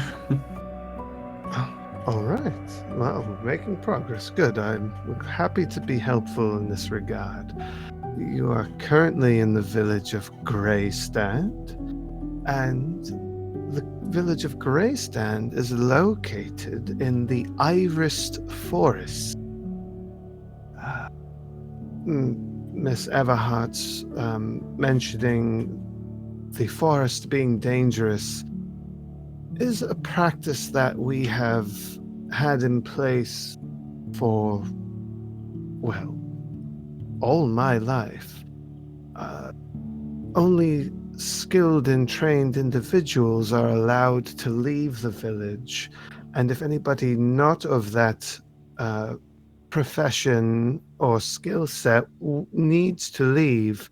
All right. Well, we're making progress. Good. I'm happy to be helpful in this regard. You are currently in the village of Greystand, and the village of Greystand is located in the Irised Forest. Miss Everhart's mentioning the forest being dangerous is a practice that we have had in place for, well, all my life. Only skilled and trained individuals are allowed to leave the village, and if anybody not of that profession or skill set needs to leave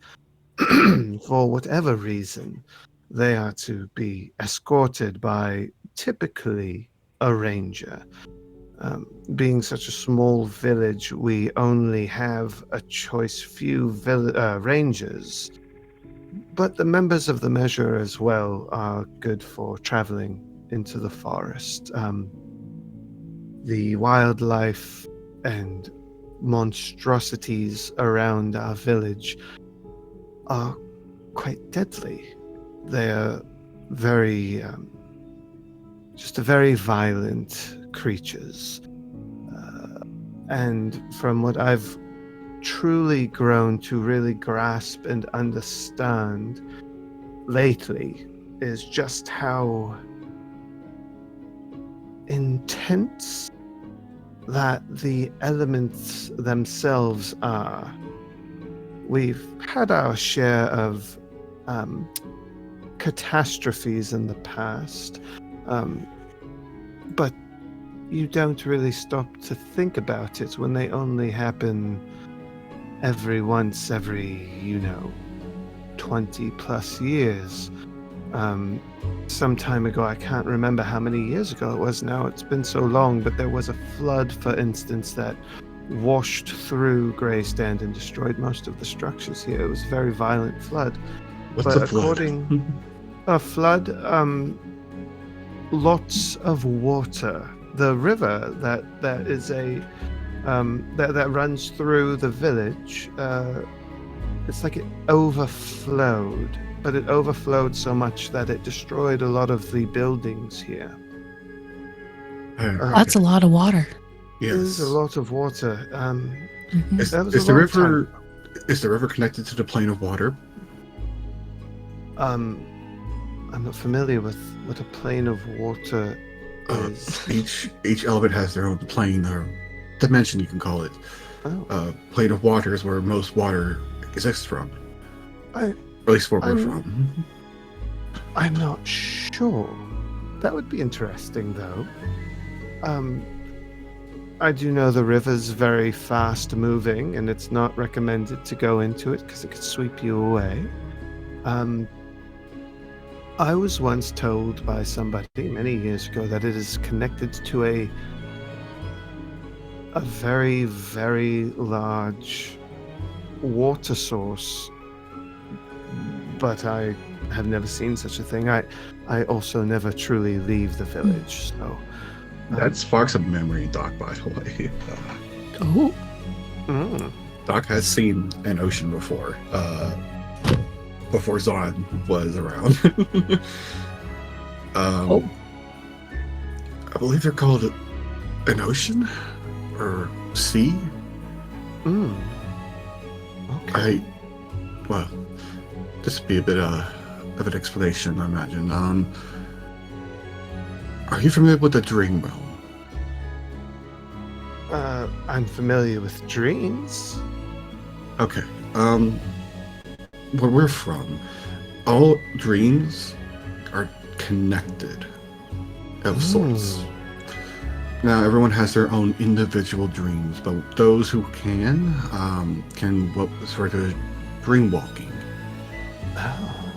for whatever reason, they are to be escorted by typically a ranger. Being such a small village, we only have a choice few rangers, but the members of the measure as well are good for traveling into the forest. The wildlife and monstrosities around our village are quite deadly. They are very, very violent creatures. And from what I've truly grown to really grasp and understand lately is just how intense that the elements themselves are. We've had our share of catastrophes in the past, but you don't really stop to think about it when they only happen every 20 plus years. Some time ago, I can't remember how many years ago it was now, it's been so long, but there was a flood, for instance, that washed through Greystand and destroyed most of the structures here. It was a very violent flood. What's a flood? A flood, lots of water. The river that is a that runs through the village, it's like it overflowed, but it overflowed so much that it destroyed a lot of the buildings here. That's a lot of water. Yes. It is a lot of water. Is the river connected to the plane of water? I'm not familiar with what a plane of water is. Each element has their own plane or dimension, you can call it. Plane of water is where most water exists from. Or at least where we're from. I'm not sure. That would be interesting, though. I do know the river's very fast moving, and it's not recommended to go into it because it could sweep you away. I was once told by somebody many years ago that it is connected to a very, very large water source, but I have never seen such a thing. I also never truly leave the village, so That sparks a memory, Doc, by the way. Oh, Doc has seen an ocean before Zon was around. Oh. I believe they're called an ocean or sea. Okay. Well, this would be a bit of an explanation, I imagine. Are you familiar with the dream realm? I'm familiar with dreams. Okay. Where we're from, all dreams are connected of sorts. Now, everyone has their own individual dreams, but those who can what's referred to as dream walking. Oh.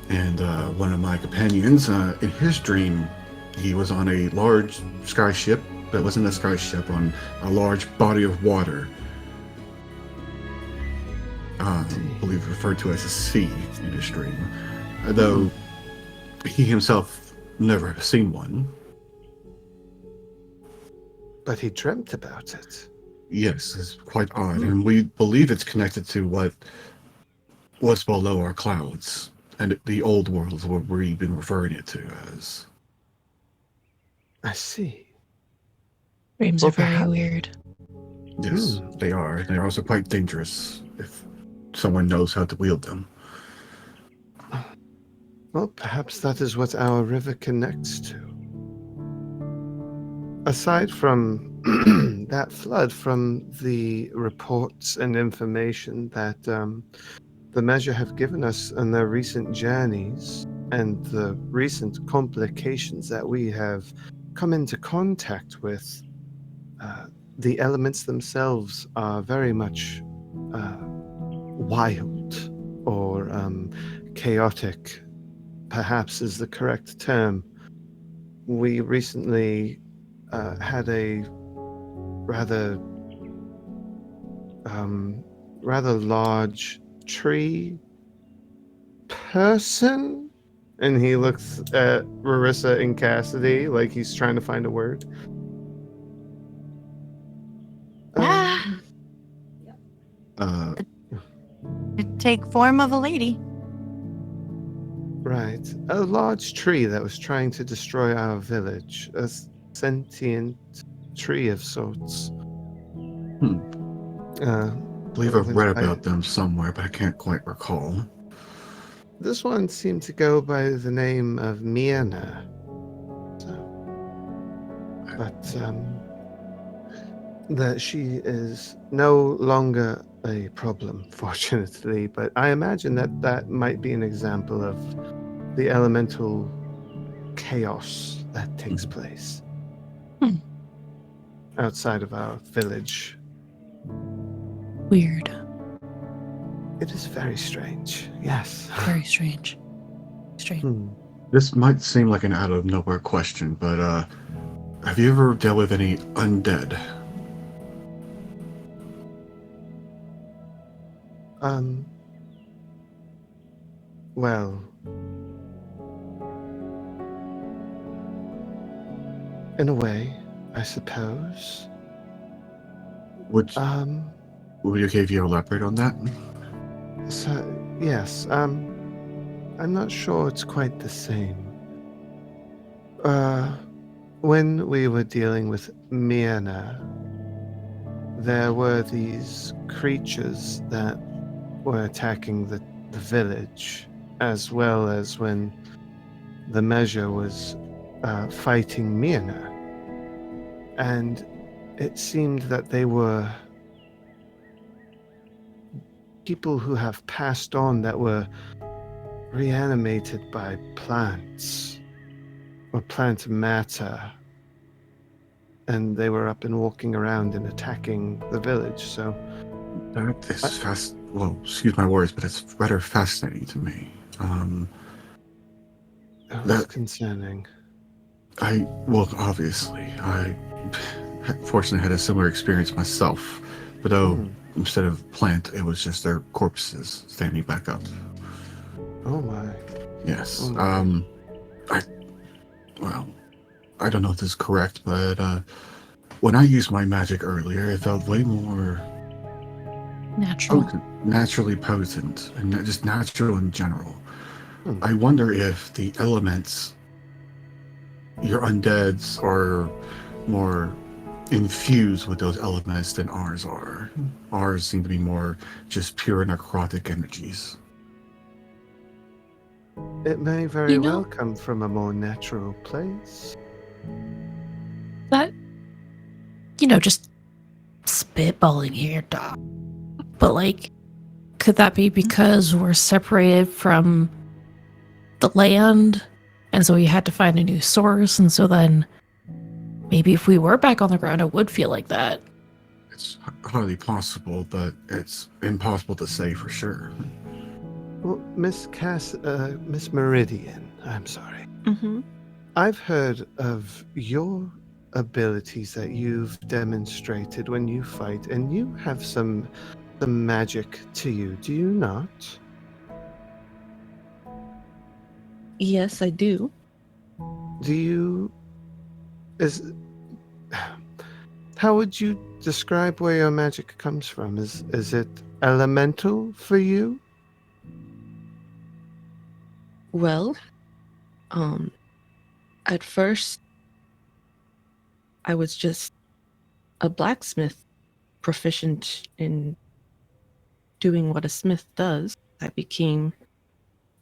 And one of my companions, in his dream, he was on a large skyship, but it wasn't a skyship, on a large body of water. I believe referred to as a sea in his dream. Though he himself never has seen one. But he dreamt about it. Yes, it's quite odd, and we believe it's connected to what's below our clouds, and the old world is what we've been referring it to as. I see. Dreams Well, are very perhaps- weird. Yes, they are. They're also quite dangerous if someone knows how to wield them. Well, perhaps that is what our river connects to. Aside from that flood, from the reports and information that the measure have given us on their recent journeys and the recent complications that we have come into contact with, the elements themselves are very much wild or chaotic, perhaps is the correct term. We recently had a rather large tree person, and he looks at Marissa and Cassidy like he's trying to find a word. Take form of a lady. Right. A large tree that was trying to destroy our village. A sentient tree of sorts. I believe I've read about them somewhere, but I can't quite recall. This one seemed to go by the name of Miena. But that she is no longer a problem, fortunately. But I imagine that might be an example of the elemental chaos that takes place outside of our village. Weird. It is very strange. Yes. Very strange. Strange. This might seem like an out of nowhere question, but have you ever dealt with any undead? Well, in a way, I suppose. Would you give you elaborate on that? So, yes, I'm not sure it's quite the same. When we were dealing with Miena, there were these creatures that were attacking the village, as well as when the measure was fighting Miena. And it seemed that they were people who have passed on that were reanimated by plants or plant matter, and they were up and walking around and attacking the village. So that is well, excuse my words, but it's rather fascinating to me. That's concerning. Obviously, I fortunately had a similar experience myself, but instead of plant, it was just their corpses standing back up. Oh my. Yes. Oh my. I don't know if this is correct, but when I used my magic earlier, it felt way more Natural. naturally potent, and just natural in general. Hmm. I wonder if the elements, your undeads, are more infused with those elements than ours are. Ours seem to be more just pure necrotic energies. It may very You know- well come from a more natural place. That, just spitballing here, Doc. But, like, could that be because we're separated from the land? And so we had to find a new source. And so then maybe if we were back on the ground, it would feel like that. It's highly possible, but it's impossible to say for sure. Well, Miss Meridian, I'm sorry. Mm-hmm. I've heard of your abilities that you've demonstrated when you fight, and you have some magic to you, do you not? Yes, I do. Do you... How would you describe where your magic comes from? Is it elemental for you? Well, at first, I was just a blacksmith, proficient in doing what a smith does. I became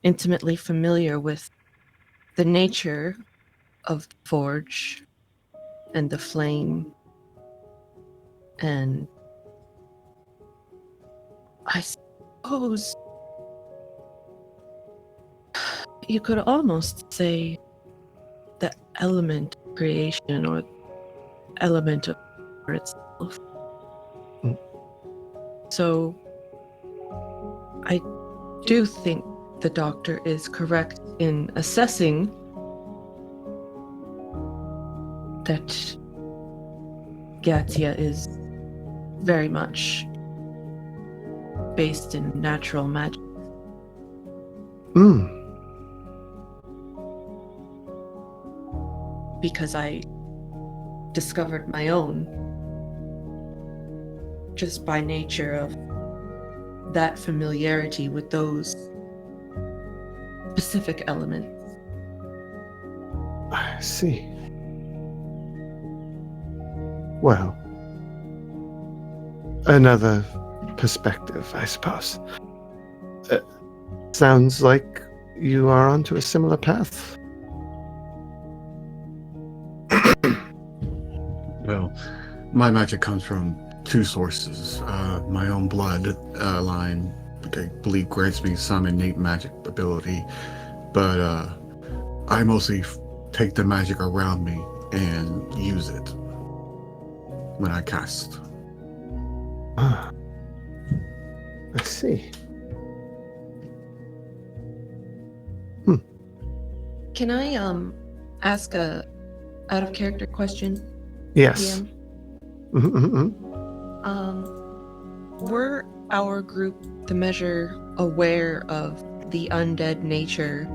intimately familiar with the nature of the forge and the flame, and I suppose you could almost say the element of creation or element of itself. Mm. So I do think the doctor is correct in assessing that Gatia is very much based in natural magic. Hmm. Because I discovered my own just by nature of that familiarity with those specific elements. I see. Well, another perspective, I suppose. Sounds like you are onto a similar path. Well, my magic comes from two sources. My own blood line, I believe, grants me some innate magic ability, but I mostly take the magic around me and use it when I cast. Ah, I see. Can I ask a out of character question? Yes. DM? Mm-mm-mm. Were our group, the measure, aware of the undead nature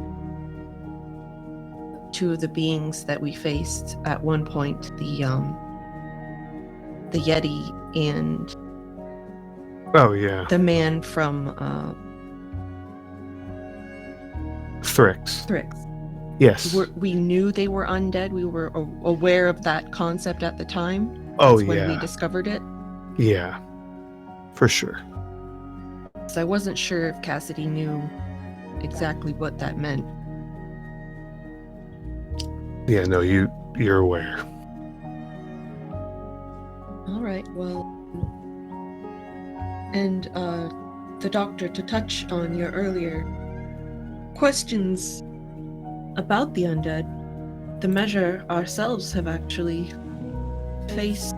to the beings that we faced at one point, the Yeti and Oh, yeah. the man from Thrix. Thrix? Yes. We knew they were undead. We were aware of that concept at the time. Oh, That's when we yeah. discovered it. Yeah. For sure. So I wasn't sure if Cassidy knew exactly what that meant. Yeah, no, you're aware. All right, well, and the doctor, to touch on your earlier questions about the undead, the measure ourselves have actually faced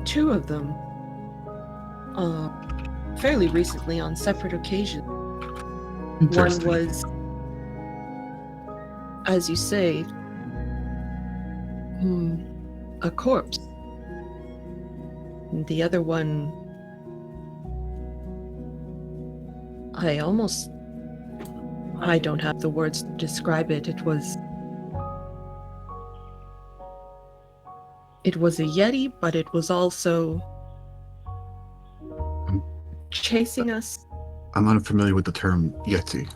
two of them fairly recently on separate occasions. One Interesting. was, as you say, a corpse. And the other one, I don't have the words to describe it. It was a Yeti, but it was also chasing us. I'm unfamiliar with the term Yeti.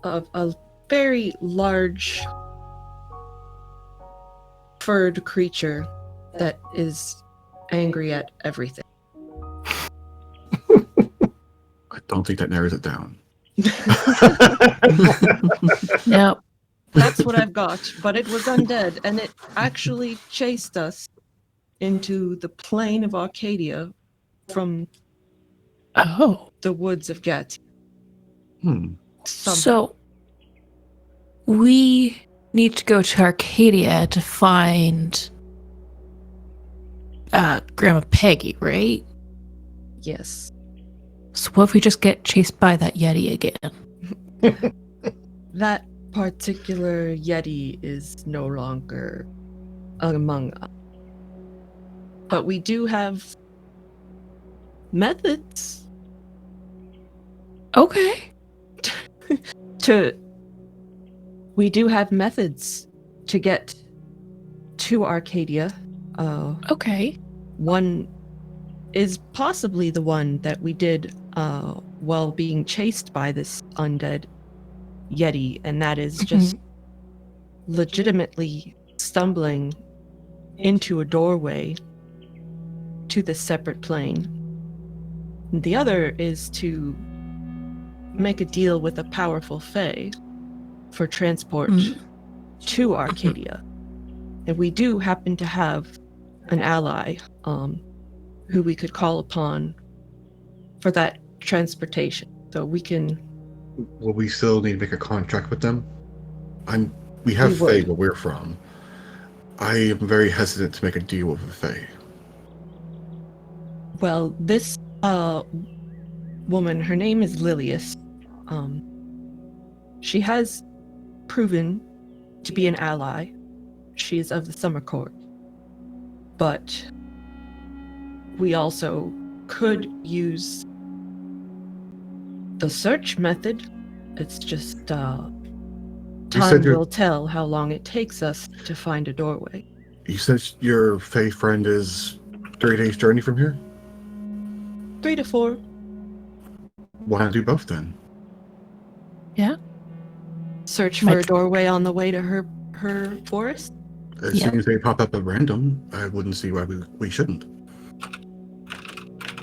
A very large furred creature that is angry at everything. I don't think that narrows it down. No. That's what I've got, but it was undead, and it actually chased us into the plain of Arcadia from Oh. the woods of Get. So we need to go to Arcadia to find Grandma Peggy, right? Yes. So what if we just get chased by that Yeti again? That particular Yeti is no longer among us. But we do have methods Okay. we do have methods to get to Arcadia. Okay. One is possibly the one that we did while being chased by this undead Yeti, and that is just legitimately stumbling into a doorway to the separate plane. The other is to make a deal with a powerful fae for transport to Arcadia. And we do happen to have an ally who we could call upon for that transportation. So we can... Will we still need to make a contract with them? We have We Fae would. where we're from. I am very hesitant to make a deal with a Fae. Well, this woman, her name is Lilius. She has proven to be an ally. She is of the Summer Court. But we also could use the search method. It's just time will tell how long it takes us to find a doorway. You said your Fae friend is 3 days journey from here? 3 to 4. Why not do both then? Yeah. Search for a doorway on the way to her forest. As soon as they pop up at random, I wouldn't see why we shouldn't.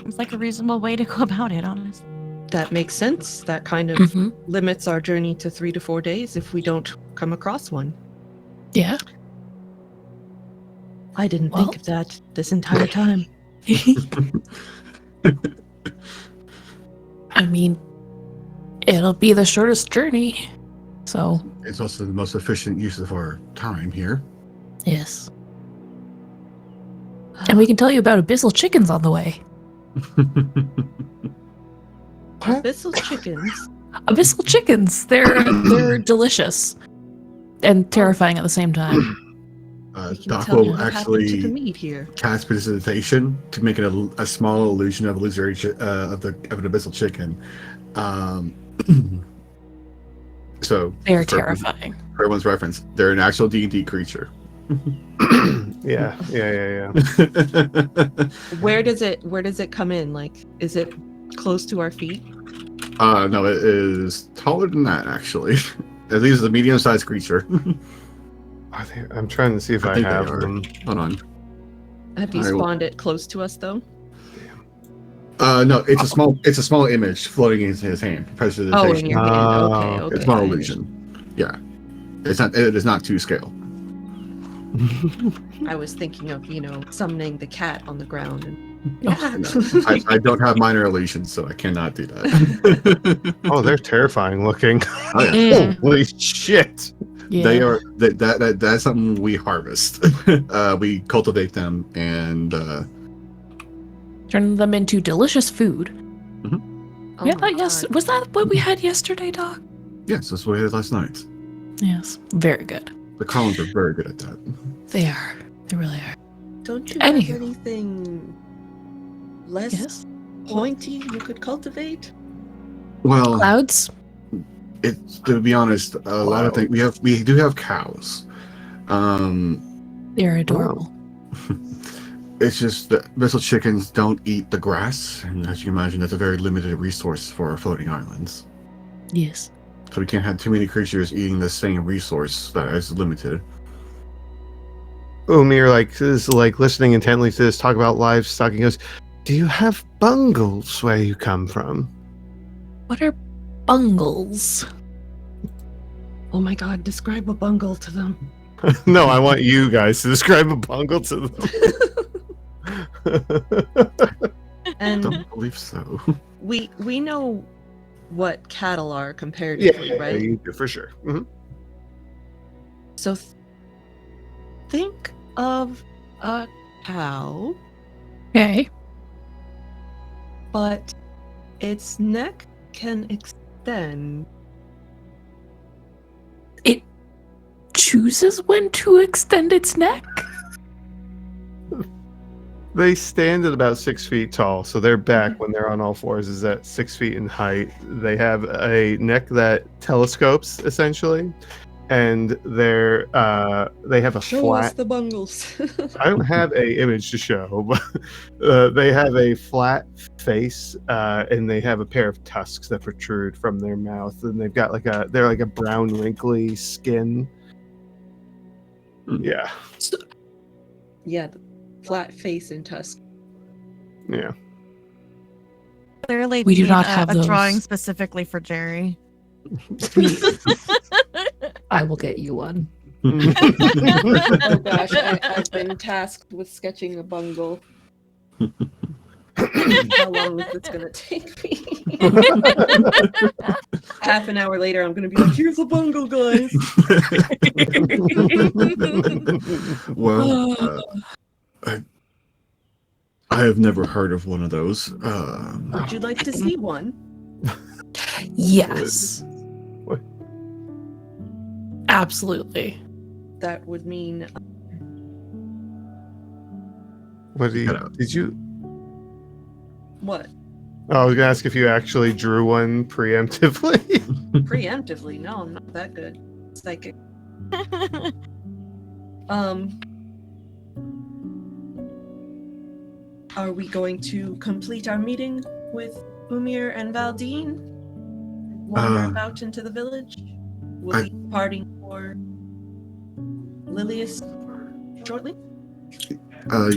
It's like a reasonable way to go about it, honestly. That makes sense. That kind of limits our journey to 3 to 4 days if we don't come across one. Yeah. I didn't think of that this entire time. I mean, it'll be the shortest journey. So, It's also the most efficient use of our time here. yes. And we can tell you about abyssal chickens on the way. Abyssal chickens. Abyssal chickens. They're delicious and terrifying at the same time. You can Doc tell me will what happened to the actually meat here. cast precipitation to make it a small illusion of illusory of an abyssal chicken. So They are terrifying. For everyone's reference, they're an actual D&D creature. Yeah. Where does it come in? Like, is it close to our feet? No, it is taller than that actually. At least it's a medium-sized creature. I'm trying to see if I think have they are. them. Hold on. Have you spawned it close to us though? No, it's a small image floating in his hand. Oh, in your hand. Okay. It's small illusion. Yeah, it is not to scale. I was thinking of, summoning the cat on the ground and No, I don't have minor illusions, so I cannot do that. Oh, they're terrifying looking. Oh, yeah. Holy shit! Yeah. They are that's something we harvest. We cultivate them and Turn them into delicious food. Oh Yeah, my yes. God. Was that what we had yesterday, Doc? yes, that's what we did last night. Yes. Very good. The Collins are very good at that. They are. They really are. Don't you Anywho. have anything less Yes. pointy you could cultivate? Well, Clouds? to be honest, a lot of things we do have cows. They're adorable. It's just that missile chickens don't eat the grass, and as you can imagine, that's a very limited resource for our floating islands. Yes. So we can't have too many creatures eating the same resource that is limited. Umir is listening intently to this talk about livestock. He goes, "Do you have bungles where you come from?" What are bungles? Oh my god, describe a bungle to them. No, I want you guys to describe a bungle to them. I And don't believe so. we know what cattle are comparatively, right? you do for sure. Hmm. So think of a cow, Okay. but its neck can extend. It chooses when to extend its neck. They stand at about 6 feet tall, so their back, when they're on all fours, is at 6 feet in height. They have a neck that telescopes, essentially, and they have a flat. The bungles. I don't have a image to show, but they have a flat face, and they have a pair of tusks that protrude from their mouth, and they've got they're like a brown, wrinkly skin. Yeah, Yeah, the flat face and tusk. yeah. Clearly, We do need not have a drawing those. specifically for Jerry. I will get you one. Oh gosh, I've been tasked with sketching a bungle. How long is this gonna take me? Half an hour later, I'm gonna be like, "Here's a bungle, guys." Well, I have never heard of one of those. Would you like to see one? Yes. What? Absolutely. That would mean What did you? what? Oh, I was gonna ask if you actually drew one preemptively. Preemptively? No, I'm not that good. Psychic. Are we going to complete our meeting with Umir and Valdine? Wander about into the village? We'll be parting for Lilius shortly?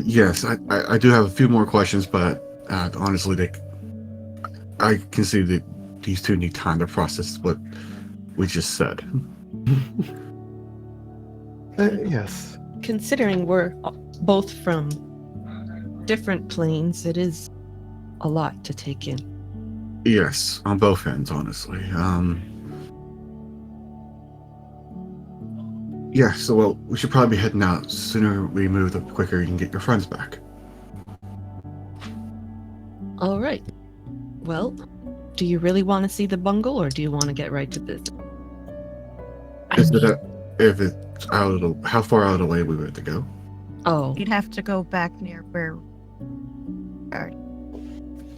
Yes, I do have a few more questions, but honestly, I can see that these two need time to process what we just said. Yes. Considering we're both from different planes, it is a lot to take in. Yes, on both ends, honestly. Yeah, so well, we should probably be heading out. The sooner we move, the quicker you can get your friends back. All right. Well, do you really want to see the bungle, or do you want to get right to business? If it's out of how far out of the way we were to go? Oh, You'd have to go back near where.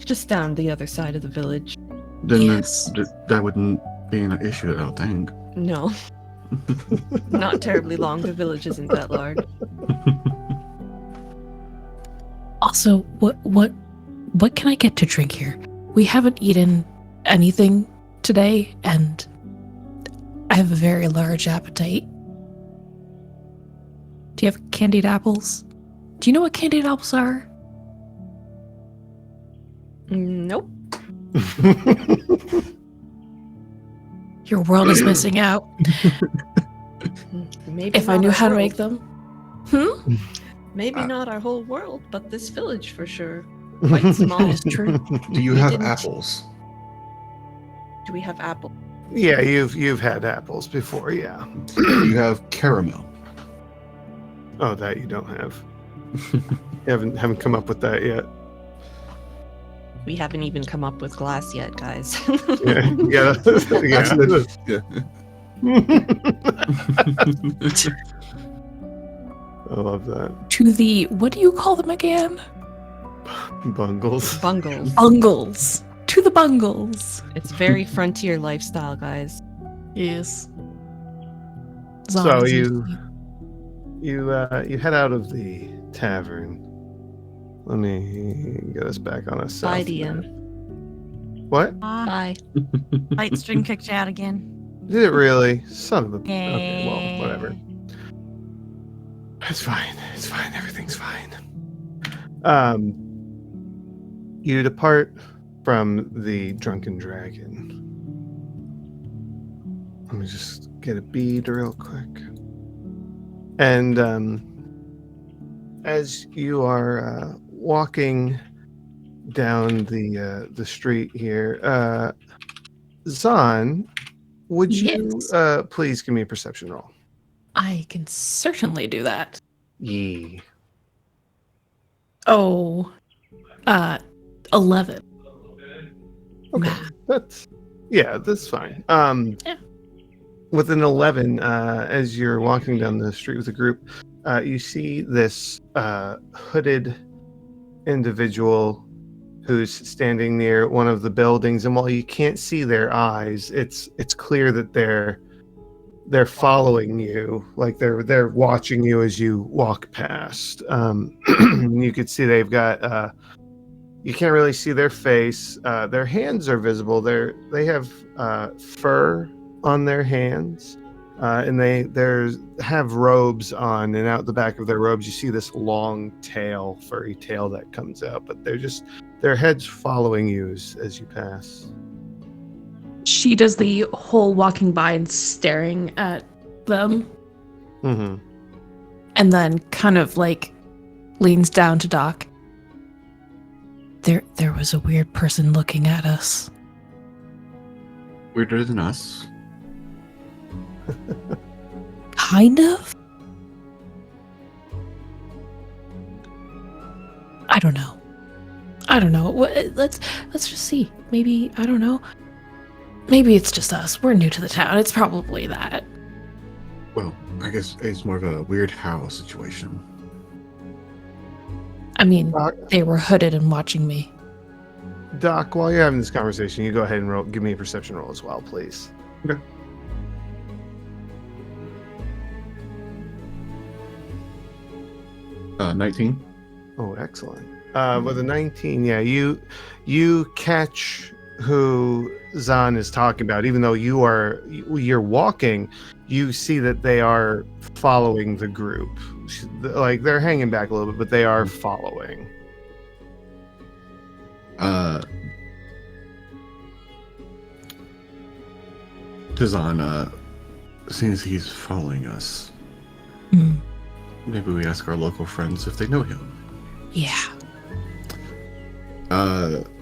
just down the other side of the village. Then Yes. that wouldn't be an issue, I don't think. No, not terribly long. The village isn't that large. Also, what can I get to drink here? We haven't eaten anything today, and I have a very large appetite. Do you have candied apples? Do you know what candied apples are? Nope. Your world is missing out. Maybe If I not knew our how to world. make them. Maybe not our whole world, but this village for sure. Quite small. It's true. Do you We have didn't- apples? Do we have apple? Yeah, you've had apples before, yeah. Do you have caramel? Oh, that you don't have. You haven't come up with that yet. We haven't even come up with glass yet, guys. Yeah, yeah, Actually, yeah. I love that. To the, what do you call them again? Bungles. Bungles. Bungles. to the bungles. It's very frontier lifestyle, guys. Yes. So you head out of the tavern. Let me get us back on a south. Bye, map. DM. What? Bye. Light string kicked you out again. Did it really? Son of a. Okay, well, whatever. It's fine. It's fine. Everything's fine. You depart from the Drunken Dragon. Let me just get a bead real quick. And as you are walking down the street here, Zahn, would you please give me a perception roll? I can certainly do that. Yee. Oh, 11. Okay, Math. that's fine. Yeah. With an 11, as you're walking down the street with a group, you see this hooded individual who's standing near one of the buildings, and while you can't see their eyes, it's clear that they're following you, like they're watching you as you walk past. You could see they've got you can't really see their face. Their hands are visible. They have fur on their hands, and they have robes on, and out the back of their robes you see this long furry tail that comes out, but their heads following you as you pass. She does the whole walking by and staring at them, Mm-hmm. and then kind of like leans down to Doc. There was a weird person looking at us. Weirder than us. Kind of? I don't know. Let's just see. Maybe, I don't know. Maybe it's just us. We're new to the town. It's probably that. Well, I guess it's more of a weird how situation. I mean, they were hooded and watching me. Doc, while you're having this conversation, you go ahead and give me a perception roll as well, please. Okay. Uh, 19. Oh, excellent. With a 19, yeah, you catch who Zahn is talking about. Even though you're walking, you see that they are following the group. Like they're hanging back a little bit, but they are following. To Zahn, since he's following us, maybe we ask our local friends if they know him. Yeah.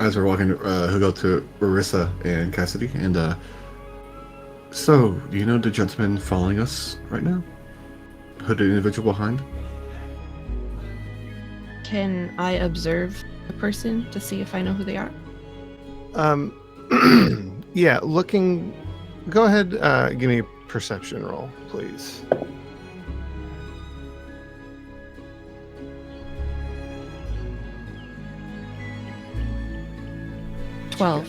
As we're walking, he'll go to Marissa and Cassidy, and so, do you know the gentleman following us right now? Hooded individual behind? Can I observe the person to see if I know who they are? Yeah, looking. Go ahead, give me a perception roll, please. Twelve.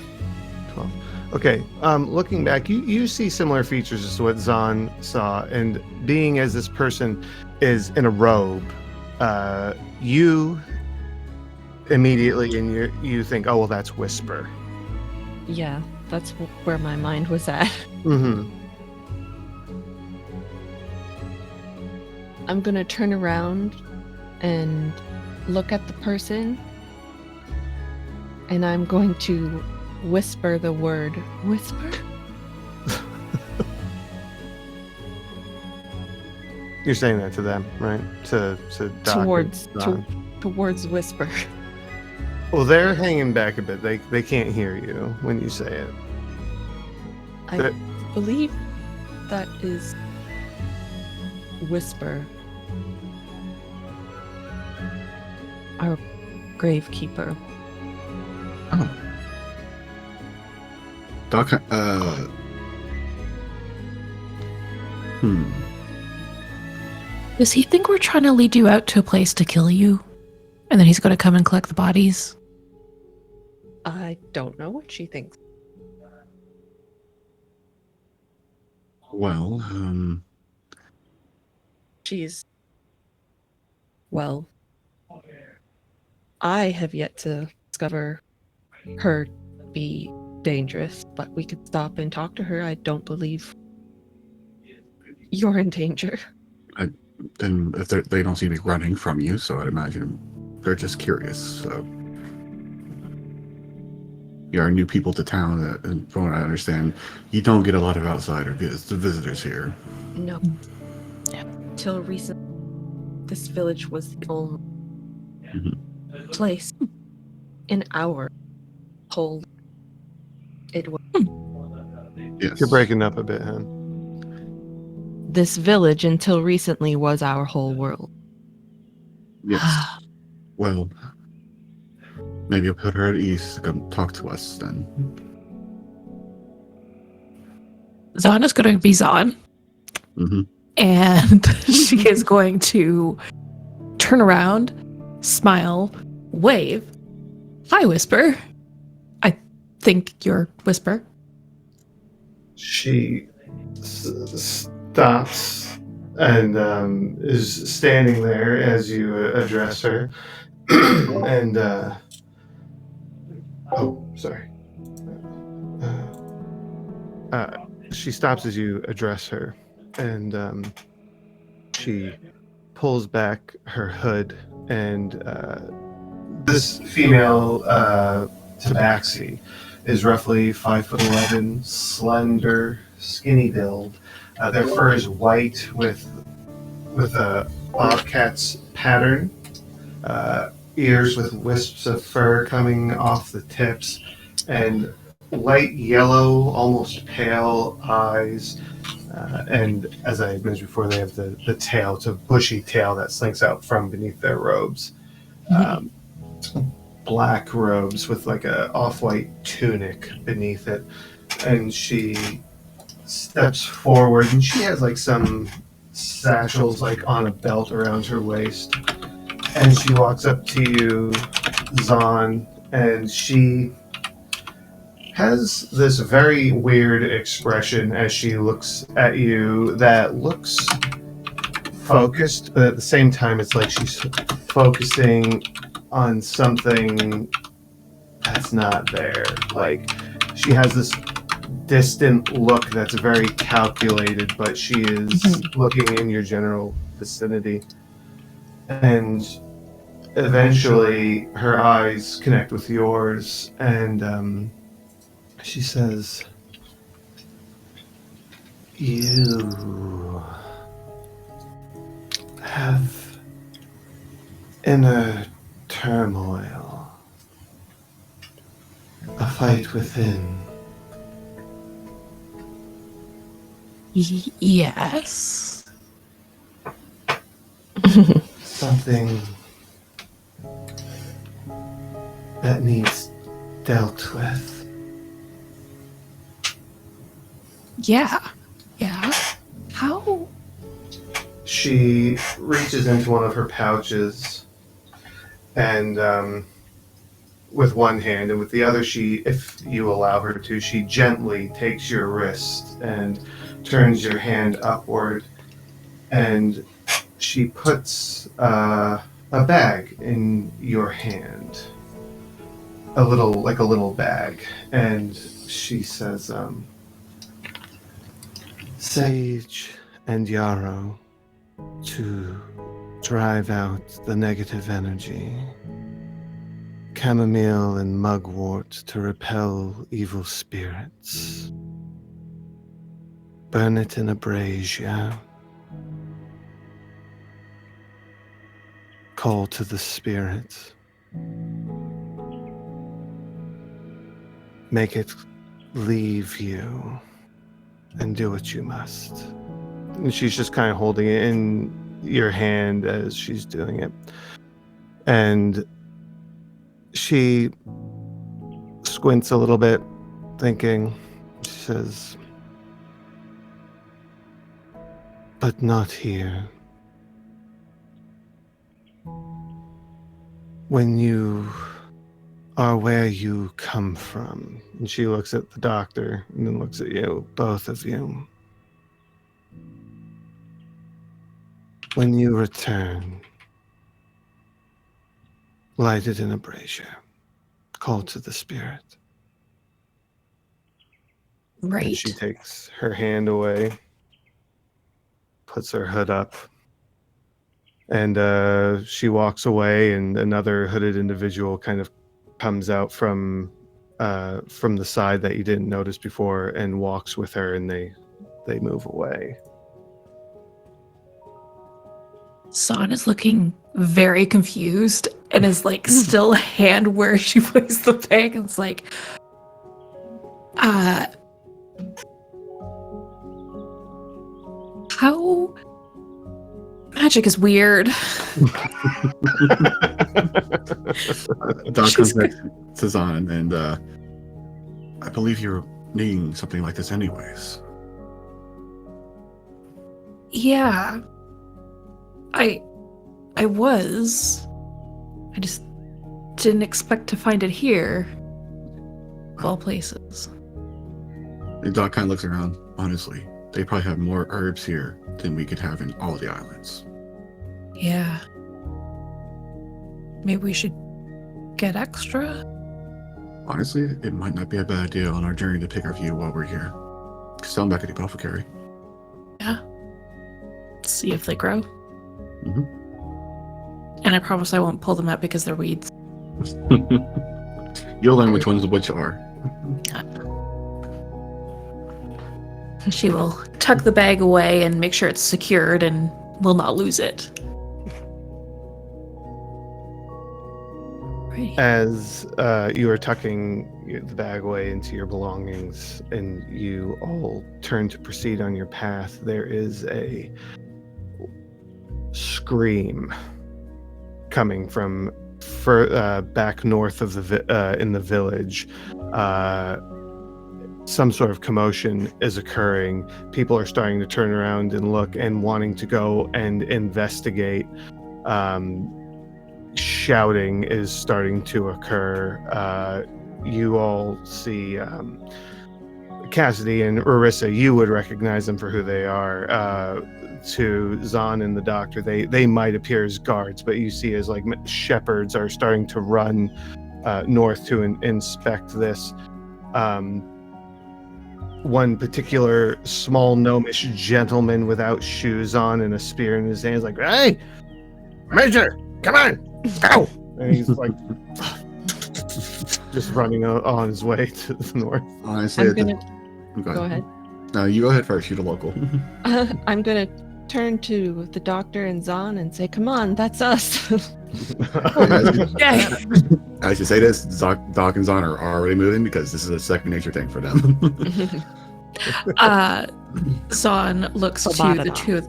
Okay, looking back, you see similar features as to what Zahn saw, and being as this person is in a robe, you immediately you think, oh well, that's Whisper. Yeah, that's where my mind was at. Mm-hmm. I'm gonna turn around and look at the person, and I'm going to whisper the word whisper. You're saying that to them, right? To Doc towards whisper. Well, they're hanging back a bit. They can't hear you when you say it. I believe that is whisper. Our gravekeeper. Oh. Doc, Does he think we're trying to lead you out to a place to kill you? And then he's going to come and collect the bodies? I don't know what she thinks. Well, She's, well, I have yet to discover her be dangerous, but we could stop and talk to her. I don't believe you're in danger. then if they don't seem to be running from you, so I'd imagine they're just curious. So you are new people to town, and from what I understand, you don't get a lot of outsider visitors here. No. Till recent, this village was the only place in our whole. It was Yes. You're breaking up a bit, Hen. this village until recently was our whole world. Yes. Well, maybe I'll put her at ease to come talk to us then. Zahn is going to be Zahn. Mm-hmm. And she is going to turn around, smile, wave. Hi, Whisper. I think you're Whisper. She stops and is standing there as you address her. And, oh, sorry. She stops as you address her, and she pulls back her hood, and this female tabaxi is roughly 5'11", slender, skinny build. Their fur is white with a bobcat's pattern, ears with wisps of fur coming off the tips, and light yellow, almost pale eyes. And as I mentioned before, they have the tail. It's a bushy tail that slinks out from beneath their robes. Black robes with like a off-white tunic beneath it. And she steps forward, and she has like some satchels like on a belt around her waist. And she walks up to you, Zahn, and she has this very weird expression as she looks at you that looks focused, but at the same time it's like she's focusing on something that's not there. Like, she has this distant look that's very calculated, but she is looking in your general vicinity. And eventually her eyes connect with yours, and she says, "You have inner turmoil, a fight within. Yes. Something that needs dealt with." Yeah. Yeah. How? She reaches into one of her pouches, and with one hand, and with the other, she, if you allow her to, she gently takes your wrist and turns your hand upward, and she puts a bag in your hand, a little bag, and she says, "Sage and yarrow to drive out the negative energy. Chamomile and mugwort to repel evil spirits. Burn it in a brazier. Call to the spirit. Make it leave you and do what you must." And she's just kind of holding it in your hand as she's doing it. And she squints a little bit, thinking. She says, "But not here. When you are where you come from. And she looks at the doctor and then looks at you, both of you. When you return, light it in a brazier. Call to the spirit. Right. And she takes her hand away, puts her hood up, and she walks away, and another hooded individual kind of comes out from the side that you didn't notice before and walks with her, and they move away. Son is looking very confused and is like still hand where she placed the bag, and it's like, how magic is weird. Doc comes back to Zahn, and I believe you're needing something like this anyways. Yeah. I was. I just didn't expect to find it here. Of all places. And Doc kind of looks around. Honestly, they probably have more herbs here than we could have in all the islands. Yeah. Maybe we should get extra? Honestly, it might not be a bad idea on our journey to pick our view while we're here. Sell them back at the apothecary. Yeah. See if they grow. Mm-hmm. And I promise I won't pull them out because they're weeds. You'll learn which ones which are. She will tuck the bag away and make sure it's secured and will not lose it. Right. As you are tucking the bag away into your belongings and you all turn to proceed on your path, there is a scream coming from back north of in the village. Some sort of commotion is occurring. People are starting to turn around and look and wanting to go and investigate. Shouting is starting to occur. You all see Cassidy and Orissa. You would recognize them for who they are. To Zahn and the doctor, they might appear as guards, but you see as like shepherds are starting to run north to inspect this. One particular small gnomish gentleman without shoes on and a spear in his hand is like, "Hey, Major, come on, go!" And he's like just running on his way to the north. Honestly, I'm gonna go ahead. No, you go ahead first. You're the local. I'm gonna turn to the doctor and Zahn and say, "Come on, that's us." Yeah. I should say this: Doc and Zahn are already moving because this is a second nature thing for them. Zahn looks to the two.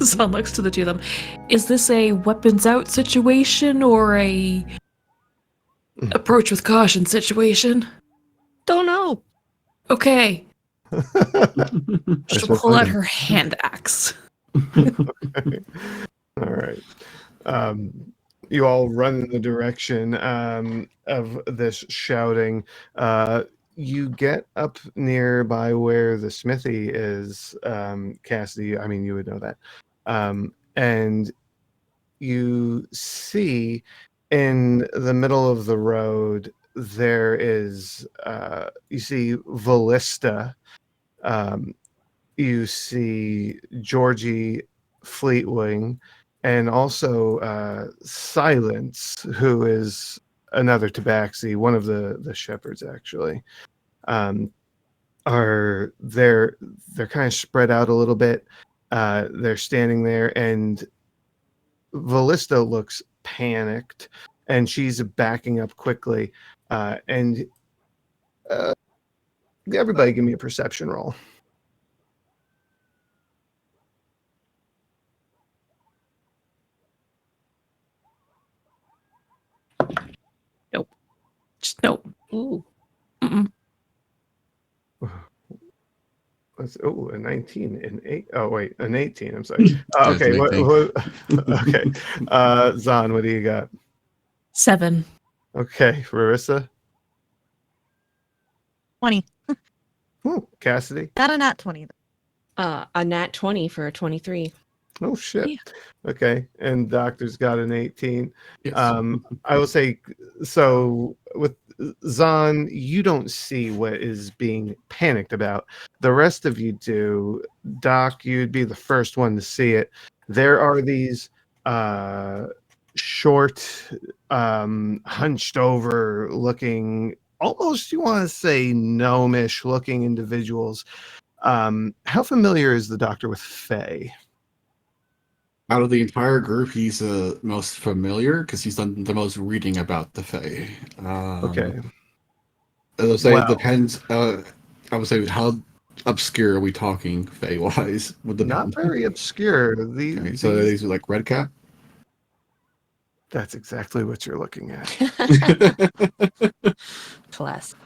Zahn looks to the two of them. Is this a weapons out situation or a approach with caution situation? Don't know. Okay. She'll pull out her hand axe. Okay. All right. You all run in the direction of this shouting. You get up nearby where the smithy is, Cassidy. I mean, you would know that. And you see in the middle of the road, there is, you see Valista. You see Georgie Fleetwing, and also Silence, who is another tabaxi, one of the shepherds actually. Are they're kind of spread out a little bit. They're standing there, and Valista looks panicked, and she's backing up quickly. And everybody, give me a perception roll. Just nope. Ooh. Mm-mm. A 19 and 8. Oh wait, an 18. I'm sorry. Okay. That's Okay. Zahn, what do you got? 7. Okay, Marissa. 20. Ooh, Cassidy. Got a nat 20. A nat 20 for a 23. Oh shit. Yeah. Okay, and Doctor's got an 18. Yes. I will say, so with Zahn, you don't see what is being panicked about. The rest of you do. Doc, you'd be the first one to see it. There are these short, hunched over looking, almost you want to say gnomish looking individuals. How familiar is the Doctor with Fae? Out of the entire group, he's the most familiar because he's done the most reading about the Fae. Okay. I would say Well- it depends. I would say how obscure are we talking Fae wise? Would depend. Not very obscure. Okay, so these are like red cap. That's exactly what you're looking at. Class.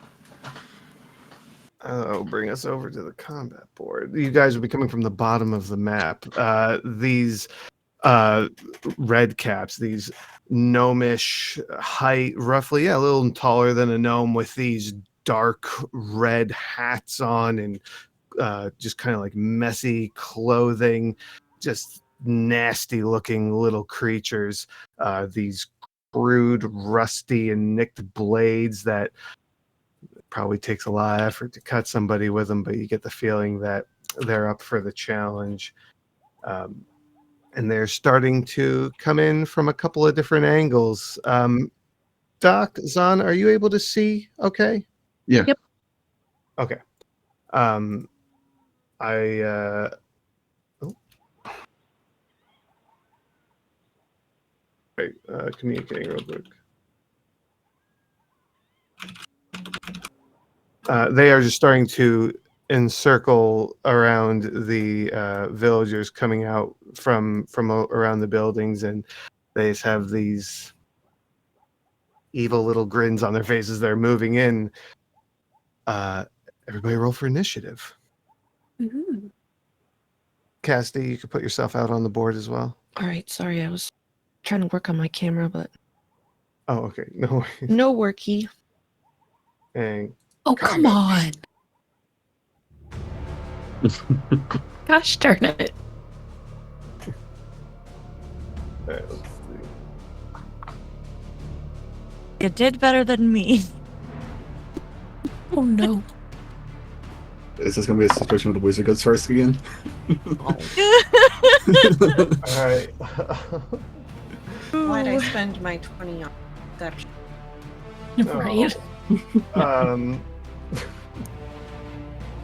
Oh, bring us over to the combat board. You guys will be coming from the bottom of the map. These red caps, these gnomish height, roughly, a little taller than a gnome, with these dark red hats on and just kind of like messy clothing, just nasty looking little creatures. These crude, rusty, and nicked blades that probably takes a lot of effort to cut somebody with them, but you get the feeling that they're up for the challenge. And they're starting to come in from a couple of different angles. Doc, Zahn, are you able to see okay? Yeah. Yep. Okay. Communicating real quick. They are just starting to encircle around the villagers coming out from around the buildings, and they just have these evil little grins on their faces. They're moving in. Everybody roll for initiative. Ooh. Cassidy, you can put yourself out on the board as well. All right, sorry, I was trying to work on my camera, but Oh, okay. No worries. no worky. And Oh, come on. Gosh darn it. let's see. You did better than me. Oh, no. Is this going to be a situation where the wizard goes first again? All right. Why'd I spend my 20 on that? Right.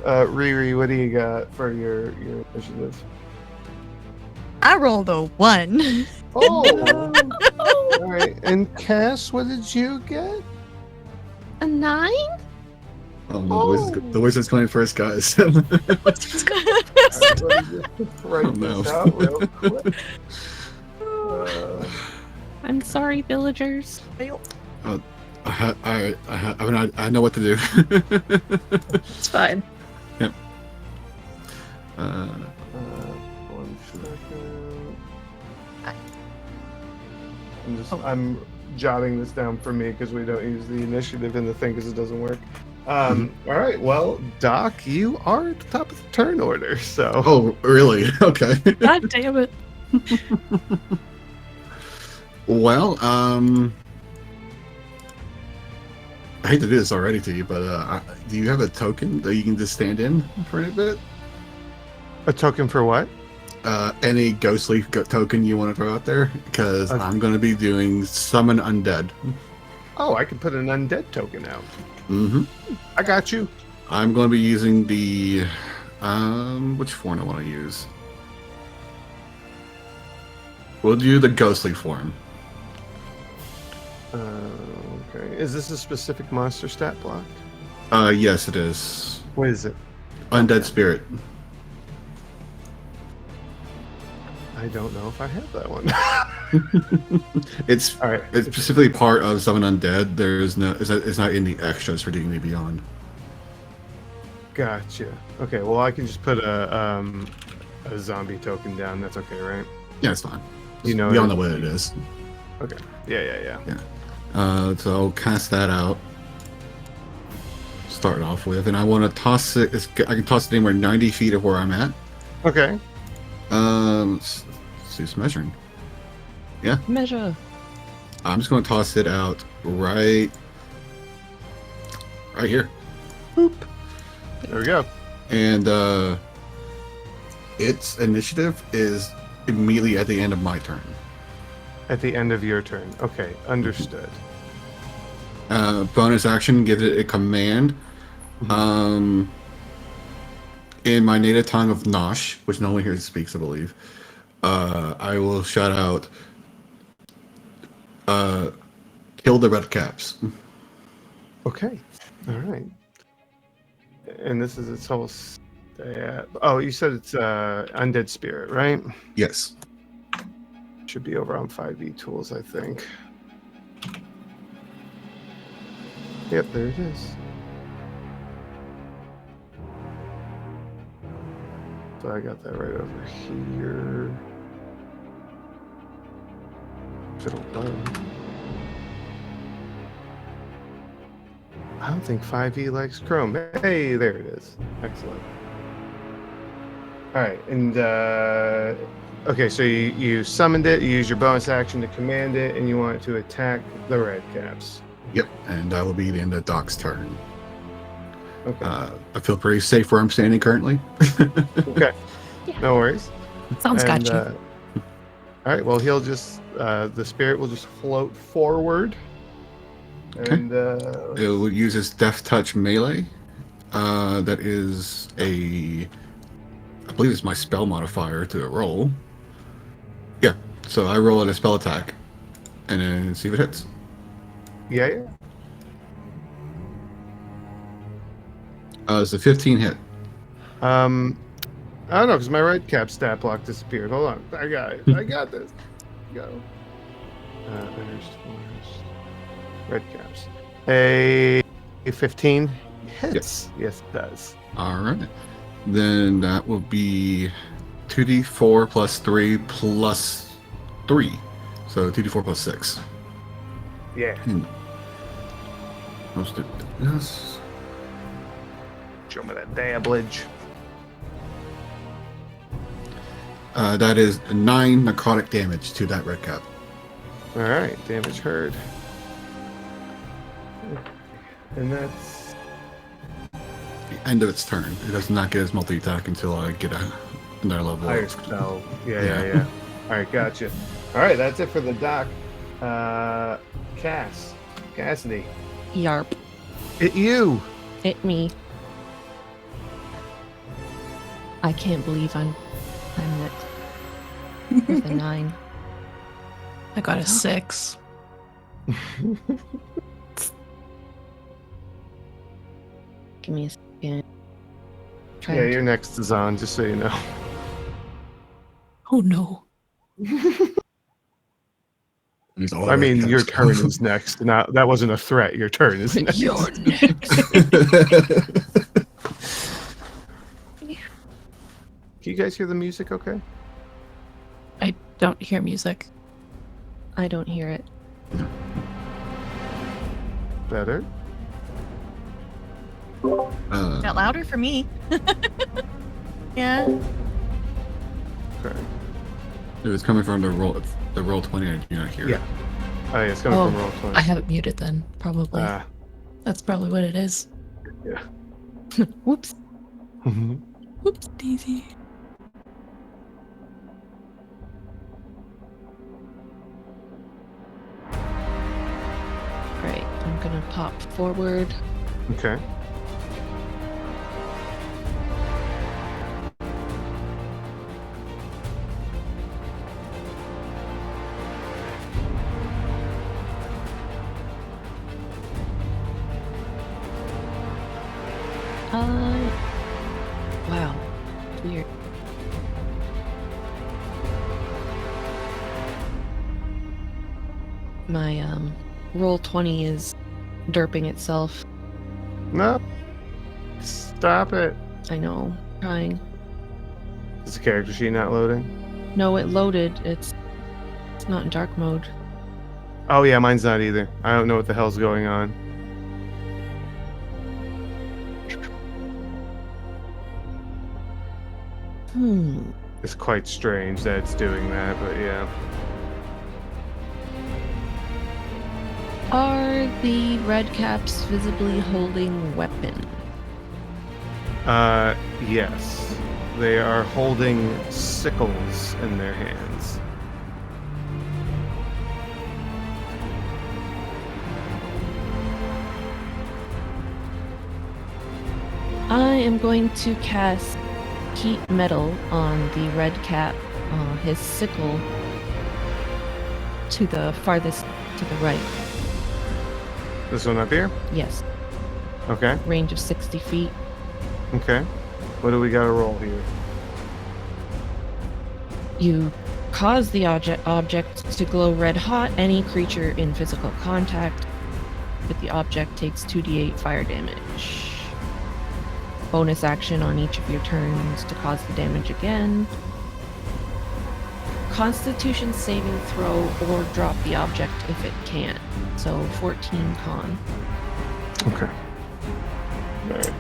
Riri, what do you got for your initiative? I rolled a 1. Oh, all right. And Cass, what did you get? A 9? Oh no, the wizard's going first, guys. Write Oh, no. this out real quick. I'm sorry, villagers. I know what to do. It's fine. Yep. 1 second. I'm jotting this down for me because we don't use the initiative in the thing because it doesn't work. All right. Well, Doc, you are at the top of the turn order. So. Oh, really? Okay. God damn it. Well, I hate to do this already to you, but do you have a token that you can just stand in for a bit? A token for what? Any ghostly token you want to throw out there? Because I'm going to be doing Summon Undead. Oh, I can put an undead token out. Mm-hmm. I got you. I'm going to be using the... which form do I want to use? We'll do the ghostly form. Okay. Is this a specific monster stat block? Yes, it is. What is it? Undead Spirit. I don't know if I have that one. It's All right. It's specifically part of Summon Undead. There is no. It's not in the extras for D&D Beyond. Gotcha. Okay. Well, I can just put a zombie token down. That's okay, right? Yeah, it's fine. You know we all it- know what it is. Okay. Yeah. So I'll cast that out. Start off with, and I want to toss it. I can toss it anywhere 90 feet of where I'm at. Okay. Let's see, it's measuring. Yeah. Measure. I'm just going to toss it out right here. Boop. There we go. And its initiative is immediately at the end of my turn. At the end of your turn. Okay, understood. Bonus action, give it a command. In my native tongue of Nosh, which no one here speaks, I believe, I will shout out, kill the red caps. Okay. All right. And this is its whole stat. Oh, you said it's undead spirit, right? Yes. Should be over on 5e tools, I think. Yep, there it is. So I got that right over here. Fiddle load. I don't think 5e likes Chrome. Hey, there it is. Excellent. All right, and okay, so you summoned it, you use your bonus action to command it, and you want it to attack the red caps. Yep, and that will be the end of Doc's turn. Okay. I feel pretty safe where I'm standing currently. Okay. No worries. Sounds And, sketchy. all right. Well, he'll just the spirit will just float forward, Okay. and It will use its Death Touch melee. That is I believe it's my spell modifier to a roll. Yeah. So I roll at a spell attack, and then see if it hits. yeah. It's a 15 hit. I don't know because my red cap stat block disappeared. Hold on, I got it. I got this. Go. There's red caps. A 15 hits. Yes, it does. All right. Then that will be 2d4 plus 3 plus 3. So 2d4 plus 6. Yeah. Most of this. Show me that dabblage. That is 9 necrotic damage to that red cap. All right, damage heard. And that's The end of its turn. It does not get its multi-attack until I get another level. higher spell. Yeah. All right, gotcha. All right, that's it for the doc. Cassidy. Yarp. It you. It me. I can't believe I'm next. With a 9. I got a 6. Give me a second. Yeah, your next is on, just so you know. Oh no. I mean, your turn is next. Not that wasn't a threat. Your turn is next. You're next. Can you guys hear the music okay? I don't hear music. I don't hear it. Better? Got louder for me. Yeah. Okay. It was coming from the roll 20. I do not hear it. Yeah. Oh, yeah, it's coming from roll 20. I have it muted then, probably. That's probably what it is. Yeah. Whoops. Whoops, Daisy. Right, I'm gonna pop forward. Okay. Wow. Weird. My roll 20 is derping itself. No. Stop it. I know. Trying. Is the character sheet not loading? No, it loaded. It's not in dark mode. Oh yeah, mine's not either. I don't know what the hell's going on. It's quite strange that it's doing that, but yeah. Are the red caps visibly holding weapon? Yes. They are holding sickles in their hands. I am going to cast heat metal on the red cap, his sickle to the farthest to the right. This one up here? Yes, Okay. range of 60 feet. Okay. What do we got to roll here? You cause the object to glow red hot. Any creature in physical contact with the object takes 2d8 fire damage. Bonus action on each of your turns to cause the damage again. Constitution saving throw or drop the object if it can. So 14 con. Okay. Alright.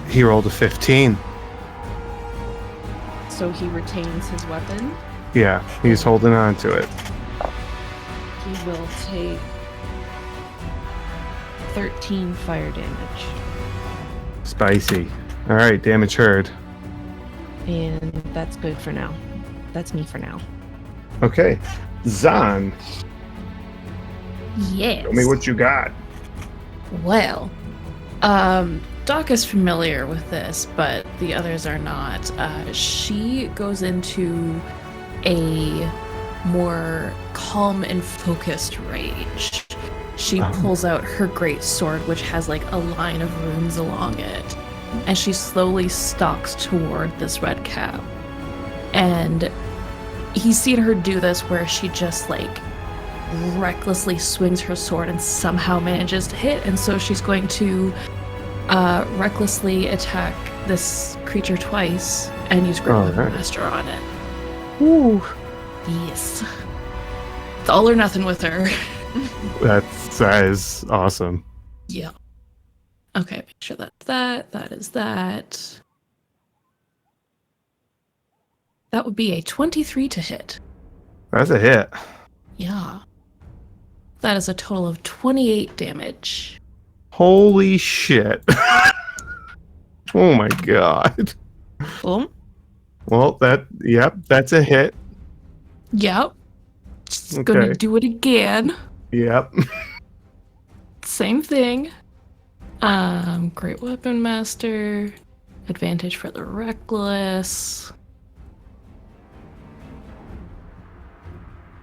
He rolled a 15. So he retains his weapon. Yeah, he's holding on to it. He will take 13 fire damage. Spicy. Alright, damage heard. And that's good for now. That's me for now. Okay. Zahn, Yes. tell me what you got. Well, Doc is familiar with this, but the others are not. She goes into a more calm and focused rage. She pulls out her great sword, which has like a line of runes along it, and she slowly stalks toward this red cap. And he's seen her do this where she just like recklessly swings her sword and somehow manages to hit, and so she's going to recklessly attack this creature twice and use Great Weapon Master on it. Ooh. Yes. It's all or nothing with her. That is awesome. Yeah. Okay, make sure that's that. That is that. That would be a 23 to hit. That's a hit. Yeah. That is a total of 28 damage. Holy shit. Oh my god. Boom. Well, that's a hit. Yep. Just Okay. gonna do it again. Yep. Same thing. Great Weapon Master. Advantage for the Reckless.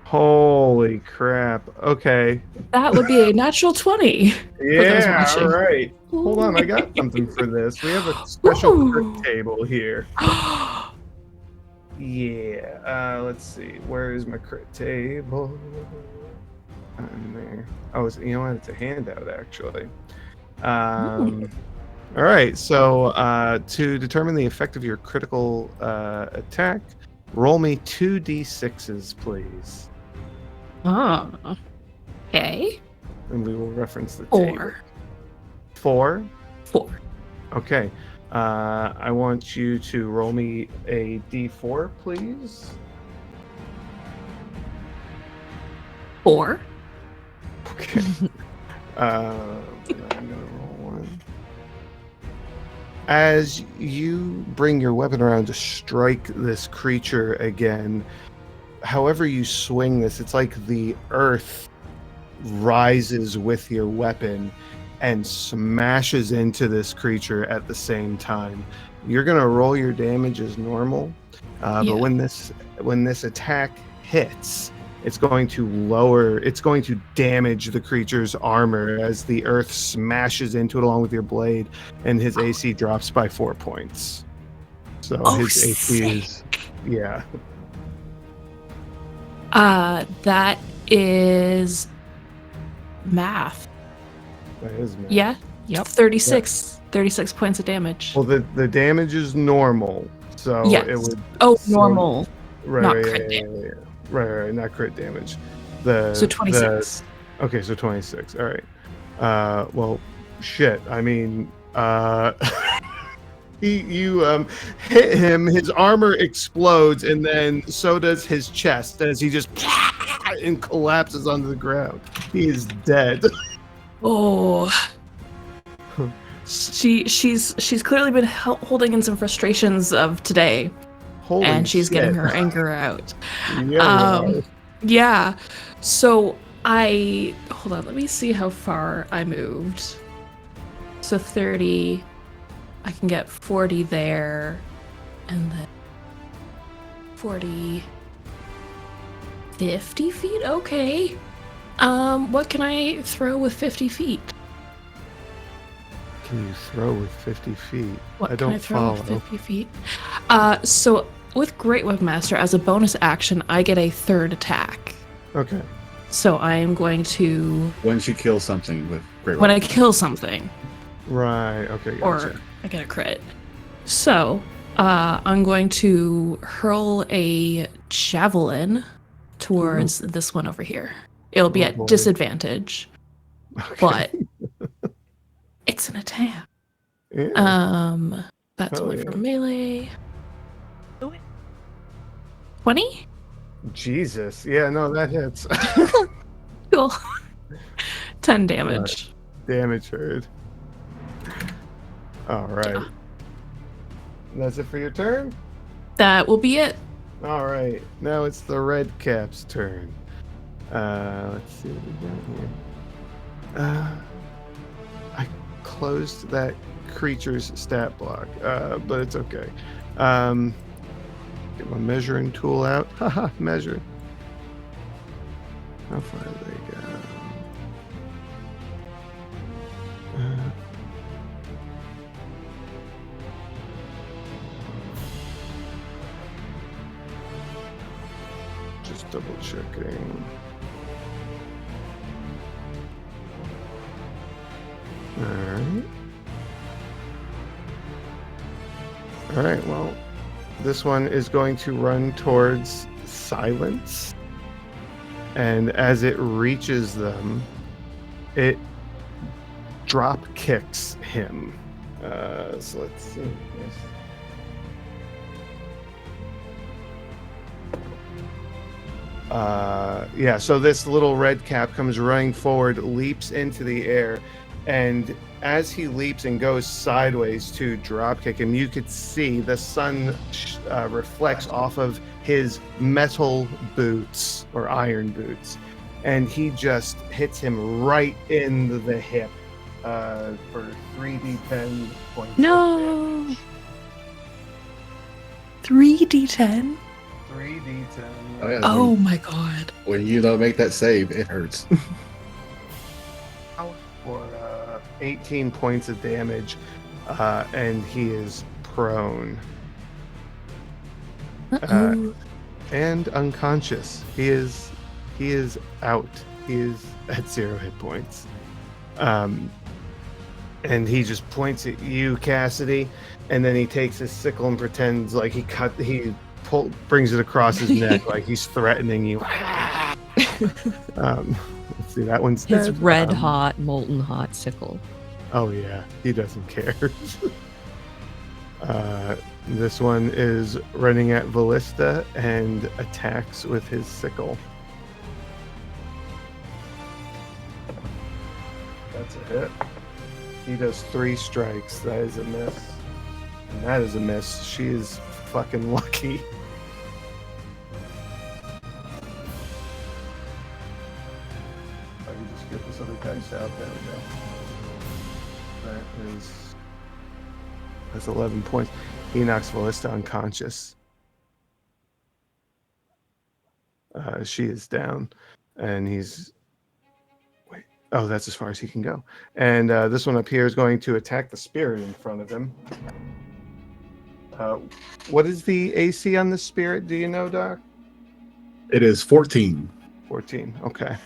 Holy crap. Okay. That would be a natural 20. Yeah, watching. all right. Hold on, I got something for this. We have a special Ooh. crit table here. Yeah, let's see. Where is my crit table? In there. Oh, you know what? It's a handout, actually. All right, so to determine the effect of your critical attack, roll me 2d6s, please. Oh. Okay. And we will reference the table. 4. 4? Okay. I want you to roll me a d4, please. 4. Okay. I'm gonna roll one. As you bring your weapon around to strike this creature again, however you swing this, it's like the earth rises with your weapon and smashes into this creature at the same time. You're gonna roll your damage as normal, but when this attack hits, it's going to damage the creature's armor as the earth smashes into it along with your blade, and his AC drops by 4 points. So his AC is, yeah. That is math. That is math. Yeah. Yep. 36. 36 points of damage. Well, the damage is normal, So Yes. it would. Oh, so- normal. Right, not right, crit yeah, yeah, yeah. Right, not crit damage. The So 26. Okay, so 26. All right. Well, shit. I mean, you hit him. His armor explodes, and then so does his chest as he just and collapses onto the ground. He is dead. Oh. She's clearly been holding in some frustrations of today, Holy and she's shit. getting her anger out. Yeah. Yeah. So hold on, let me see how far I moved. So 30, I can get 40 there, and then 40, 50 feet? Okay. What can I throw with 50 feet? Can you throw with 50 feet? What I can don't I throw follow. with 50 feet? So with Great Webmaster, as a bonus action, I get a third attack. Okay. So I am going to... Once you kill something with great When I weapon. kill something, Right. Okay. Gotcha. or I get a crit. So, I'm going to hurl a javelin towards this one over here. It'll be Oh, at boy. disadvantage, Okay. but it's an attack. Yeah. That's Hell only yeah. for melee. 20? Jesus. Yeah. No, that hits. Cool. 10 damage. Damage heard. All right. Yeah. That's it for your turn. That will be it. All right. Now it's the red cap's turn. Let's see what we got here. I closed that creature's stat block, but it's okay. Get my measuring tool out. Haha, measure. How far do they go? Just double checking. Alright. Alright, well, this one is going to run towards silence. And as it reaches them, it drop kicks him. So let's see. Yes. Yeah, so this little red cap comes running forward, leaps into the air, and as he leaps and goes sideways to drop kick him, you could see the sun reflects off of his metal boots or iron boots, and he just hits him right in the hip for 3d10 points. No. 3d10? 3d10. Oh, yeah, Oh my god. when you don't make that save, it hurts. For 18 points of damage, and he is prone Uh-oh. and unconscious. He is out. He is at 0 hit points. And he just points at you, Cassidy, and then he takes his sickle and pretends like brings it across his neck like he's threatening you. Let's see, that one's His dead. red hot, molten hot sickle. Oh yeah, he doesn't care. This one is running at Ballista and attacks with his sickle. That's a hit. He does 3 strikes. That is a miss. And that is a miss. She is fucking lucky. I can just get this other dice out. There we go. That's 11 points. He knocks Ballista unconscious. She is down, and he's... Wait. Oh, that's as far as he can go. And this one up here is going to attack the spirit in front of him. What is the AC on the spirit? Do you know, Doc? It is 14. 14. Okay.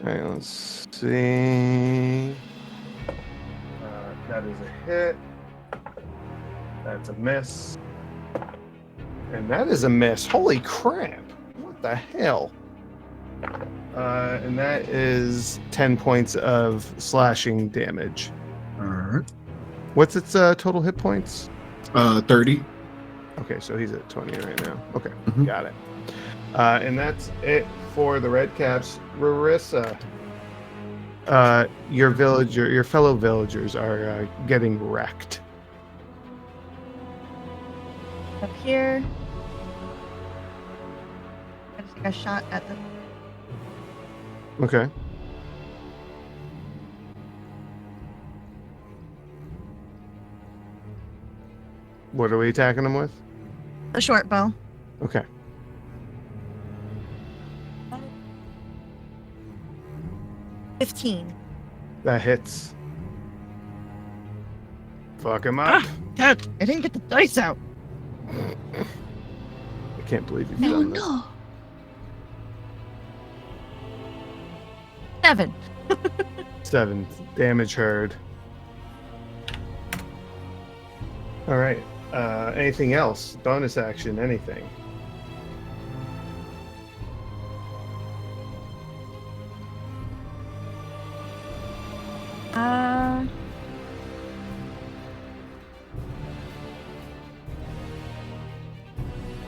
All right, let's see. That is a hit. That's a miss. And that is a miss. Holy crap. What the hell? And that is 10 points of slashing damage. All right. What's its total hit points? 30. Okay, so he's at 20 right now. Okay, Mhm. got it. And that's it for the red caps. Rarissa, your fellow villagers are getting wrecked. Up here. I just take a shot at the. Okay. What are we attacking them with? The short bow. Okay. Oh. 15. That hits. Fuck him up. Dad, I didn't get the dice out. I can't believe you've No, done this. no. 7. 7 damage heard. All right. Anything else? Bonus action? Anything?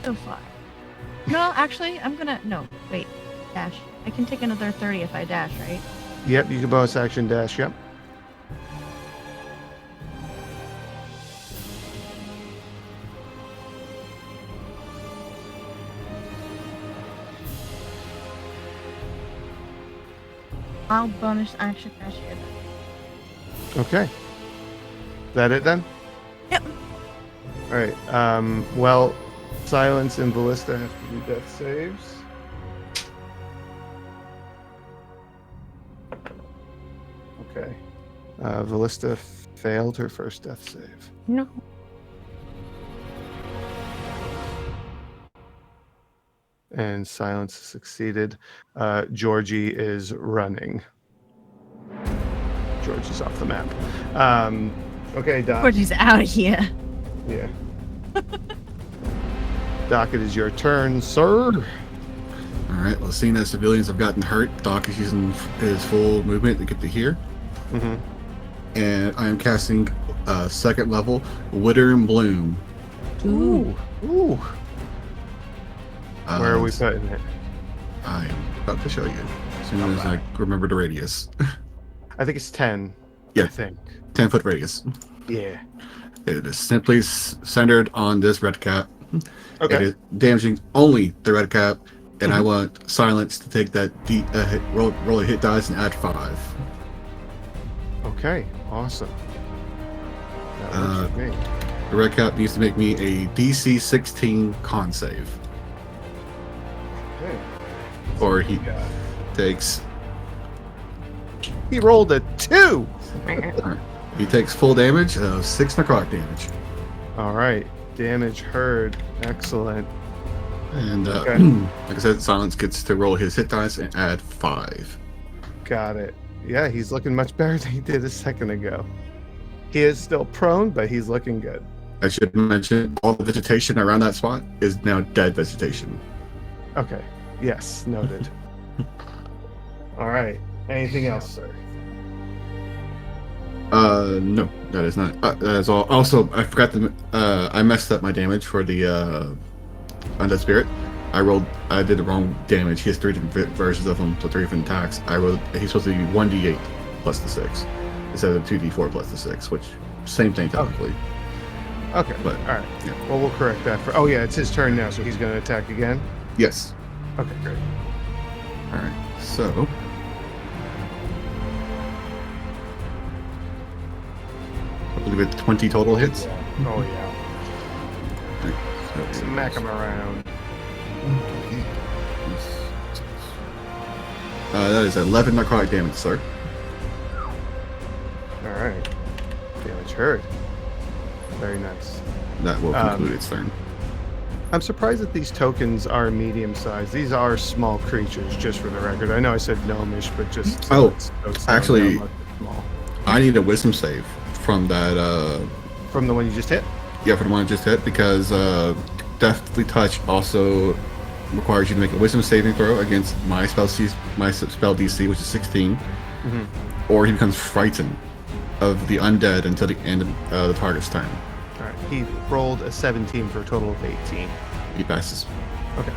So far. No, actually, I'm gonna. No, wait. Dash. I can take another 30 if I dash, right? Yep, you can bonus action dash. Yep. I'll bonus action dash here. Okay. Is that it then? Yep. All right. Well, Silence and Ballista have to do death saves. Okay. Ballista failed her first death save. No. And Silence succeeded. Georgie is running. Georgie's off the map. Okay, Doc. Georgie's out of here. Yeah. Doc, it is your turn, sir. All right. Well, seeing as civilians have gotten hurt, Doc is using his full movement to get to here. Mm-hmm. And I am casting second level Wither and Bloom. Ooh. Ooh. Where are we So putting it? I'm about to show you as soon as I remember the radius. I think it's 10. Yeah. I think. 10-foot radius. Yeah. It is simply centered on this red cap. It Okay. is damaging only the red cap, and I want Silence to take that roll a hit dice and add 5. Okay. Awesome. That works for me. The red cap needs to make me a DC 16 con save, Okay. or he Yeah. takes He rolled a 2. full damage of 6 necrotic damage. All right. Damage heard. Excellent. And Okay. like I said, Silence gets to roll his hit dice and add 5. Got it. Yeah, he's looking much better than he did a second ago. He is still prone, but he's looking good. I should mention all the vegetation around that spot is now dead vegetation. Okay. Yes, noted. All right. Anything else, sir? No, that is not. That is all. Also, I forgot to. I messed up my damage for the Undead Spirit. I did the wrong damage. He has 3 different versions of them, so 3 different attacks. He's supposed to be 1d8 plus the 6 instead of 2d4 plus the 6, which same thing technically. Okay. But All right. yeah. Well, we'll correct that for. Oh yeah, it's his turn now, so he's going to attack again. Yes. Okay, great. All right. So. I believe it's 20 total hits. Oh yeah. So, Smack him around. that is 11 necrotic damage, sir. All right. Damage heard. Very nice. That will conclude its turn. I'm surprised that these tokens are medium sized. These are small creatures, just for the record. I know I said gnomish, but just so Oh, it's actually- how much it's small. I need a wisdom save from that. From the one you just hit. Yeah, for the one I just hit, because Deathly Touch also requires you to make a Wisdom saving throw against my spell DC, which is 16, or he becomes frightened of the undead until the end of the target's turn. All right. He rolled a 17 for a total of 18. He passes. Okay.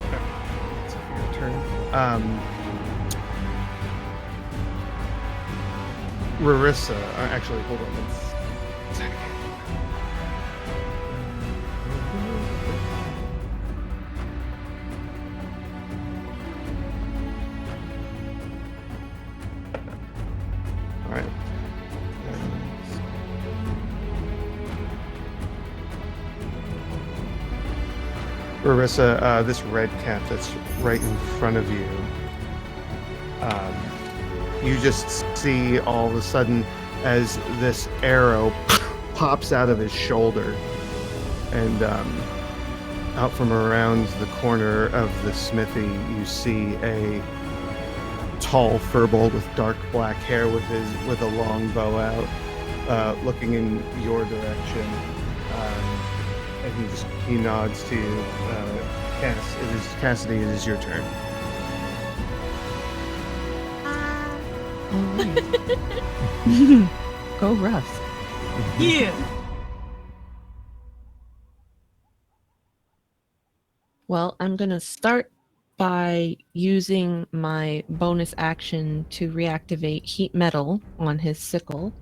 That's your turn. Rarissa, actually, hold on one second. All right. Rarissa, this red cap that's right in front of you, you just see all of a sudden as this arrow pops out of his shoulder, and out from around the corner of the smithy, you see a tall furbolg with dark black hair with a long bow out, looking in your direction. And he nods to you. Cassidy, it is your turn. All right. Go Russ. Yeah. Well, I'm going to start by using my bonus action to reactivate heat metal on his sickle.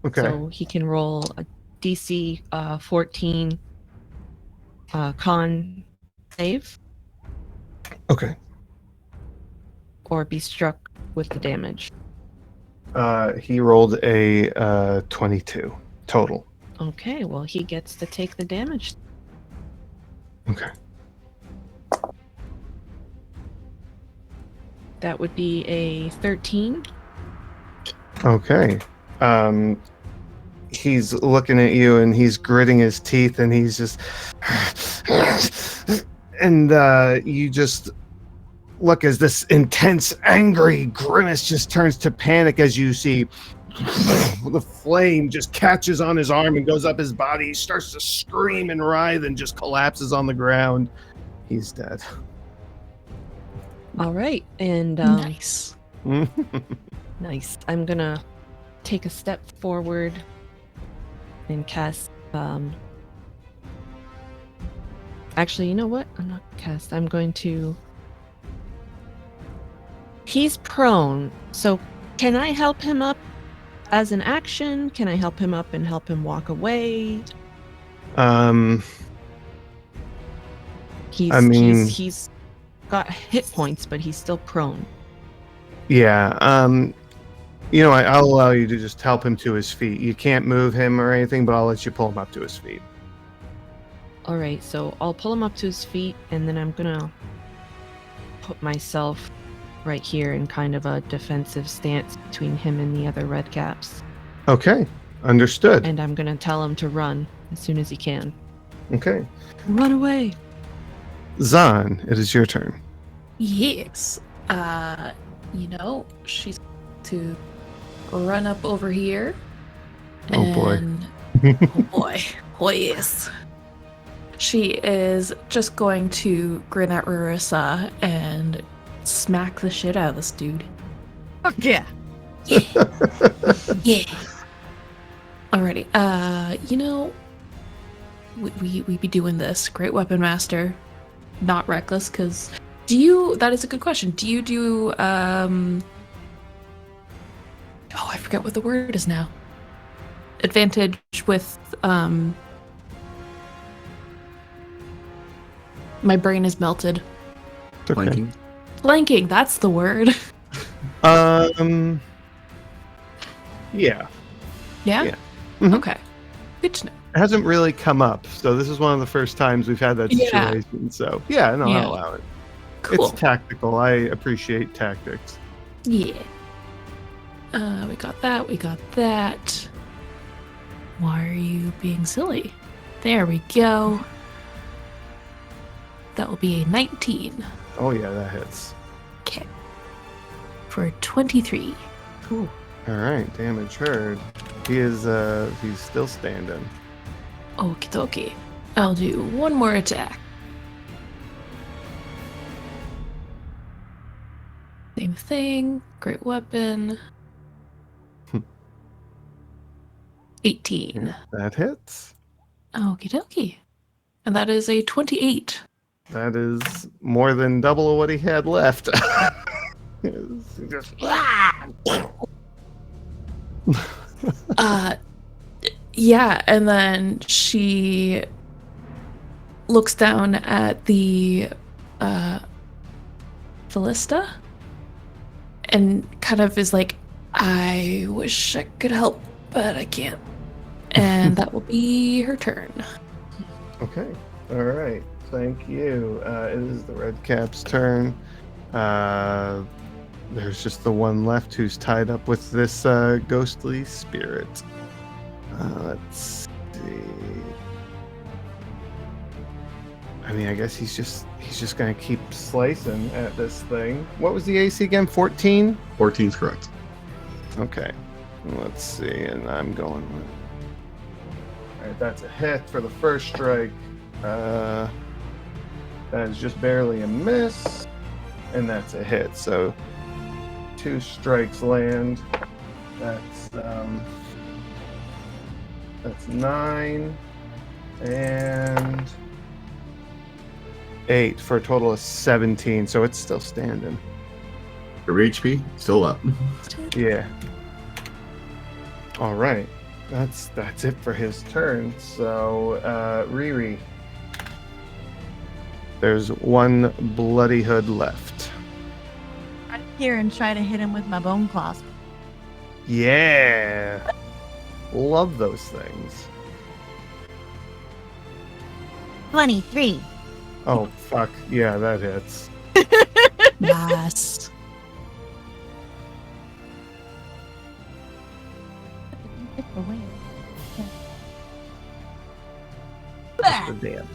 Okay. So he can roll a DC 14 con save Okay. or be struck with the damage. He rolled a 22 total. Okay, well, he gets to take the damage. Okay. That would be a 13. Okay. He's looking at you and he's gritting his teeth and he's just and you just look as this intense angry grimace just turns to panic as you see the flame just catches on his arm and goes up his body. He starts to scream and writhe and just collapses on the ground. He's dead. All right, and Nice. nice. I'm gonna take a step forward and cast. Actually, you know what? I'm not gonna cast. I'm going to. He's prone, so can I help him up as an action? Can I help him up and help him walk away? He's got hit points, but he's still prone. Yeah. You know, I'll allow you to just help him to his feet. You can't move him or anything, but I'll let you pull him up to his feet. All right, so I'll pull him up to his feet, and then I'm gonna put myself right here in kind of a defensive stance between him and the other red caps. Okay, understood. And I'm gonna tell him to run as soon as he can. Okay. Run away! Zahn, it is your turn. Yes. She's to run up over here. Oh, boy. And oh boy. Oh yes. She is just going to grin at Rarissa and smack the shit out of this dude. Fuck yeah. Yeah. Alrighty. We be doing this. Great weapon master. Not reckless, because that is a good question. Do you do I forget what the word is now. Advantage with my brain is melted. It's okay. Flanking. Flanking, that's the word. Yeah. Yeah? Yeah. Mhm. Okay. Good to know. It hasn't really come up, so this is one of the first times we've had that Yeah. situation. So, yeah, no, Yeah. I'll allow it. Cool. It's tactical. I appreciate tactics. Yeah. We got that. We got that. Why are you being silly? There we go. That will be a 19. Oh, yeah, that hits. Okay. For 23. Cool. All right, damage heard. He's still standing. Okie dokie. I'll do one more attack. Same thing. Great weapon. 18. That hits. Okie dokie. And that is a 28. That is more than double what he had left. Yeah, and then she looks down at the Philista and kind of is like, I wish I could help, but I can't. And that will be her turn. Okay. All right. Thank you. It is the Red Cap's turn. There's just the one left who's tied up with this ghostly spirit. Let's see. I mean, I guess he's just gonna keep slicing at this thing. What was the AC again? 14? 14's correct. Okay. Let's see, and I'm going with. Alright, that's a hit for the first strike. That is just barely a miss. And that's a hit. So 2 strikes land. That's 9 and 8 for a total of 17. So it's still standing. Your HP still up. Yeah. All right. That's it for his turn. So Riri. There's one bloody hood left. I'm here and try to hit him with my bone clasp. Yeah. Love those things. 23. Oh, fuck. Yeah, that hits. Yes. That's the damage.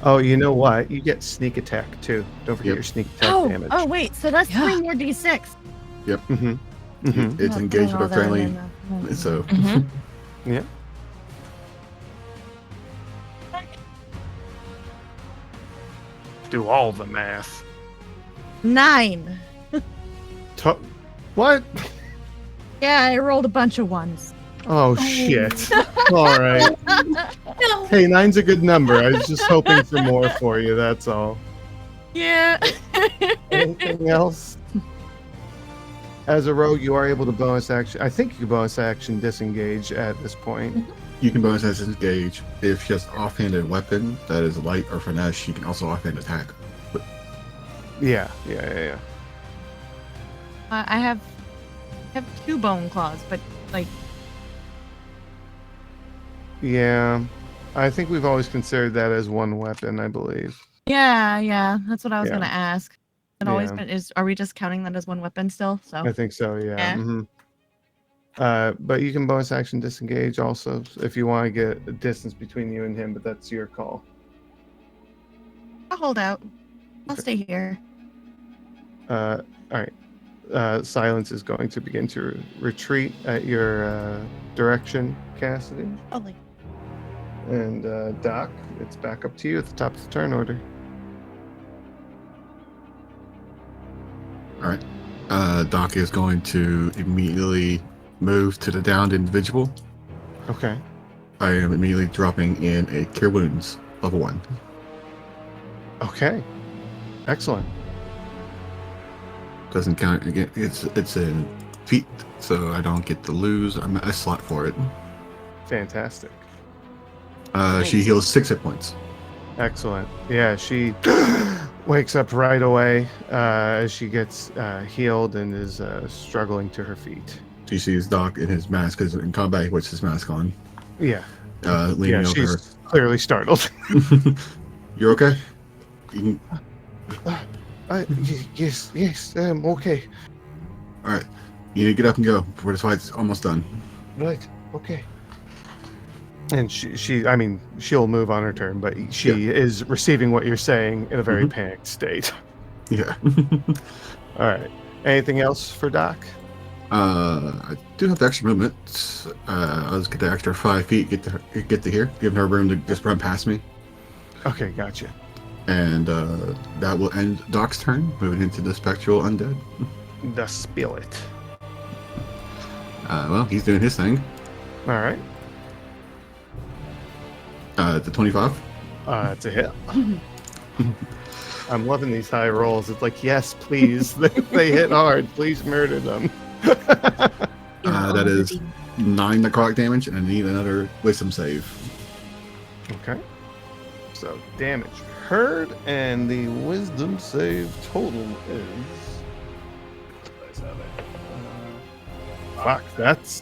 Oh, you know what? You get sneak attack too. Don't forget Yep. your sneak attack damage. Oh, wait. So that's Yeah. 3 more d6. Mm-hmm. Mm-hmm. It's engaged with a friendly, so Yeah. Do all the math. 9. What? Yeah, I rolled a bunch of ones. Oh, shit. All right. Hey, 9's a good number. I was just hoping for more for you, that's all. Yeah. Anything else? As a rogue, you are able to bonus action. I think you can bonus action disengage at this point. you can bonus disengage. If she has offhanded weapon that is light or finesse, she can also offhand attack. But Yeah. I have 2 bone claws, but like, Yeah. I think we've always considered that as one weapon, I believe. yeah, that's what I was Yeah. gonna ask. It always Yeah. been are we just counting that as one weapon still? So I think so, yeah. Yeah. Mhm. But you can bonus action disengage also if you want to get a distance between you and him, but that's your call. I'll hold out. I'll stay here. All right. Silence is going to begin to retreat at your direction, Cassidy. Lovely. And Doc, it's back up to you at the top of the turn order. all right, Doc is going to immediately move to the downed individual. Okay. I am immediately dropping in a Cure Wounds level 1. Okay. Excellent. Doesn't count again. It's in feet, so I don't get to lose a slot for it. Fantastic. She heals 6 hit points. Excellent. Yeah, she wakes up right away as she gets healed and is struggling to her feet. She sees Doc in his mask, because in combat he puts his mask on. Yeah. Leaning over she's her. clearly startled. You're okay? You can, Yes, I'm okay. all right. You need to get up and go before this fight's almost done. Right, okay. And I mean, she'll move on her turn, but she is receiving what you're saying in a very panicked state. Yeah. All right. Anything else for Doc? I do have the extra movement. I'll just get the extra 5 feet, get to here, give her room to just run past me. Okay, gotcha. And that will end Doc's turn, moving into the Spectral Undead. The Spirit. Well, he's doing his thing. All right. The 25. It's a hit. I'm loving these high rolls. It's like, yes, please. They hit hard. Please murder them. That is 9 necrotic damage, and I need another wisdom save. Okay. So damage heard, and the wisdom save total is. Let's have it. Fuck, that's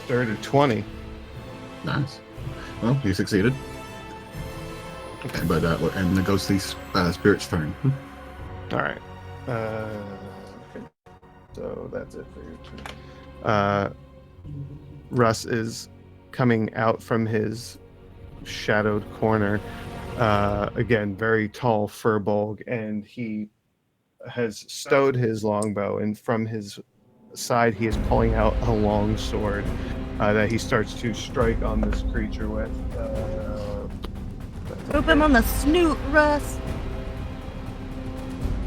dirty 20. Nice. Well, you succeeded. Okay, but that will end the ghostly spirit's turn. All right. Okay. So that's it for your turn. Russ is coming out from his shadowed corner. Again, very tall furbolg, and he has stowed his longbow, and from his side he is pulling out a long sword that he starts to strike on this creature with. Poop him on the snoot, Russ.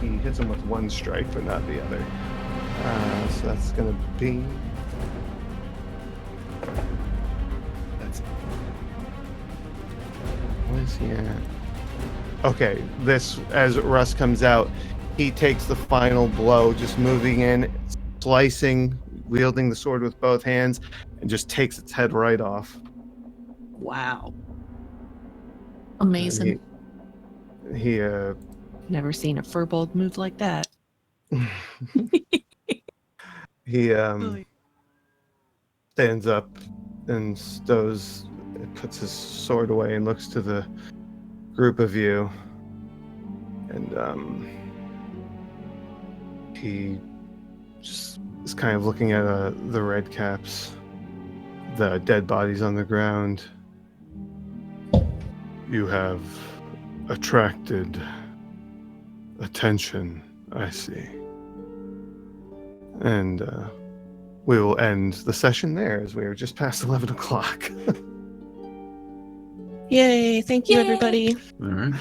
He hits him with one strike, but not the other. So that's going to be... That's... What is he at? Okay, this, as Russ comes out, he takes the final blow, just moving in, slicing, wielding the sword with both hands, and just takes its head right off. Wow. Amazing. He Never seen a furbolg move like that. he stands up and puts his sword away and looks to the group of you, and he just is kind of looking at the red caps, the dead bodies on the ground. You have attracted attention, I see. And we will end the session there, as we are just past 11 o'clock. Yay! Thank you, Yay. everybody. All right.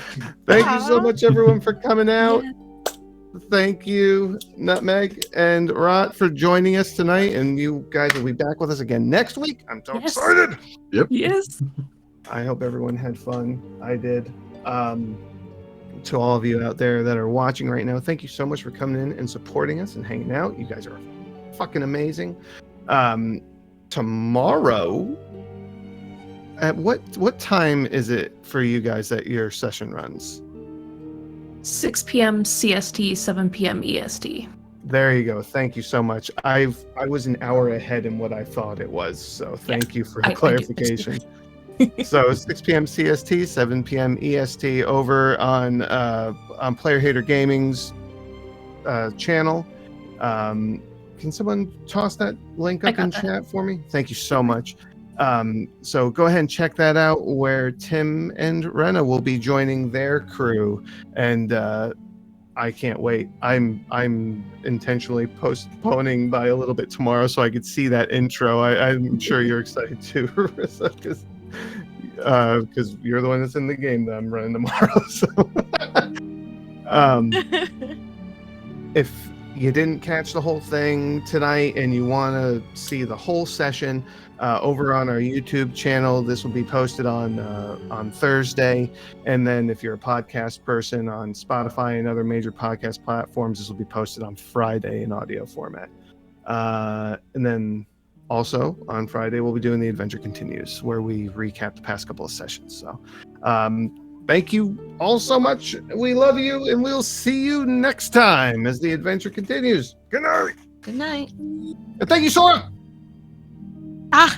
Thank you so much, everyone, for coming out. Thank you, Nutmeg and Rot, for joining us tonight. And you guys will be back with us again next week. I'm so excited. Yes. I hope everyone had fun. I did. To all of you out there that are watching right now, thank you so much for coming in and supporting us and hanging out. You guys are fucking amazing. Tomorrow, at what time is it for you guys that your session runs? 6 p.m. CST, 7 p.m. EST. There you go. Thank you so much. I was an hour ahead in what I thought it was, so thank you for the clarification. So 6 p.m. CST, 7 p.m. EST over on PlayerHaterGaming's channel. Can someone toss that link up in chat for me? Thank you so much. So go ahead and check that out, where Tim and Rena will be joining their crew, and I can't wait. I'm intentionally postponing by a little bit tomorrow so I could see that intro. I'm sure you're excited too, Marissa, because you're the one that's in the game that I'm running tomorrow. So, if you didn't catch the whole thing tonight and you want to see the whole session, over on our YouTube channel, this will be posted on Thursday, and then if you're a podcast person, on Spotify and other major podcast platforms, this will be posted on Friday in audio format. And then also on Friday, we'll be doing The Adventure Continues, where we recap the past couple of sessions. So thank you all so much. We love you, and we'll see you next time as The Adventure Continues. Good night. Good night. And thank you, Sora. Ah!